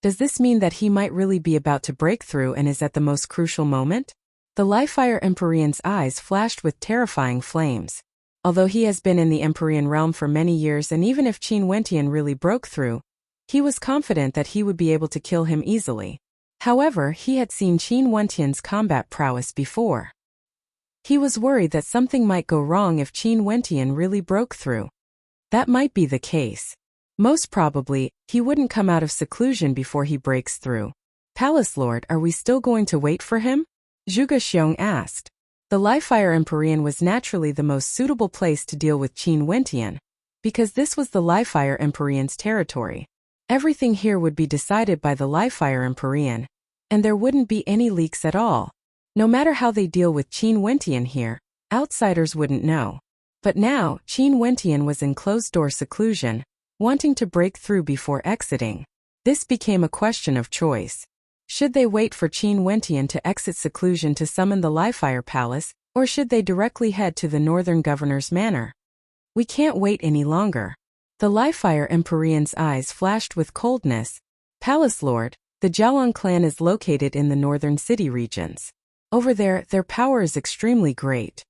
Does this mean that he might really be about to break through and is at the most crucial moment? The Li-Fire Empyrean's eyes flashed with terrifying flames. Although he has been in the Empyrean realm for many years, and even if Qin Wentian really broke through, he was confident that he would be able to kill him easily. However, he had seen Qin Wentian's combat prowess before. He was worried that something might go wrong if Qin Wentian really broke through. That might be the case. Most probably, he wouldn't come out of seclusion before he breaks through. Palace Lord, are we still going to wait for him? Zhuge Xiong asked. The Li-Fire Empyrean was naturally the most suitable place to deal with Qin Wentian, because this was the Li-Fire Empyrean's territory. Everything here would be decided by the Li-Fire Empyrean, and there wouldn't be any leaks at all. No matter how they deal with Qin Wentian here, outsiders wouldn't know. But now, Qin Wentian was in closed-door seclusion, wanting to break through before exiting. This became a question of choice. Should they wait for Qin Wentian to exit seclusion to summon the Li-Fire Palace, or should they directly head to the Northern Governor's manor? We can't wait any longer. The Li-Fire Empyrean's eyes flashed with coldness. Palace Lord, the Jiaolong clan is located in the northern city regions. Over there, their power is extremely great.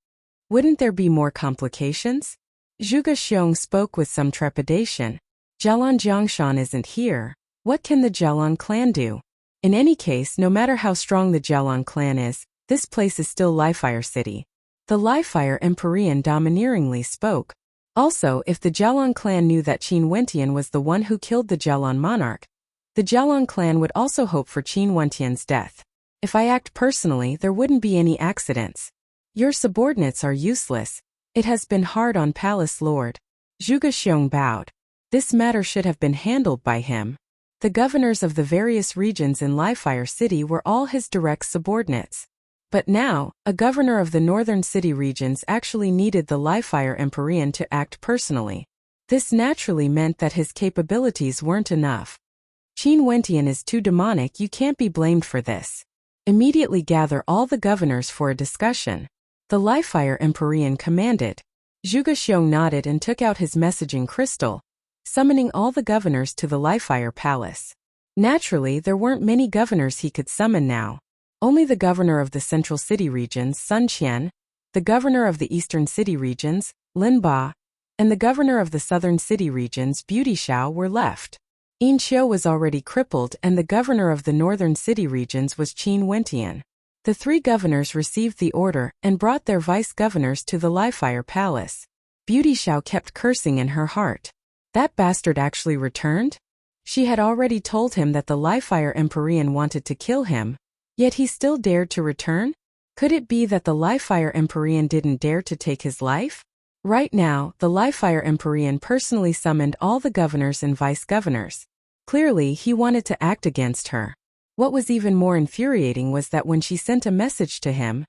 Wouldn't there be more complications? Zhuge Xiong spoke with some trepidation. Jiaolong Jiangshan isn't here. What can the Jiaolong clan do? In any case, no matter how strong the Jiaolong clan is, this place is still Li-Fire City. The Li-Fire Empyrean domineeringly spoke. Also, if the Jiaolong clan knew that Qin Wentian was the one who killed the Jiaolong monarch, the Jiaolong clan would also hope for Qin Wentian's death. If I act personally, there wouldn't be any accidents. Your subordinates are useless. It has been hard on Palace Lord. Zhuge Xiong bowed. This matter should have been handled by him. The governors of the various regions in Lifefire City were all his direct subordinates. But now, a governor of the northern city regions actually needed the Lifefire Empyrean to act personally. This naturally meant that his capabilities weren't enough. Qin Wentian is too demonic, you can't be blamed for this. Immediately gather all the governors for a discussion. The Lifefire Empyrean commanded. Zhuge Xiong nodded and took out his messaging crystal, summoning all the governors to the Lifefire Palace. Naturally, there weren't many governors he could summon now. Only the governor of the central city regions, Sun Qian, the governor of the eastern city regions, Lin Ba, and the governor of the southern city regions, Beauty Xiao, were left. Yin Qiu was already crippled and the governor of the northern city regions was Qin Wentian. The three governors received the order and brought their vice-governors to the Lifefire Palace. Beauty Xiao kept cursing in her heart. That bastard actually returned? She had already told him that the Lifefire Empyrean wanted to kill him, yet he still dared to return? Could it be that the Lifefire Empyrean didn't dare to take his life? Right now, the Lifefire Empyrean personally summoned all the governors and vice-governors. Clearly, he wanted to act against her. What was even more infuriating was that when she sent a message to him,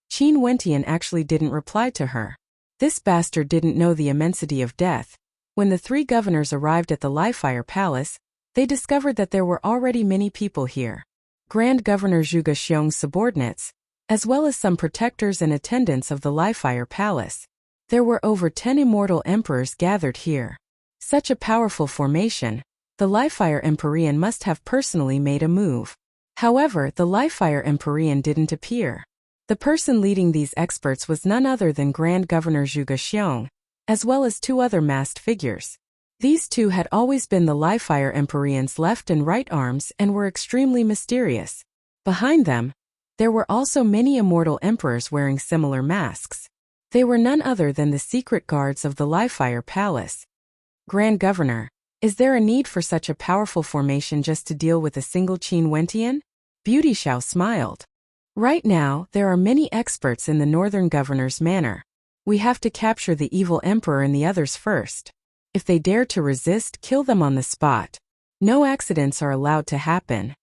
Qin Wentian actually didn't reply to her. This bastard didn't know the immensity of death. When the three governors arrived at the Lifefire Palace, they discovered that there were already many people here. Grand Governor Zhuge Xiong's subordinates, as well as some protectors and attendants of the Lifefire Palace. There were over 10 immortal emperors gathered here. Such a powerful formation, the Lifefire Empyrean must have personally made a move. However, the Lifefire Empyrean didn't appear. The person leading these experts was none other than Grand Governor Zhuge Xiong, as well as two other masked figures. These two had always been the Lifefire Empyrean's left and right arms and were extremely mysterious. Behind them, there were also many immortal emperors wearing similar masks. They were none other than the secret guards of the Lifefire Palace. Grand Governor, is there a need for such a powerful formation just to deal with a single Qin Wentian? Beauty Xiao smiled. Right now, there are many experts in the northern governor's manor. We have to capture the evil emperor and the others first. If they dare to resist, kill them on the spot. No accidents are allowed to happen.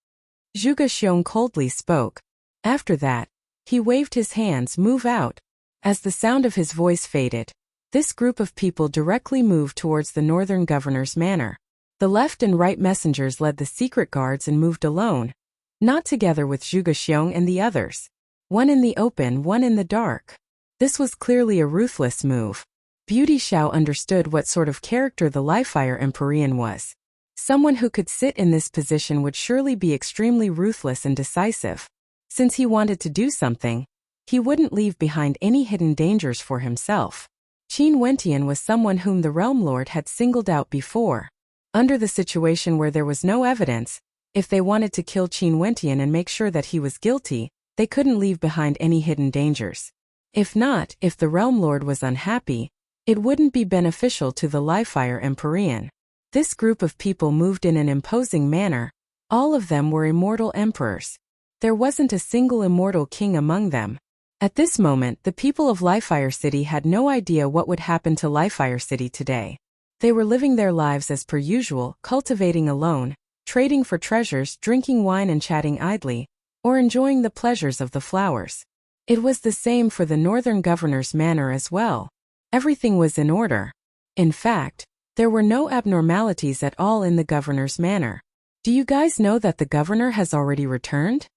Zhuge Xiong coldly spoke. After that, he waved his hands, move out. As the sound of his voice faded, this group of people directly moved towards the northern governor's manor. The left and right messengers led the secret guards and moved alone, not together with Zhuge Xiong and the others. One in the open, one in the dark. This was clearly a ruthless move. Beauty Xiao understood what sort of character the Lifefire Empyrean was. Someone who could sit in this position would surely be extremely ruthless and decisive. Since he wanted to do something, he wouldn't leave behind any hidden dangers for himself. Qin Wentian was someone whom the Realm Lord had singled out before. Under the situation where there was no evidence, if they wanted to kill Qin Wentian and make sure that he was guilty, they couldn't leave behind any hidden dangers. If not, if the Realm Lord was unhappy, it wouldn't be beneficial to the Lifefire Empyrean. This group of people moved in an imposing manner. All of them were immortal emperors. There wasn't a single immortal king among them. At this moment, the people of Lifefire City had no idea what would happen to Lifefire City today. They were living their lives as per usual, cultivating alone, trading for treasures, drinking wine and chatting idly, or enjoying the pleasures of the flowers. It was the same for the northern governor's manor as well. Everything was in order. In fact, there were no abnormalities at all in the governor's manor. Do you guys know that the governor has already returned?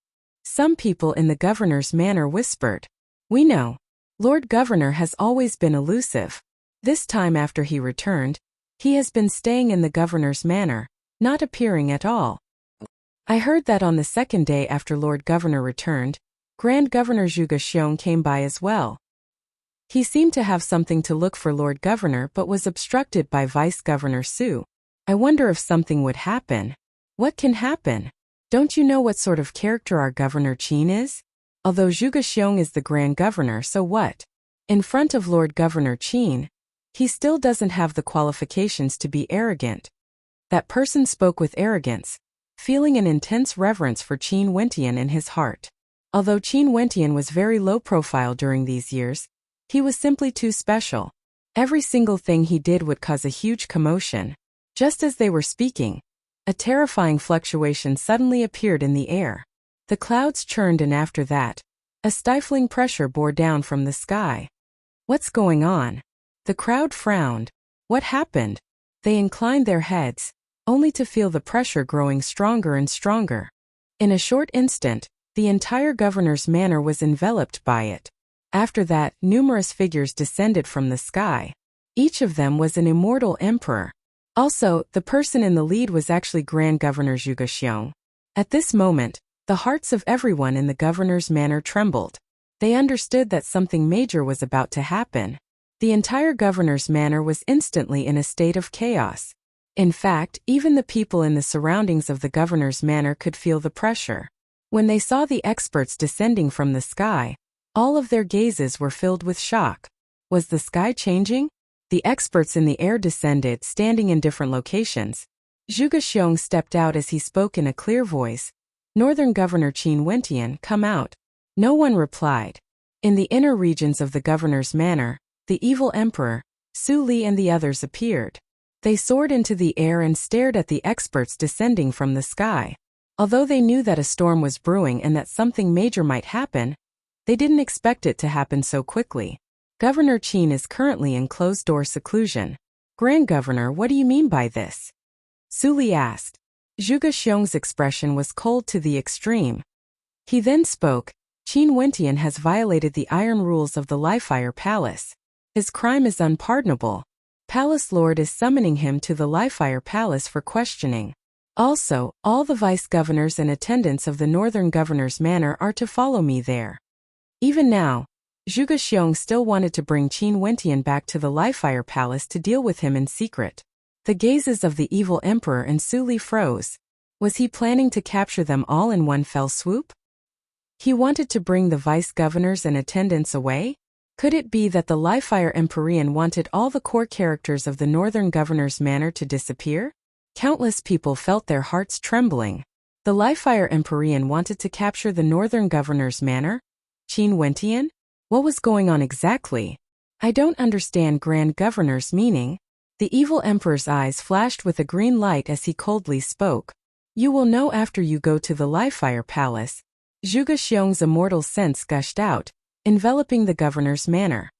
Some people in the governor's manor whispered. We know. Lord Governor has always been elusive. This time after he returned, he has been staying in the governor's manor, not appearing at all. I heard that on the second day after Lord Governor returned, Grand Governor Zhuge Xiong came by as well. He seemed to have something to look for Lord Governor but was obstructed by Vice Governor Su. I wonder if something would happen. What can happen? Don't you know what sort of character our Governor Qin is? Although Zhuge Xiong is the Grand Governor, so what? In front of Lord Governor Qin, he still doesn't have the qualifications to be arrogant. That person spoke with arrogance, feeling an intense reverence for Qin Wentian in his heart. Although Qin Wentian was very low profile during these years, he was simply too special. Every single thing he did would cause a huge commotion. Just as they were speaking, a terrifying fluctuation suddenly appeared in the air. The clouds churned, and after that, a stifling pressure bore down from the sky. What's going on? The crowd frowned. What happened? They inclined their heads, only to feel the pressure growing stronger and stronger. In a short instant, the entire governor's manor was enveloped by it. After that, numerous figures descended from the sky. Each of them was an immortal emperor. Also, the person in the lead was actually Grand Governor Zhuge Xiong. At this moment, the hearts of everyone in the governor's manor trembled. They understood that something major was about to happen. The entire governor's manor was instantly in a state of chaos. In fact, even the people in the surroundings of the governor's manor could feel the pressure. When they saw the experts descending from the sky, all of their gazes were filled with shock. Was the sky changing? The experts in the air descended, standing in different locations. Zhuge Xiong stepped out as he spoke in a clear voice. Northern Governor Qin Wentian, come out. No one replied. In the inner regions of the governor's manor, the evil emperor, Su Li, and the others appeared. They soared into the air and stared at the experts descending from the sky. Although they knew that a storm was brewing and that something major might happen, they didn't expect it to happen so quickly. Governor Qin is currently in closed-door seclusion. Grand Governor, what do you mean by this? Su Li asked. Zhuge Xiong's expression was cold to the extreme. He then spoke. Qin Wentian has violated the iron rules of the Li-Fire Palace. His crime is unpardonable. Palace Lord is summoning him to the Li-Fire Palace for questioning. Also, all the vice-governors and attendants of the Northern Governor's Manor are to follow me there. Even now, Zhuge Xiong still wanted to bring Qin Wentian back to the Li-Fire Palace to deal with him in secret. The gazes of the evil emperor and Su Li froze. Was he planning to capture them all in one fell swoop? He wanted to bring the vice-governors and attendants away? Could it be that the Li-Fire Empyrean wanted all the core characters of the Northern Governor's Manor to disappear? Countless people felt their hearts trembling. The Li-Fire Empyrean wanted to capture the Northern Governor's Manor? Qin Wentian? What was going on exactly? I don't understand Grand Governor's meaning. The evil emperor's eyes flashed with a green light as he coldly spoke. You will know after you go to the Li-Fire Palace. Zhuge Xiong's immortal sense gushed out, enveloping the governor's manor.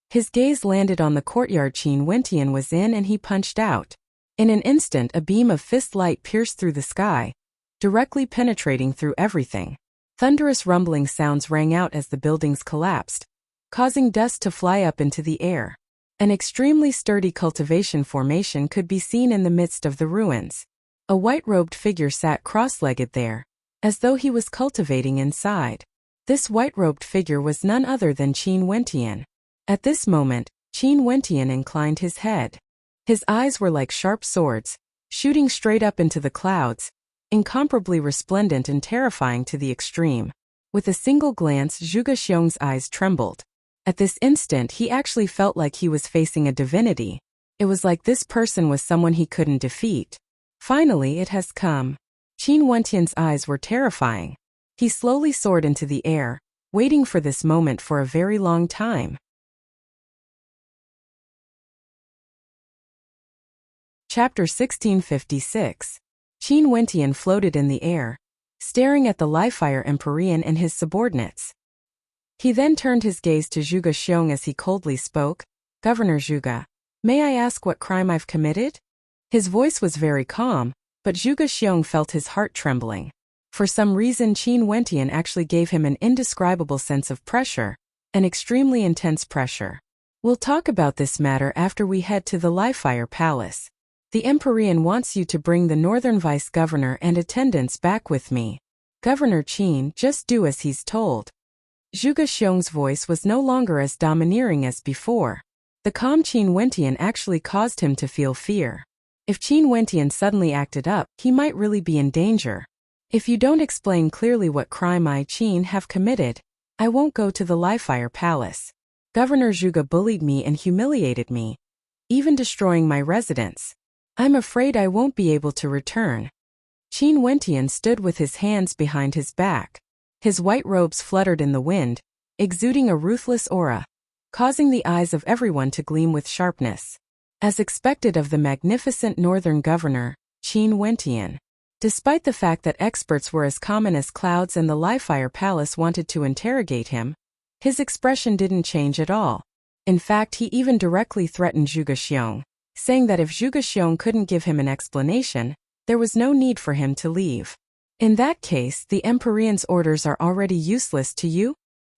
His gaze landed on the courtyard Qin Wentian was in, and he punched out. In an instant, a beam of fist light pierced through the sky, directly penetrating through everything. Thunderous rumbling sounds rang out as the buildings collapsed, causing dust to fly up into the air. An extremely sturdy cultivation formation could be seen in the midst of the ruins. A white-robed figure sat cross-legged there, as though he was cultivating inside. This white-robed figure was none other than Qin Wentian. At this moment, Qin Wentian inclined his head. His eyes were like sharp swords, shooting straight up into the clouds, incomparably resplendent and terrifying to the extreme. With a single glance, Zhuge Xiong's eyes trembled. At this instant, he actually felt like he was facing a divinity. It was like this person was someone he couldn't defeat. Finally, it has come. Qin Wentian's eyes were terrifying. He slowly soared into the air, waiting for this moment for a very long time. Chapter 1656. Qin Wentian floated in the air, staring at the Li-Fire Empyrean and his subordinates. He then turned his gaze to Zhuge Xiong as he coldly spoke. Governor Zhuge, may I ask what crime I've committed? His voice was very calm, but Zhuge Xiong felt his heart trembling. For some reason, Qin Wentian actually gave him an indescribable sense of pressure, an extremely intense pressure. We'll talk about this matter after we head to the Li-Fire Palace. The Empyrean wants you to bring the Northern Vice-Governor and attendants back with me. Governor Qin, just do as he's told. Zhuge Xiong's voice was no longer as domineering as before. The calm Qin Wentian actually caused him to feel fear. If Qin Wentian suddenly acted up, he might really be in danger. If you don't explain clearly what crime I, Qin, have committed, I won't go to the Li-Fire Palace. Governor Zhuge bullied me and humiliated me, even destroying my residence. I'm afraid I won't be able to return. Qin Wentian stood with his hands behind his back. His white robes fluttered in the wind, exuding a ruthless aura, causing the eyes of everyone to gleam with sharpness. As expected of the magnificent northern governor, Qin Wentian. Despite the fact that experts were as common as clouds and the Li-Fire Palace wanted to interrogate him, his expression didn't change at all. In fact, he even directly threatened Zhuge Xiong, saying that if Zhuge Xiong couldn't give him an explanation, there was no need for him to leave. In that case, the Emperor's orders are already useless to you?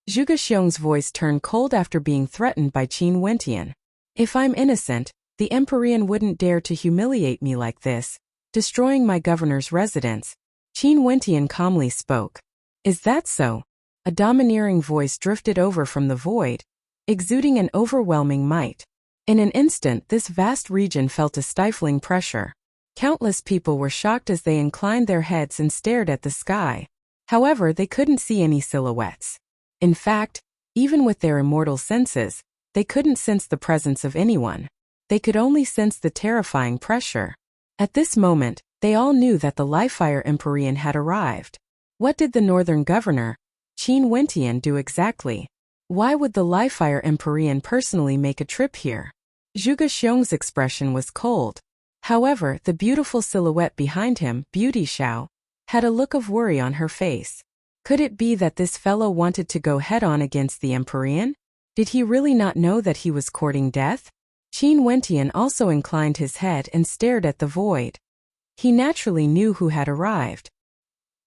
Zhuge Xiong's voice turned cold after being threatened by Qin Wentian. If I'm innocent, the Emperor wouldn't dare to humiliate me like this, destroying my governor's residence. Qin Wentian calmly spoke. Is that so? A domineering voice drifted over from the void, exuding an overwhelming might. In an instant, this vast region felt a stifling pressure. Countless people were shocked as they inclined their heads and stared at the sky. However, they couldn't see any silhouettes. In fact, even with their immortal senses, they couldn't sense the presence of anyone. They could only sense the terrifying pressure. At this moment, they all knew that the Li-Fire Emperor had arrived. What did the northern governor, Qin Wentian, do exactly? Why would the Li-Fire Emperor personally make a trip here? Zhuge Xiong's expression was cold. However, the beautiful silhouette behind him, Beauty Xiao, had a look of worry on her face. Could it be that this fellow wanted to go head-on against the Emperor? Did he really not know that he was courting death? Qin Wentian also inclined his head and stared at the void. He naturally knew who had arrived.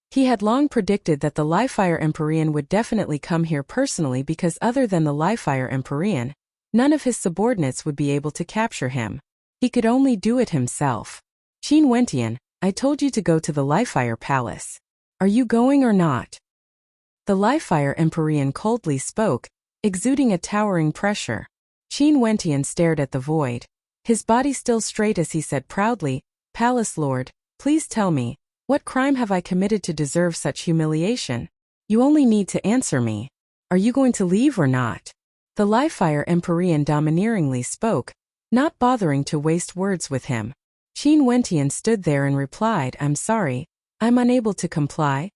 He had long predicted that the Li-Fire Emperor would definitely come here personally because other than the Li-Fire Emperor, none of his subordinates would be able to capture him. He could only do it himself. Qin Wentian, I told you to go to the Li-Fire Palace. Are you going or not? The Li-Fire Emperor coldly spoke, exuding a towering pressure. Qin Wentian stared at the void, his body still straight as he said proudly, Palace Lord, please tell me, what crime have I committed to deserve such humiliation? You only need to answer me. Are you going to leave or not? The Li-Fire Emperor domineeringly spoke, not bothering to waste words with him. Qin Wentian stood there and replied, I'm sorry, I'm unable to comply.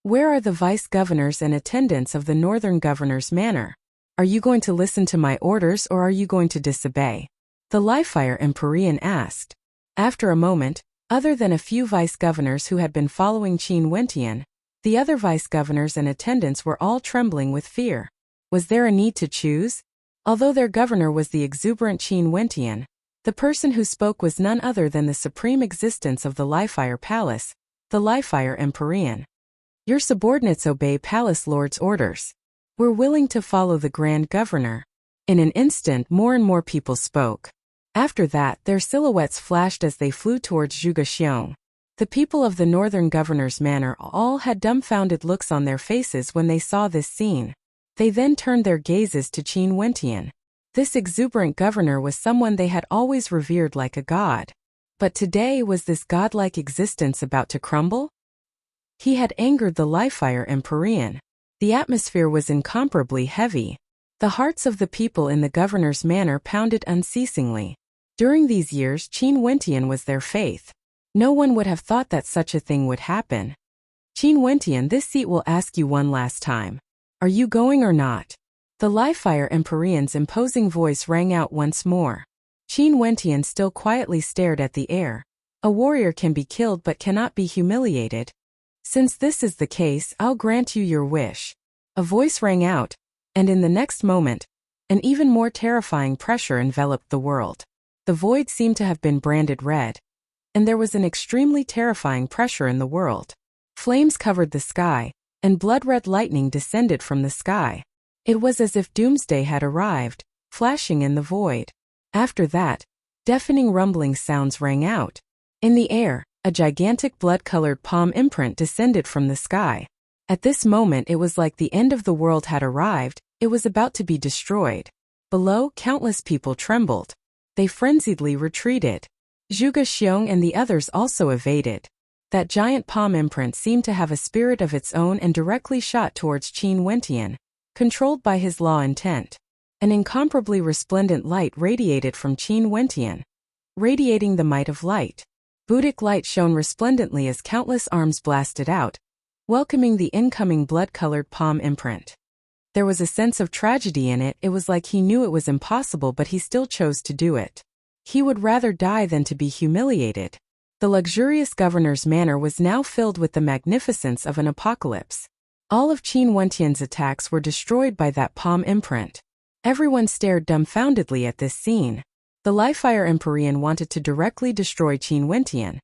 Where are the vice-governors and attendants of the northern governor's manor? Are you going to listen to my orders or are you going to disobey? The Li-Fire Emperor asked. After a moment, other than a few vice-governors who had been following Qin Wentian, the other vice-governors and attendants were all trembling with fear. Was there a need to choose? Although their governor was the exuberant Qin Wentian, the person who spoke was none other than the supreme existence of the Li-Fire Palace, the Li-Fire Emperor. Your subordinates obey Palace Lord's orders. We're willing to follow the Grand Governor. In an instant, more and more people spoke. After that, their silhouettes flashed as they flew towards Zhuge Xiong. The people of the northern governor's manor all had dumbfounded looks on their faces when they saw this scene. They then turned their gazes to Qin Wentian. This exuberant governor was someone they had always revered like a god. But today, was this godlike existence about to crumble? He had angered the Li-Fire Emperor. The atmosphere was incomparably heavy. The hearts of the people in the governor's manor pounded unceasingly. During these years, Qin Wentian was their faith. No one would have thought that such a thing would happen. Qin Wentian, this seat will ask you one last time. Are you going or not? The Li-Fire Emperor's imposing voice rang out once more. Qin Wentian still quietly stared at the air. A warrior can be killed but cannot be humiliated. Since this is the case, I'll grant you your wish. A voice rang out, and in the next moment, an even more terrifying pressure enveloped the world. The void seemed to have been branded red, and there was an extremely terrifying pressure in the world. Flames covered the sky, and blood-red lightning descended from the sky. It was as if doomsday had arrived, flashing in the void. After that, deafening rumbling sounds rang out. In the air, a gigantic blood-colored palm imprint descended from the sky. At this moment it was like the end of the world had arrived, it was about to be destroyed. Below, countless people trembled. They frenziedly retreated. Zhuge Xiong and the others also evaded. That giant palm imprint seemed to have a spirit of its own and directly shot towards Qin Wentian, controlled by his law intent. An incomparably resplendent light radiated from Qin Wentian, radiating the might of light. Buddhic light shone resplendently as countless arms blasted out, welcoming the incoming blood-colored palm imprint. There was a sense of tragedy in it. It was like he knew it was impossible, but he still chose to do it. He would rather die than to be humiliated. The luxurious governor's manor was now filled with the magnificence of an apocalypse. All of Qin Wentian's attacks were destroyed by that palm imprint. Everyone stared dumbfoundedly at this scene. The Livefire Empyrean wanted to directly destroy Qin Wentian,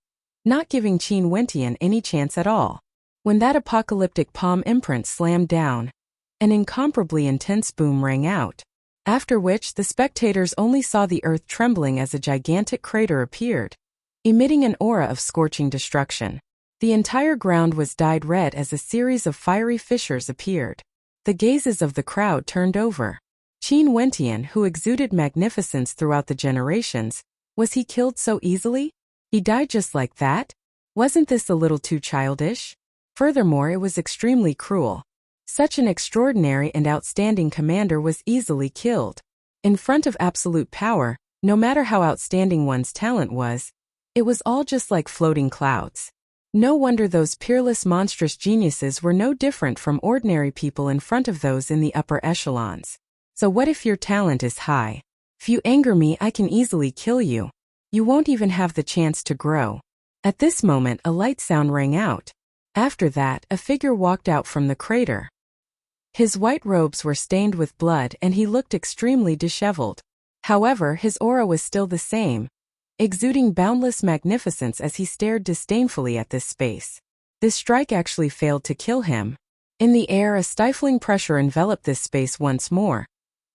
not giving Qin Wentian any chance at all. When that apocalyptic palm imprint slammed down, an incomparably intense boom rang out, after which the spectators only saw the earth trembling as a gigantic crater appeared, emitting an aura of scorching destruction. The entire ground was dyed red as a series of fiery fissures appeared. The gazes of the crowd turned over. Qin Wentian, who exuded magnificence throughout the generations, was he killed so easily? He died just like that? Wasn't this a little too childish? Furthermore, it was extremely cruel. Such an extraordinary and outstanding commander was easily killed. In front of absolute power, no matter how outstanding one's talent was, it was all just like floating clouds. No wonder those peerless monstrous geniuses were no different from ordinary people in front of those in the upper echelons. So what if your talent is high? If you anger me, I can easily kill you. You won't even have the chance to grow. At this moment, a light sound rang out. After that, a figure walked out from the crater. His white robes were stained with blood and he looked extremely disheveled. However, his aura was still the same, exuding boundless magnificence as he stared disdainfully at this space. This strike actually failed to kill him. In the air, a stifling pressure enveloped this space once more,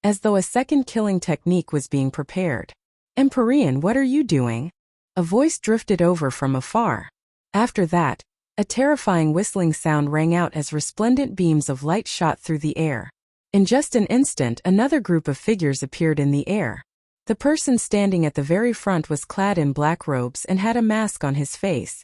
as though a second killing technique was being prepared. Empyrean, what are you doing? A voice drifted over from afar. After that, a terrifying whistling sound rang out as resplendent beams of light shot through the air. In just an instant, another group of figures appeared in the air. The person standing at the very front was clad in black robes and had a mask on his face.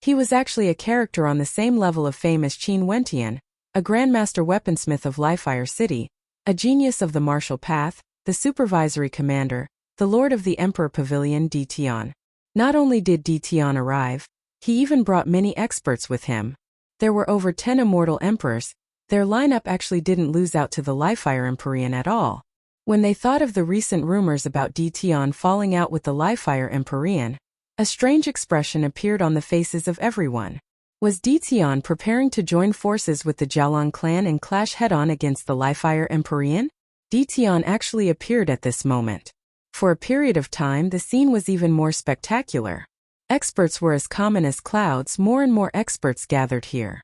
He was actually a character on the same level of fame as Qin Wentian, a grandmaster weaponsmith of Livefire City, a genius of the martial path, the supervisory commander, the lord of the Emperor Pavilion Di Tian. Not only did Di Tian arrive, he even brought many experts with him. There were over 10 immortal emperors. Their lineup actually didn't lose out to the Livefire Empyrean at all. When they thought of the recent rumors about Di Tian falling out with the Livefire Empyrean, a strange expression appeared on the faces of everyone. Was Di Tian preparing to join forces with the Jiaolong clan and clash head-on against the Livefire Empyrean? Di Tian actually appeared at this moment. For a period of time, the scene was even more spectacular. Experts were as common as clouds. More and more experts gathered here.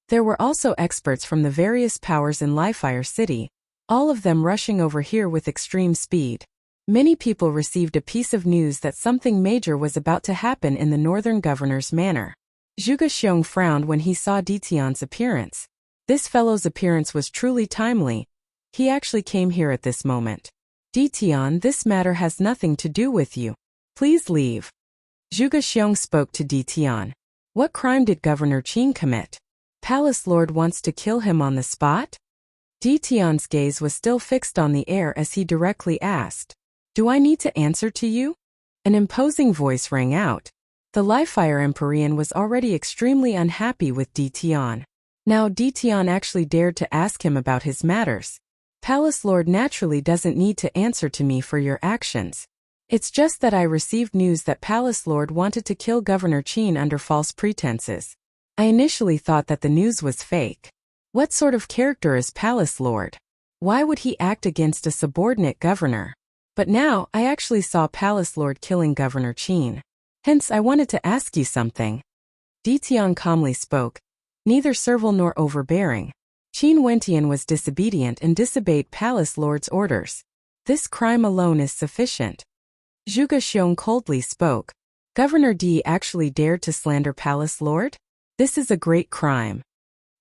There were also experts from the various powers in Livefire City, all of them rushing over here with extreme speed. Many people received a piece of news that something major was about to happen in the northern governor's manor. Zhuge Xiong frowned when he saw Di Tian's appearance. This fellow's appearance was truly timely. He actually came here at this moment. Di Tian, this matter has nothing to do with you. Please leave. Zhuge Xiong spoke to Di Tian. What crime did Governor Qin commit? Palace Lord wants to kill him on the spot? Di Tian's gaze was still fixed on the air as he directly asked. Do I need to answer to you? An imposing voice rang out. The Livefire Empyrean was already extremely unhappy with Di Tian. Now Di Tian actually dared to ask him about his matters. Palace Lord naturally doesn't need to answer to me for your actions. It's just that I received news that Palace Lord wanted to kill Governor Qin under false pretenses. I initially thought that the news was fake. What sort of character is Palace Lord? Why would he act against a subordinate governor? But now, I actually saw Palace Lord killing Governor Qin. Hence, I wanted to ask you something. Di Tian calmly spoke, neither servile nor overbearing. Qin Wentian was disobedient and disobeyed Palace Lord's orders. This crime alone is sufficient. Zhuge Xiong coldly spoke. Governor Di actually dared to slander Palace Lord? This is a great crime.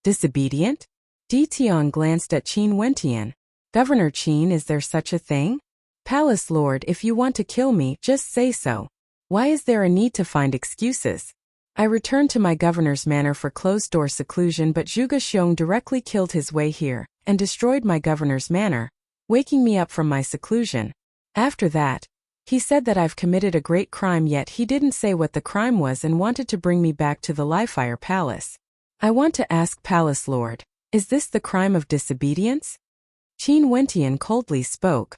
Disobedient? Di Tian glanced at Qin Wentian. Governor Qin, is there such a thing? Palace Lord, if you want to kill me, just say so. Why is there a need to find excuses? I returned to my governor's manor for closed-door seclusion, but Zhuge Xiong directly killed his way here and destroyed my governor's manor, waking me up from my seclusion. After that, he said that I've committed a great crime, yet he didn't say what the crime was and wanted to bring me back to the Livefire Palace. I want to ask Palace Lord, is this the crime of disobedience? Qin Wentian coldly spoke.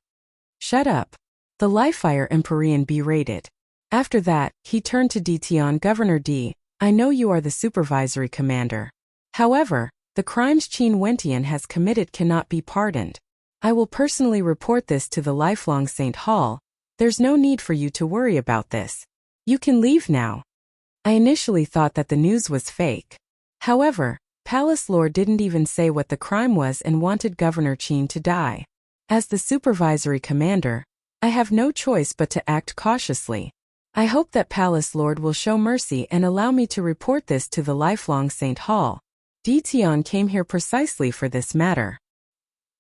Shut up. The Livefire Empyrean berated. After that, he turned to Ditian. Governor D, I know you are the supervisory commander. However, the crimes Qin Wentian has committed cannot be pardoned. I will personally report this to the Lifelong Saint Hall. There's no need for you to worry about this. You can leave now. I initially thought that the news was fake. However, Palace Lord didn't even say what the crime was and wanted Governor Qin to die. As the supervisory commander, I have no choice but to act cautiously. I hope that Palace Lord will show mercy and allow me to report this to the Lifelong Saint Hall. Ditian came here precisely for this matter.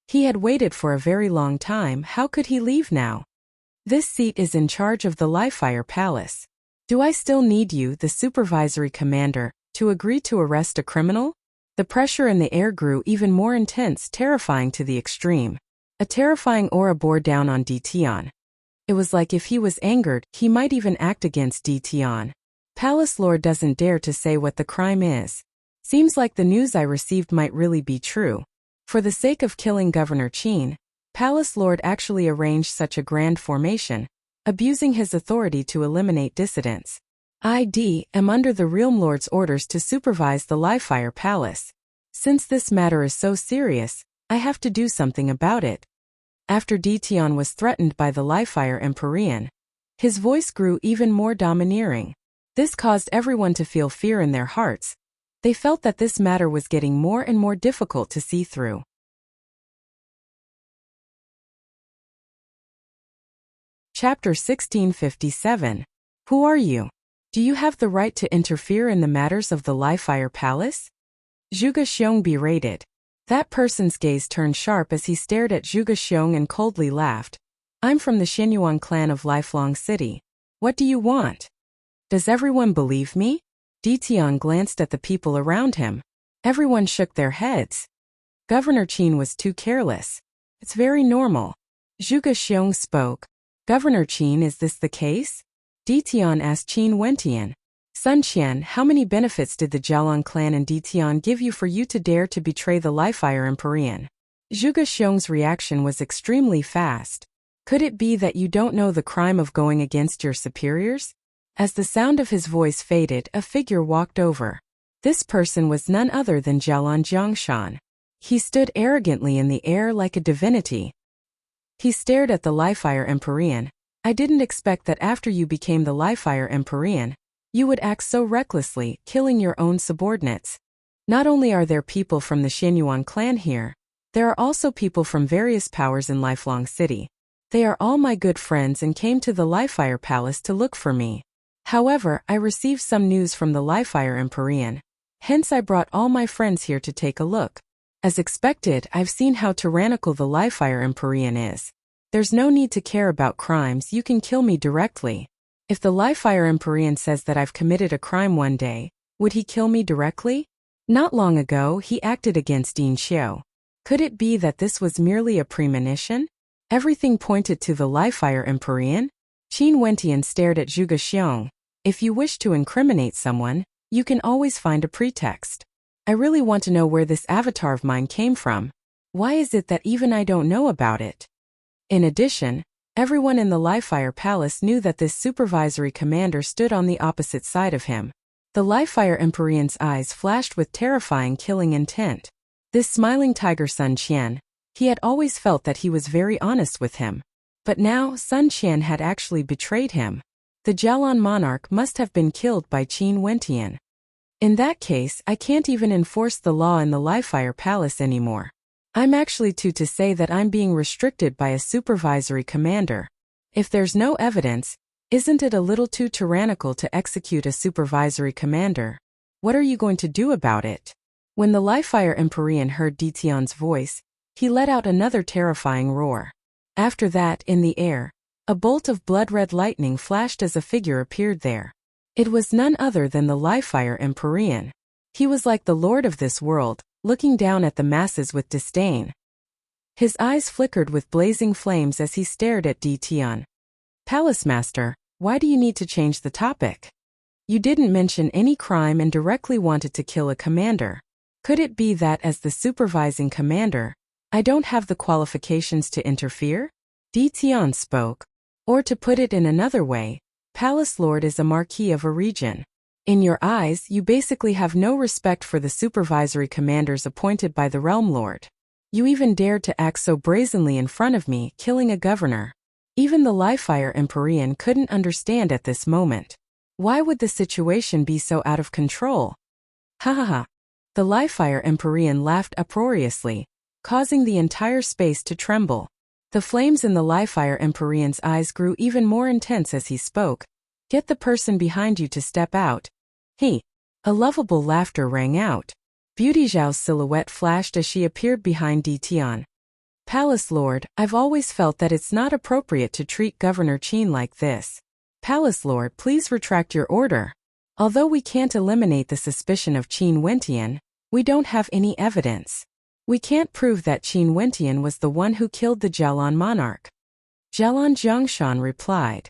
He had waited for a very long time. How could he leave now? This seat is in charge of the Livefire Palace. Do I still need you, the supervisory commander, to agree to arrest a criminal? The pressure in the air grew even more intense, terrifying to the extreme. A terrifying aura bore down on Ditian. It was like if he was angered, he might even act against Ditian. Palace Lord doesn't dare to say what the crime is. Seems like the news I received might really be true. For the sake of killing Governor Qin, Palace Lord actually arranged such a grand formation, abusing his authority to eliminate dissidents. I am under the Realm Lord's orders to supervise the Livefire Palace. Since this matter is so serious, I have to do something about it. After Ditian was threatened by the Livefire Empyrean, his voice grew even more domineering. This caused everyone to feel fear in their hearts. They felt that this matter was getting more and more difficult to see through. Chapter 1657. Who are you? Do you have the right to interfere in the matters of the Livefire Palace? Zhuge Xiong berated. That person's gaze turned sharp as he stared at Zhuge Xiong and coldly laughed. I'm from the Xinyuan clan of Lifelong City. What do you want? Does everyone believe me? Ditian glanced at the people around him. Everyone shook their heads. Governor Qin was too careless. It's very normal. Zhuge Xiong spoke. Governor Qin, is this the case? Ditian asked Qin Wentian. Sun Qian, how many benefits did the Jialan clan and Ditian give you for you to dare to betray the Livefire Empyrean? Zhuge Xiong's reaction was extremely fast. Could it be that you don't know the crime of going against your superiors? As the sound of his voice faded, a figure walked over. This person was none other than Jialan Jiangshan. He stood arrogantly in the air like a divinity. He stared at the Livefire Empyrean. I didn't expect that after you became the Livefire Empyrean, you would act so recklessly, killing your own subordinates. Not only are there people from the Xinyuan clan here, there are also people from various powers in Lifelong City. They are all my good friends and came to the Livefire Palace to look for me. However, I received some news from the Livefire Empyrean. Hence I brought all my friends here to take a look. As expected, I've seen how tyrannical the Livefire Empyrean is. There's no need to care about crimes, you can kill me directly. If the Livefire Empyrean says that I've committed a crime one day, would he kill me directly? Not long ago, he acted against Din Xiu. Could it be that this was merely a premonition? Everything pointed to the Livefire Empyrean. Qin Wentian stared at Zhuge Xiong. If you wish to incriminate someone, you can always find a pretext. I really want to know where this avatar of mine came from. Why is it that even I don't know about it? In addition, everyone in the Livefire Palace knew that this supervisory commander stood on the opposite side of him. The Livefire Empyrean's eyes flashed with terrifying killing intent. This smiling tiger Sun Qian, he had always felt that he was very honest with him. But now Sun Qian had actually betrayed him. The Jialan monarch must have been killed by Qin Wentian. In that case, I can't even enforce the law in the Livefire Palace anymore. I'm actually to say that I'm being restricted by a supervisory commander. If there's no evidence, isn't it a little too tyrannical to execute a supervisory commander? What are you going to do about it? When the Livefire Empyrean heard Ditian's voice, he let out another terrifying roar. After that, in the air, a bolt of blood-red lightning flashed as a figure appeared there. It was none other than the Livefire Empyrean. He was like the lord of this world, looking down at the masses with disdain. His eyes flickered with blazing flames as he stared at Ditian. Palace Master, why do you need to change the topic? You didn't mention any crime and directly wanted to kill a commander. Could it be that as the supervising commander, I don't have the qualifications to interfere? Di Tian spoke. Or to put it in another way, Palace Lord is a marquis of a region. In your eyes, you basically have no respect for the supervisory commanders appointed by the Realm Lord. You even dared to act so brazenly in front of me, killing a governor. Even the Livefire Empyrean couldn't understand at this moment. Why would the situation be so out of control? Ha ha ha. The Livefire Empyrean laughed uproariously, causing the entire space to tremble. The flames in the Livefire Empyrean's eyes grew even more intense as he spoke. Get the person behind you to step out. He. A lovable laughter rang out. Beauty Zhao's silhouette flashed as she appeared behind Di Tian. Palace Lord, I've always felt that it's not appropriate to treat Governor Qin like this. Palace Lord, please retract your order. Although we can't eliminate the suspicion of Qin Wentian, we don't have any evidence. We can't prove that Qin Wentian was the one who killed the Jialan monarch. Jialan Zhongshan replied.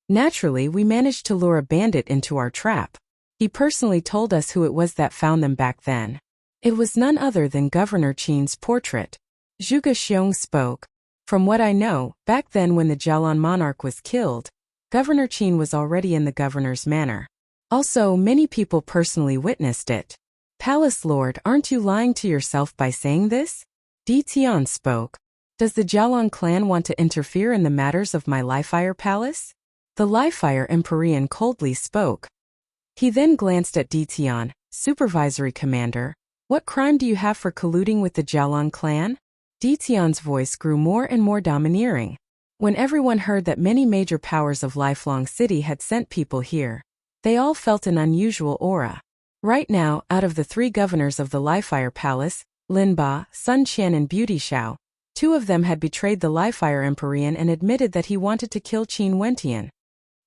Naturally, we managed to lure a bandit into our trap. He personally told us who it was that found them back then. It was none other than Governor Qin's portrait. Zhuge Xiong spoke. From what I know, back then when the Jialan monarch was killed, Governor Qin was already in the governor's manor. Also, many people personally witnessed it. Palace Lord, aren't you lying to yourself by saying this? Di Tian spoke. Does the Jialan clan want to interfere in the matters of my Livefire Palace? The Livefire Empyrean coldly spoke. He then glanced at Di Tian, supervisory commander. What crime do you have for colluding with the Jialan clan? Di Tian's voice grew more and more domineering. When everyone heard that many major powers of Lifelong City had sent people here, they all felt an unusual aura. Right now, out of the 3 governors of the Livefire Palace, Lin Ba, Sun Qian and Beauty Zhao, 2 of them had betrayed the Livefire Empyrean and admitted that he wanted to kill Qin Wentian.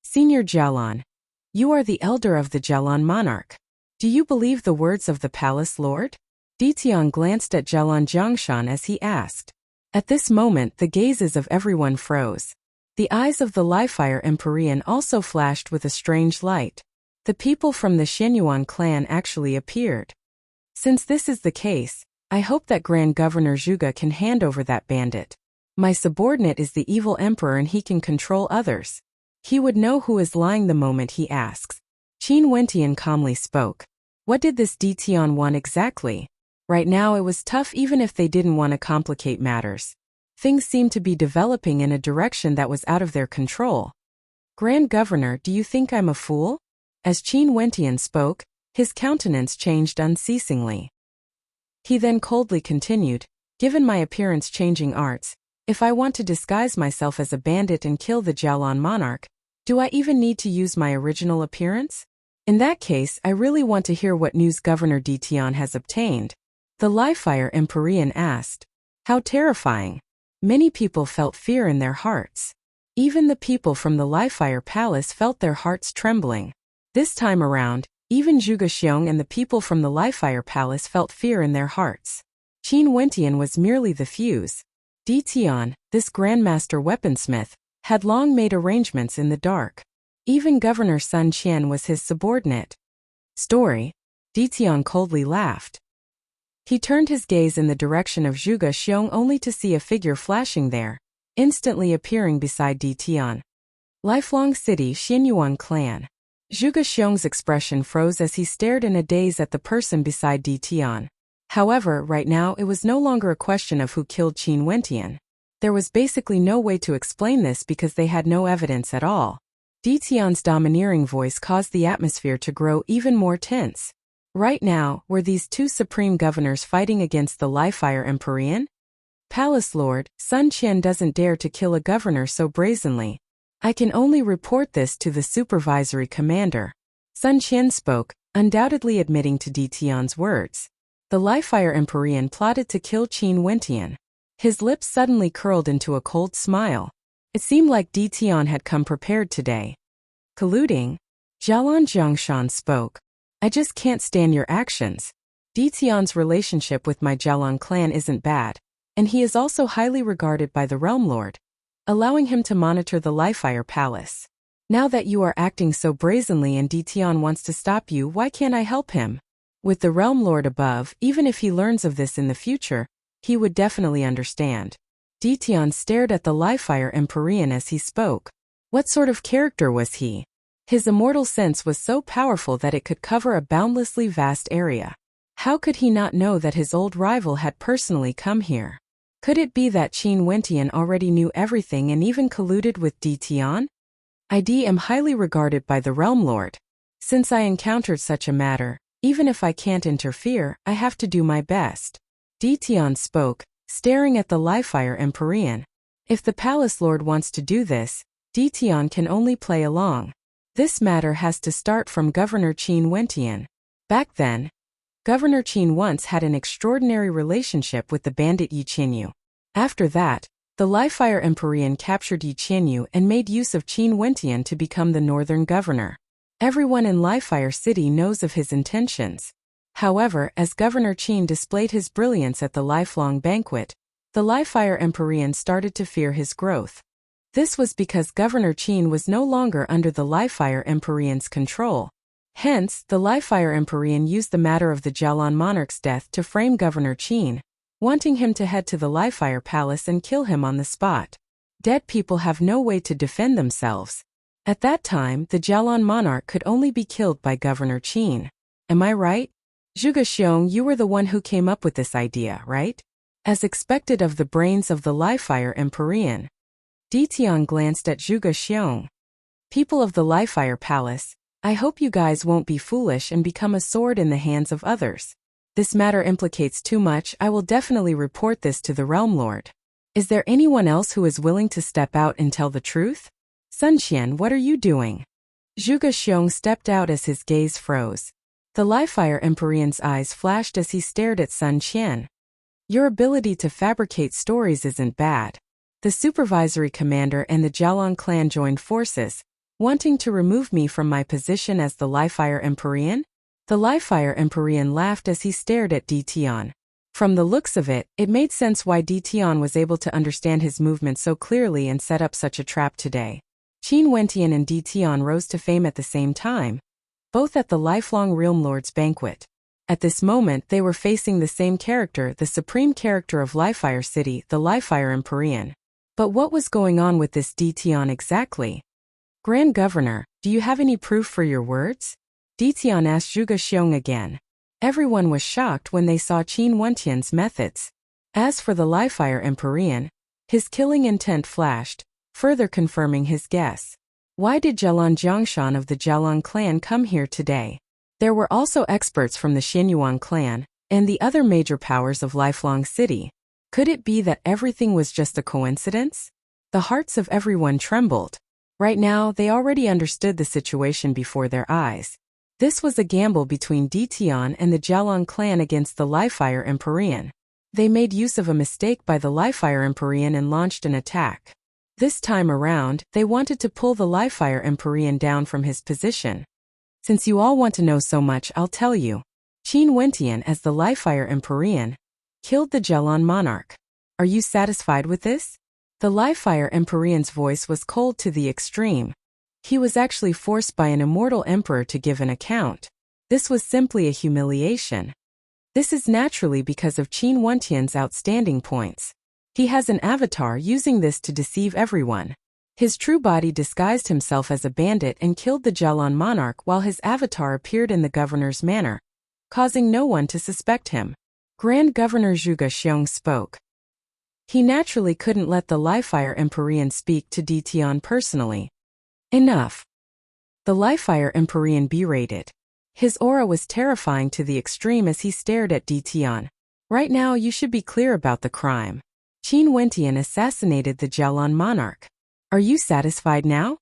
Senior Jialan, you are the elder of the Jialan monarch. Do you believe the words of the Palace Lord? Di Tian glanced at Jialan Zhongshan as he asked. At this moment, the gazes of everyone froze. The eyes of the Livefire Empyrean also flashed with a strange light. The people from the Xianyuan clan actually appeared. Since this is the case, I hope that Grand Governor Zhuge can hand over that bandit. My subordinate is the evil emperor and he can control others. He would know who is lying the moment he asks. Qin Wentian calmly spoke. What did this Di Tian want exactly? Right now it was tough even if they didn't want to complicate matters. Things seemed to be developing in a direction that was out of their control. Grand Governor, do you think I'm a fool? As Qin Wentian spoke, his countenance changed unceasingly. He then coldly continued, given my appearance-changing arts, if I want to disguise myself as a bandit and kill the Jialan monarch, do I even need to use my original appearance? In that case, I really want to hear what news Governor Di Tian has obtained. The Livefire Empyrean asked. How terrifying. Many people felt fear in their hearts. Even the people from the Livefire Palace felt their hearts trembling. This time around, even Zhuge Xiong and the people from the Livefire Palace felt fear in their hearts. Qin Wentian was merely the fuse. Di Tian, this Grandmaster weaponsmith, had long made arrangements in the dark. Even Governor Sun Qian was his subordinate. Story. Di Tian coldly laughed. He turned his gaze in the direction of Zhuge Xiong only to see a figure flashing there, instantly appearing beside Di Tian. Lifelong City Xianyuan clan. Zhuge Xiong's expression froze as he stared in a daze at the person beside Di Tian. However, right now it was no longer a question of who killed Qin Wentian. There was basically no way to explain this because they had no evidence at all. Di Tian's domineering voice caused the atmosphere to grow even more tense. Right now, were these 2 supreme governors fighting against the Livefire Empyrean? Palace Lord, Sun Qian doesn't dare to kill a governor so brazenly. I can only report this to the supervisory commander. Sun Qian spoke, undoubtedly admitting to Di Tian's words. The Livefire Empyrean plotted to kill Qin Wentian. His lips suddenly curled into a cold smile. It seemed like Di Tian had come prepared today. Colluding? Jialan Zhongshan spoke. I just can't stand your actions. Di Tian's relationship with my Jialan clan isn't bad, and he is also highly regarded by the Realm Lord, allowing him to monitor the Livefire Palace. Now that you are acting so brazenly and Ditian wants to stop you, why can't I help him? With the Realm Lord above, even if he learns of this in the future, he would definitely understand. Ditian stared at the Livefire Empyrean as he spoke. What sort of character was he? His immortal sense was so powerful that it could cover a boundlessly vast area. How could he not know that his old rival had personally come here? Could it be that Qin Wentian already knew everything and even colluded with Ditian? I am highly regarded by the Realm Lord. Since I encountered such a matter, even if I can't interfere, I have to do my best. Ditian spoke, staring at the Livefire Empyrean. If the Palace Lord wants to do this, Ditian can only play along. This matter has to start from Governor Qin Wentian. Back then, Governor Qin once had an extraordinary relationship with the bandit Yi Qinyu. After that, the Livefire Empyrean captured Yi Qinyu and made use of Qin Wentian to become the northern governor. Everyone in Livefire City knows of his intentions. However, as Governor Qin displayed his brilliance at the lifelong banquet, the Livefire Empyrean started to fear his growth. This was because Governor Qin was no longer under the Livefire Empyrean's control. Hence, the Livefire Empyrean used the matter of the Jialan monarch's death to frame Governor Qin, wanting him to head to the Livefire Palace and kill him on the spot. Dead people have no way to defend themselves. At that time, the Jialan monarch could only be killed by Governor Qin. Am I right? Zhuge Xiong, you were the one who came up with this idea, right? As expected of the brains of the Livefire Empyrean. Ditian glanced at Zhuge Xiong. People of the Livefire Palace, I hope you guys won't be foolish and become a sword in the hands of others. This matter implicates too much. I will definitely report this to the Realm Lord. Is there anyone else who is willing to step out and tell the truth? Sun Qian, what are you doing? Zhuge Xiong stepped out as his gaze froze. The Livefire Empyrean's eyes flashed as he stared at Sun Qian. Your ability to fabricate stories isn't bad. The supervisory commander and the Jialan clan joined forces, wanting to remove me from my position as the Livefire Empyrean? The Livefire Empyrean laughed as he stared at Ditian. From the looks of it, it made sense why Ditian was able to understand his movement so clearly and set up such a trap today. Qin Wentian and Ditian rose to fame at the same time, both at the lifelong Realm Lord's banquet. At this moment they were facing the same character, the supreme character of Livefire City, the Livefire Empyrean. But what was going on with this Ditian exactly? Grand Governor, do you have any proof for your words? Ditian asked Zhuge Xiong again. Everyone was shocked when they saw Qin Wentian's methods. As for the Livefire Empyrean, his killing intent flashed, further confirming his guess. Why did Jialan Jiangshan of the Jialan clan come here today? There were also experts from the Xianyuan clan, and the other major powers of Lifelong City. Could it be that everything was just a coincidence? The hearts of everyone trembled. Right now, they already understood the situation before their eyes. This was a gamble between Ditian and the Jialan clan against the Livefire Empyrean. They made use of a mistake by the Livefire Empyrean and launched an attack. This time around, they wanted to pull the Livefire Empyrean down from his position. Since you all want to know so much, I'll tell you. Qin Wentian, as the Livefire Empyrean, killed the Jialan monarch. Are you satisfied with this? The Livefire Empyrean's voice was cold to the extreme. He was actually forced by an immortal emperor to give an account. This was simply a humiliation. This is naturally because of Qin Wentian's outstanding points. He has an avatar using this to deceive everyone. His true body disguised himself as a bandit and killed the Jialan monarch while his avatar appeared in the governor's manor, causing no one to suspect him. Grand Governor Zhuge Xiong spoke. He naturally couldn't let the Livefire Empyrean speak to Ditian personally. Enough. The Livefire Empyrean berated. His aura was terrifying to the extreme as he stared at Ditian. Right now you should be clear about the crime. Qin Wentian assassinated the Jialan monarch. Are you satisfied now?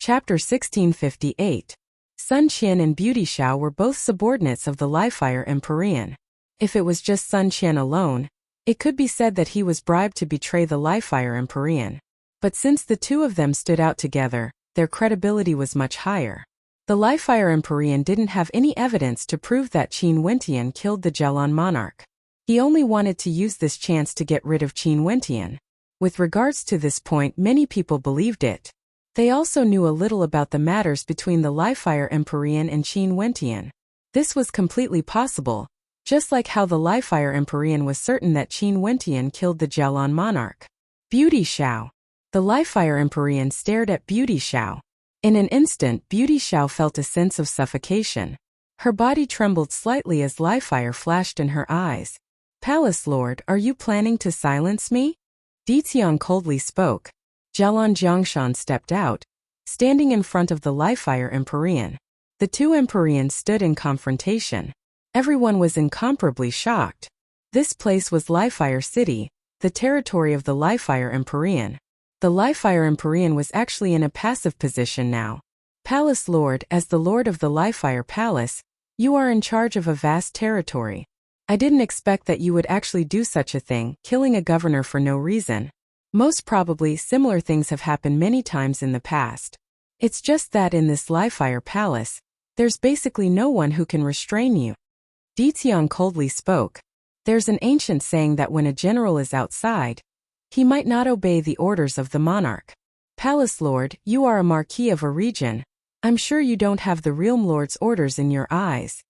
Chapter 1658. Sun Qian and Beauty Xiao were both subordinates of the Livefire Empyrean. If it was just Sun Qian alone, it could be said that he was bribed to betray the Livefire Empyrean. But since the two of them stood out together, their credibility was much higher. The Livefire Empyrean didn't have any evidence to prove that Qin Wentian killed the Jialan monarch. He only wanted to use this chance to get rid of Qin Wentian. With regards to this point, many people believed it. They also knew a little about the matters between the Livefire Empyrean and Qin Wentian. This was completely possible, just like how the Livefire Empyrean was certain that Qin Wentian killed the Jialan monarch. Beauty Xiao. The Livefire Empyrean stared at Beauty Xiao. In an instant, Beauty Xiao felt a sense of suffocation. Her body trembled slightly as Livefire flashed in her eyes. Palace Lord, are you planning to silence me? Di Tian coldly spoke. Jialan Jiangshan stepped out, standing in front of the Livefire Empyrean. The two Empyreans stood in confrontation. Everyone was incomparably shocked. This place was Livefire City, the territory of the Livefire Empyrean. The Livefire Empyrean was actually in a passive position now. Palace Lord, as the Lord of the Livefire Palace, you are in charge of a vast territory. I didn't expect that you would actually do such a thing, killing a governor for no reason. Most probably, similar things have happened many times in the past. It's just that in this Livefire Palace, there's basically no one who can restrain you. Di Tian coldly spoke. There's an ancient saying that when a general is outside, he might not obey the orders of the monarch. Palace Lord, you are a marquis of a region. I'm sure you don't have the realm lord's orders in your eyes.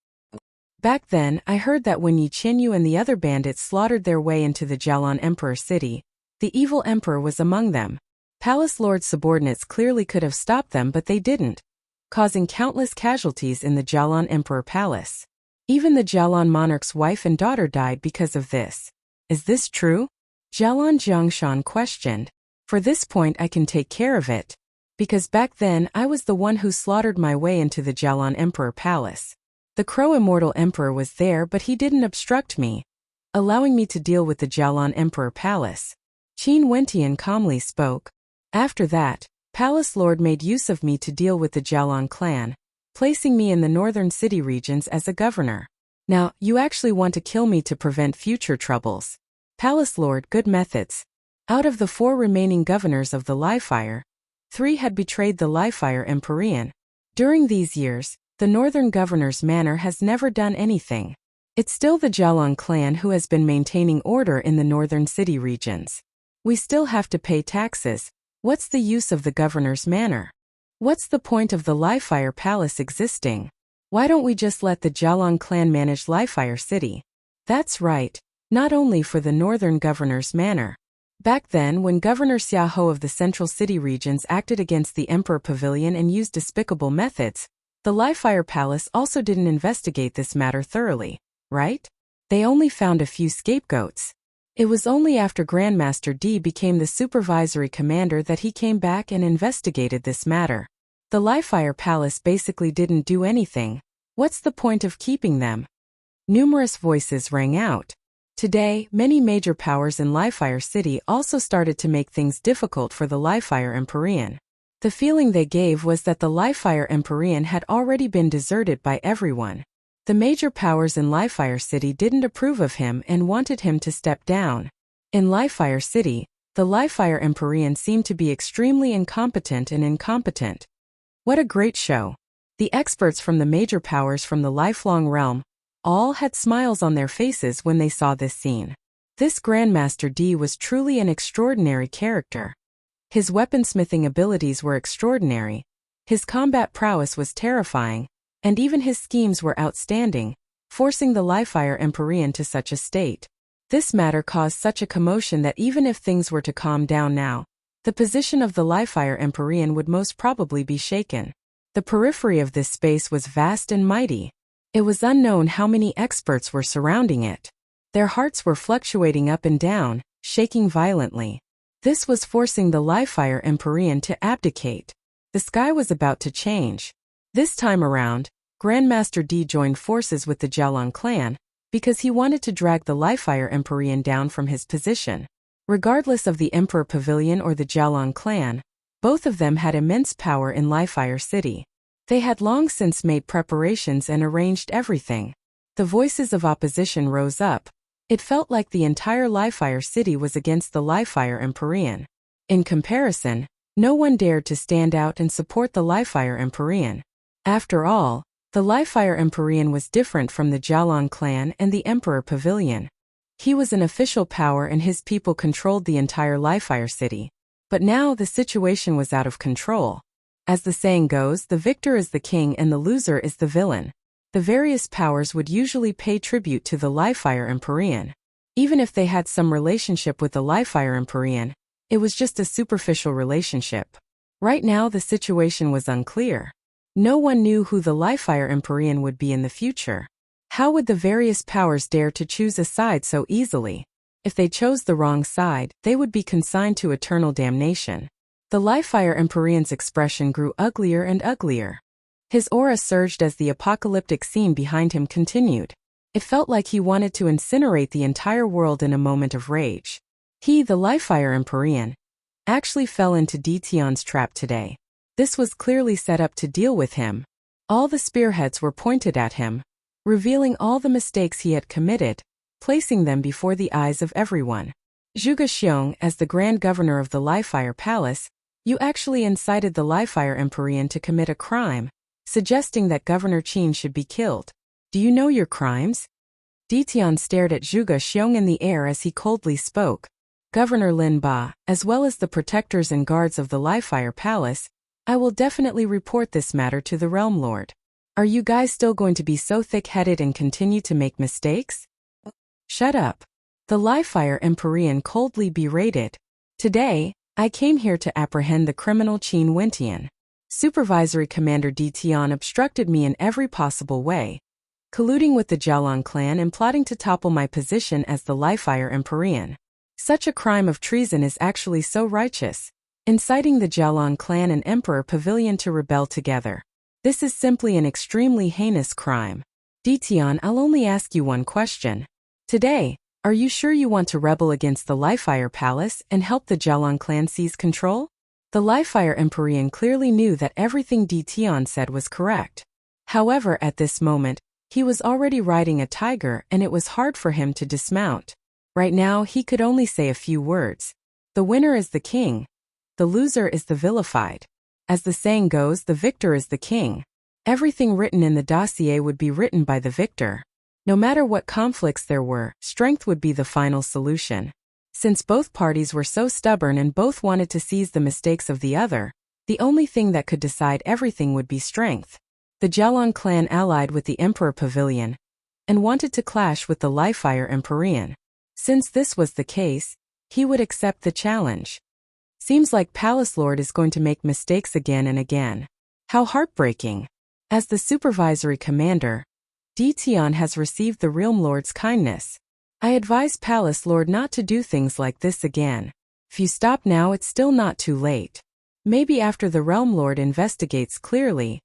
Back then, I heard that when Yi Qinyu and the other bandits slaughtered their way into the Jialan Emperor city, the evil emperor was among them. Palace Lord's subordinates clearly could have stopped them, but they didn't, causing countless casualties in the Jialan Emperor Palace. Even the Jialan monarch's wife and daughter died because of this. Is this true? Jialan Jiangshan questioned. For this point I can take care of it, because back then I was the one who slaughtered my way into the Jialan Emperor Palace. The Crow Immortal Emperor was there, but he didn't obstruct me, allowing me to deal with the Jialan Emperor Palace. Qin Wentian calmly spoke. After that, Palace Lord made use of me to deal with the Jialan clan, placing me in the northern city regions as a governor. Now, you actually want to kill me to prevent future troubles. Palace Lord, good methods. Out of the 4 remaining governors of the Livefire, 3 had betrayed the Livefire Empyrean. During these years, the northern governor's manor has never done anything. It's still the Jialan clan who has been maintaining order in the northern city regions. We still have to pay taxes. What's the use of the governor's manor? What's the point of the Livefire Palace existing? Why don't we just let the Jialan clan manage Livefire City? That's right, not only for the northern governor's manor. Back then, when Governor Xiaoho of the central city regions acted against the Emperor Pavilion and used despicable methods, the Livefire Palace also didn't investigate this matter thoroughly, right? They only found a few scapegoats. It was only after Grandmaster D became the supervisory commander that he came back and investigated this matter. The Livefire Palace basically didn't do anything. What's the point of keeping them? Numerous voices rang out. Today, many major powers in Livefire City also started to make things difficult for the Livefire Empyrean. The feeling they gave was that the Livefire Empyrean had already been deserted by everyone. The major powers in Livefire City didn't approve of him and wanted him to step down. In Livefire City, the Livefire Empyrean seemed to be extremely incompetent and incompetent. What a great show. The experts from the major powers from the lifelong realm all had smiles on their faces when they saw this scene. This Grandmaster D was truly an extraordinary character. His weaponsmithing abilities were extraordinary, his combat prowess was terrifying, and even his schemes were outstanding, forcing the Livefire Empyrean to such a state. This matter caused such a commotion that even if things were to calm down now, the position of the Livefire Empyrean would most probably be shaken. The periphery of this space was vast and mighty. It was unknown how many experts were surrounding it. Their hearts were fluctuating up and down, shaking violently. This was forcing the Livefire Empyrean to abdicate. The sky was about to change. This time around, Grandmaster D joined forces with the Jialan clan, because he wanted to drag the Livefire Empyrean down from his position. Regardless of the Emperor Pavilion or the Jialan clan, both of them had immense power in Livefire City. They had long since made preparations and arranged everything. The voices of opposition rose up. It felt like the entire Livefire City was against the Livefire Empyrean. In comparison, no one dared to stand out and support the Livefire Empyrean. After all, the Livefire Empyrean was different from the Jialan clan and the Emperor Pavilion. He was an official power and his people controlled the entire Livefire city. But now the situation was out of control. As the saying goes, the victor is the king and the loser is the villain. The various powers would usually pay tribute to the Livefire Empyrean. Even if they had some relationship with the Livefire Empyrean, it was just a superficial relationship. Right now the situation was unclear. No one knew who the Livefire Empyrean would be in the future. How would the various powers dare to choose a side so easily? If they chose the wrong side, they would be consigned to eternal damnation. The Livefire Empyrean's expression grew uglier and uglier. His aura surged as the apocalyptic scene behind him continued. It felt like he wanted to incinerate the entire world in a moment of rage. He, the Livefire Empyrean, actually fell into Dtion's trap today. This was clearly set up to deal with him. All the spearheads were pointed at him, revealing all the mistakes he had committed, placing them before the eyes of everyone. Zhuge Xiong, as the Grand Governor of the Livefire Palace, you actually incited the Livefire Empyrean to commit a crime, suggesting that Governor Qin should be killed. Do you know your crimes? Dtion stared at Zhuge Xiong in the air as he coldly spoke. Governor Lin Ba, as well as the protectors and guards of the Livefire Palace, I will definitely report this matter to the Realm Lord. Are you guys still going to be so thick-headed and continue to make mistakes? Shut up. The Livefire Empyrean coldly berated. Today, I came here to apprehend the criminal Qin Wentian. Supervisory Commander Dtion obstructed me in every possible way, colluding with the Jiaolong clan and plotting to topple my position as the Livefire Empyrean. Such a crime of treason is actually so righteous, inciting the Jiaolong clan and Emperor Pavilion to rebel together. This is simply an extremely heinous crime. Dtion, I'll only ask you one question. Today, are you sure you want to rebel against the Livefire Palace and help the Jiaolong clan seize control? The Livefire Empyrean clearly knew that everything Dtion said was correct. However, at this moment, he was already riding a tiger and it was hard for him to dismount. Right now, he could only say a few words. The winner is the king. The loser is the vilified. As the saying goes, the victor is the king. Everything written in the dossier would be written by the victor. No matter what conflicts there were, strength would be the final solution. Since both parties were so stubborn and both wanted to seize the mistakes of the other, the only thing that could decide everything would be strength. The Jiaolong clan allied with the Emperor Pavilion and wanted to clash with the Livefire Empyrean. Since this was the case, he would accept the challenge. Seems like Palace Lord is going to make mistakes again and again. How heartbreaking. As the supervisory commander, Dtion has received the Realm Lord's kindness. I advise Palace Lord not to do things like this again. If you stop now, it's still not too late. Maybe after the Realm Lord investigates clearly,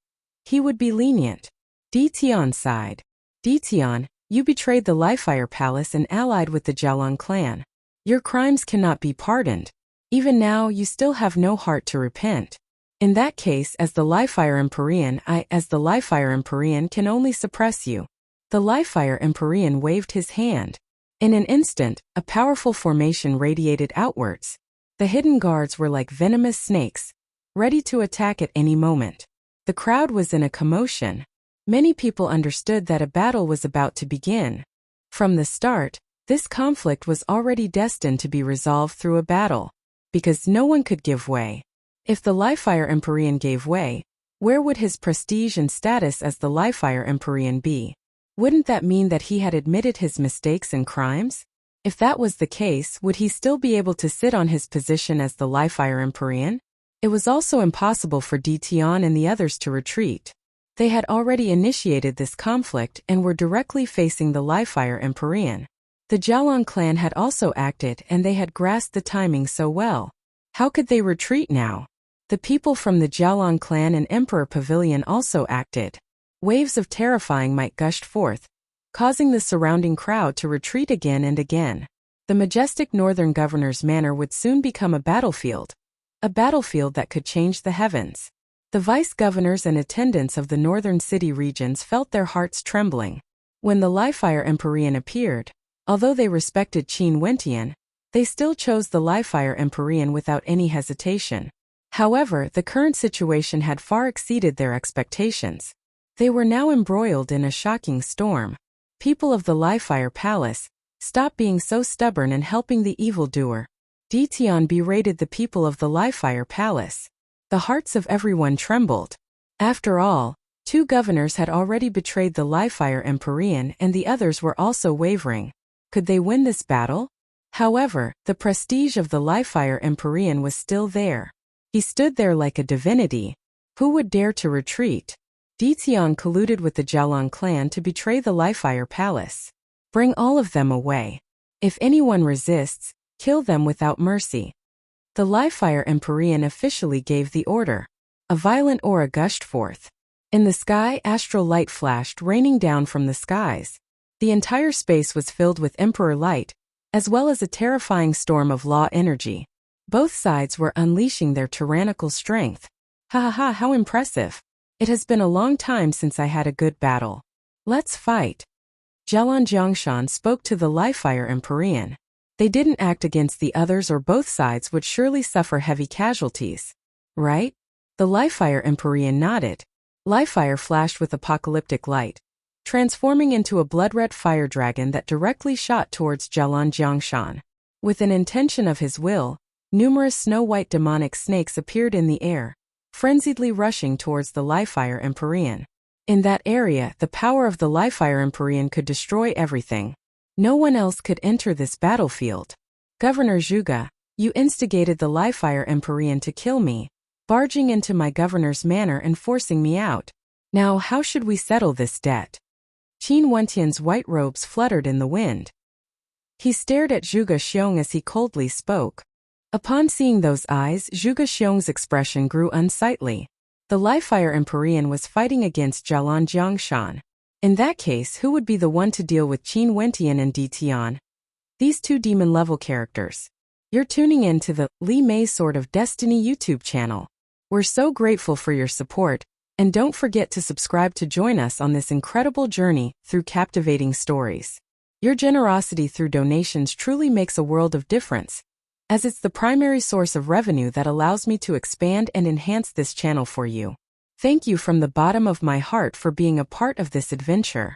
he would be lenient. Dtion sighed. Dtion, you betrayed the Livefire Palace and allied with the Jiaolong clan. Your crimes cannot be pardoned. Even now, you still have no heart to repent. In that case, as the Livefire Empyrean, as the Livefire Empyrean, can only suppress you. The Livefire Empyrean waved his hand. In an instant, a powerful formation radiated outwards. The hidden guards were like venomous snakes, ready to attack at any moment. The crowd was in a commotion. Many people understood that a battle was about to begin. From the start, this conflict was already destined to be resolved through a battle, because no one could give way. If the Livefire Empyrean gave way, where would his prestige and status as the Livefire Empyrean be? Wouldn't that mean that he had admitted his mistakes and crimes? If that was the case, would he still be able to sit on his position as the Livefire Empyrean? It was also impossible for Dtion and the others to retreat. They had already initiated this conflict and were directly facing the Livefire Empyrean. The Jiaolong clan had also acted and they had grasped the timing so well. How could they retreat now? The people from the Jiaolong clan and Emperor Pavilion also acted. Waves of terrifying might gushed forth, causing the surrounding crowd to retreat again and again. The majestic northern governor's manor would soon become a battlefield that could change the heavens. The vice-governors and attendants of the northern city regions felt their hearts trembling. When the Livefire Empyrean appeared, although they respected Qin Wentian, they still chose the Livefire Empyrean without any hesitation. However, the current situation had far exceeded their expectations. They were now embroiled in a shocking storm. People of the Livefire Palace, Stop being so stubborn and helping the evildoer. Ditian berated the people of the Liefire Palace. The hearts of everyone trembled. After all, 2 governors had already betrayed the Liefire Empyrean and the others were also wavering. Could they win this battle? However, the prestige of the Liefire Empyrean was still there. He stood there like a divinity. Who would dare to retreat? Ditian colluded with the Jialang clan to betray the Liefire Palace. Bring all of them away. If anyone resists, kill them without mercy. The Liefire Empyrean officially gave the order. A violent aura gushed forth. In the sky, astral light flashed, raining down from the skies. The entire space was filled with Emperor light, as well as a terrifying storm of law energy. Both sides were unleashing their tyrannical strength. Ha ha ha, how impressive. It has been a long time since I had a good battle. Let's fight. Jialan Jiangshan spoke to the Liefire Empyrean. They didn't act against the others or both sides would surely suffer heavy casualties. Right? The Liefire Empyrean nodded. Liefire flashed with apocalyptic light, transforming into a blood-red fire dragon that directly shot towards Jialan Jiangshan. With an intention of his will, numerous snow-white demonic snakes appeared in the air, frenziedly rushing towards the Liefire Empyrean. In that area, the power of the Liefire Empyrean could destroy everything. No one else could enter this battlefield. Governor Zhuge, you instigated the Liefire Empyrean to kill me, barging into my governor's manor and forcing me out. Now how should we settle this debt? Qin Wentian's white robes fluttered in the wind. He stared at Zhuge Xiong as he coldly spoke. Upon seeing those eyes, Zhuge Xiong's expression grew unsightly. The Liefire Empyrean was fighting against Jialan Jiangshan. In that case, who would be the one to deal with Qin Wentian and Ditian? These 2 demon-level characters. You're tuning in to the Li Mei Sword of Destiny YouTube channel. We're so grateful for your support, and don't forget to subscribe to join us on this incredible journey through captivating stories. Your generosity through donations truly makes a world of difference, as it's the primary source of revenue that allows me to expand and enhance this channel for you. Thank you from the bottom of my heart for being a part of this adventure.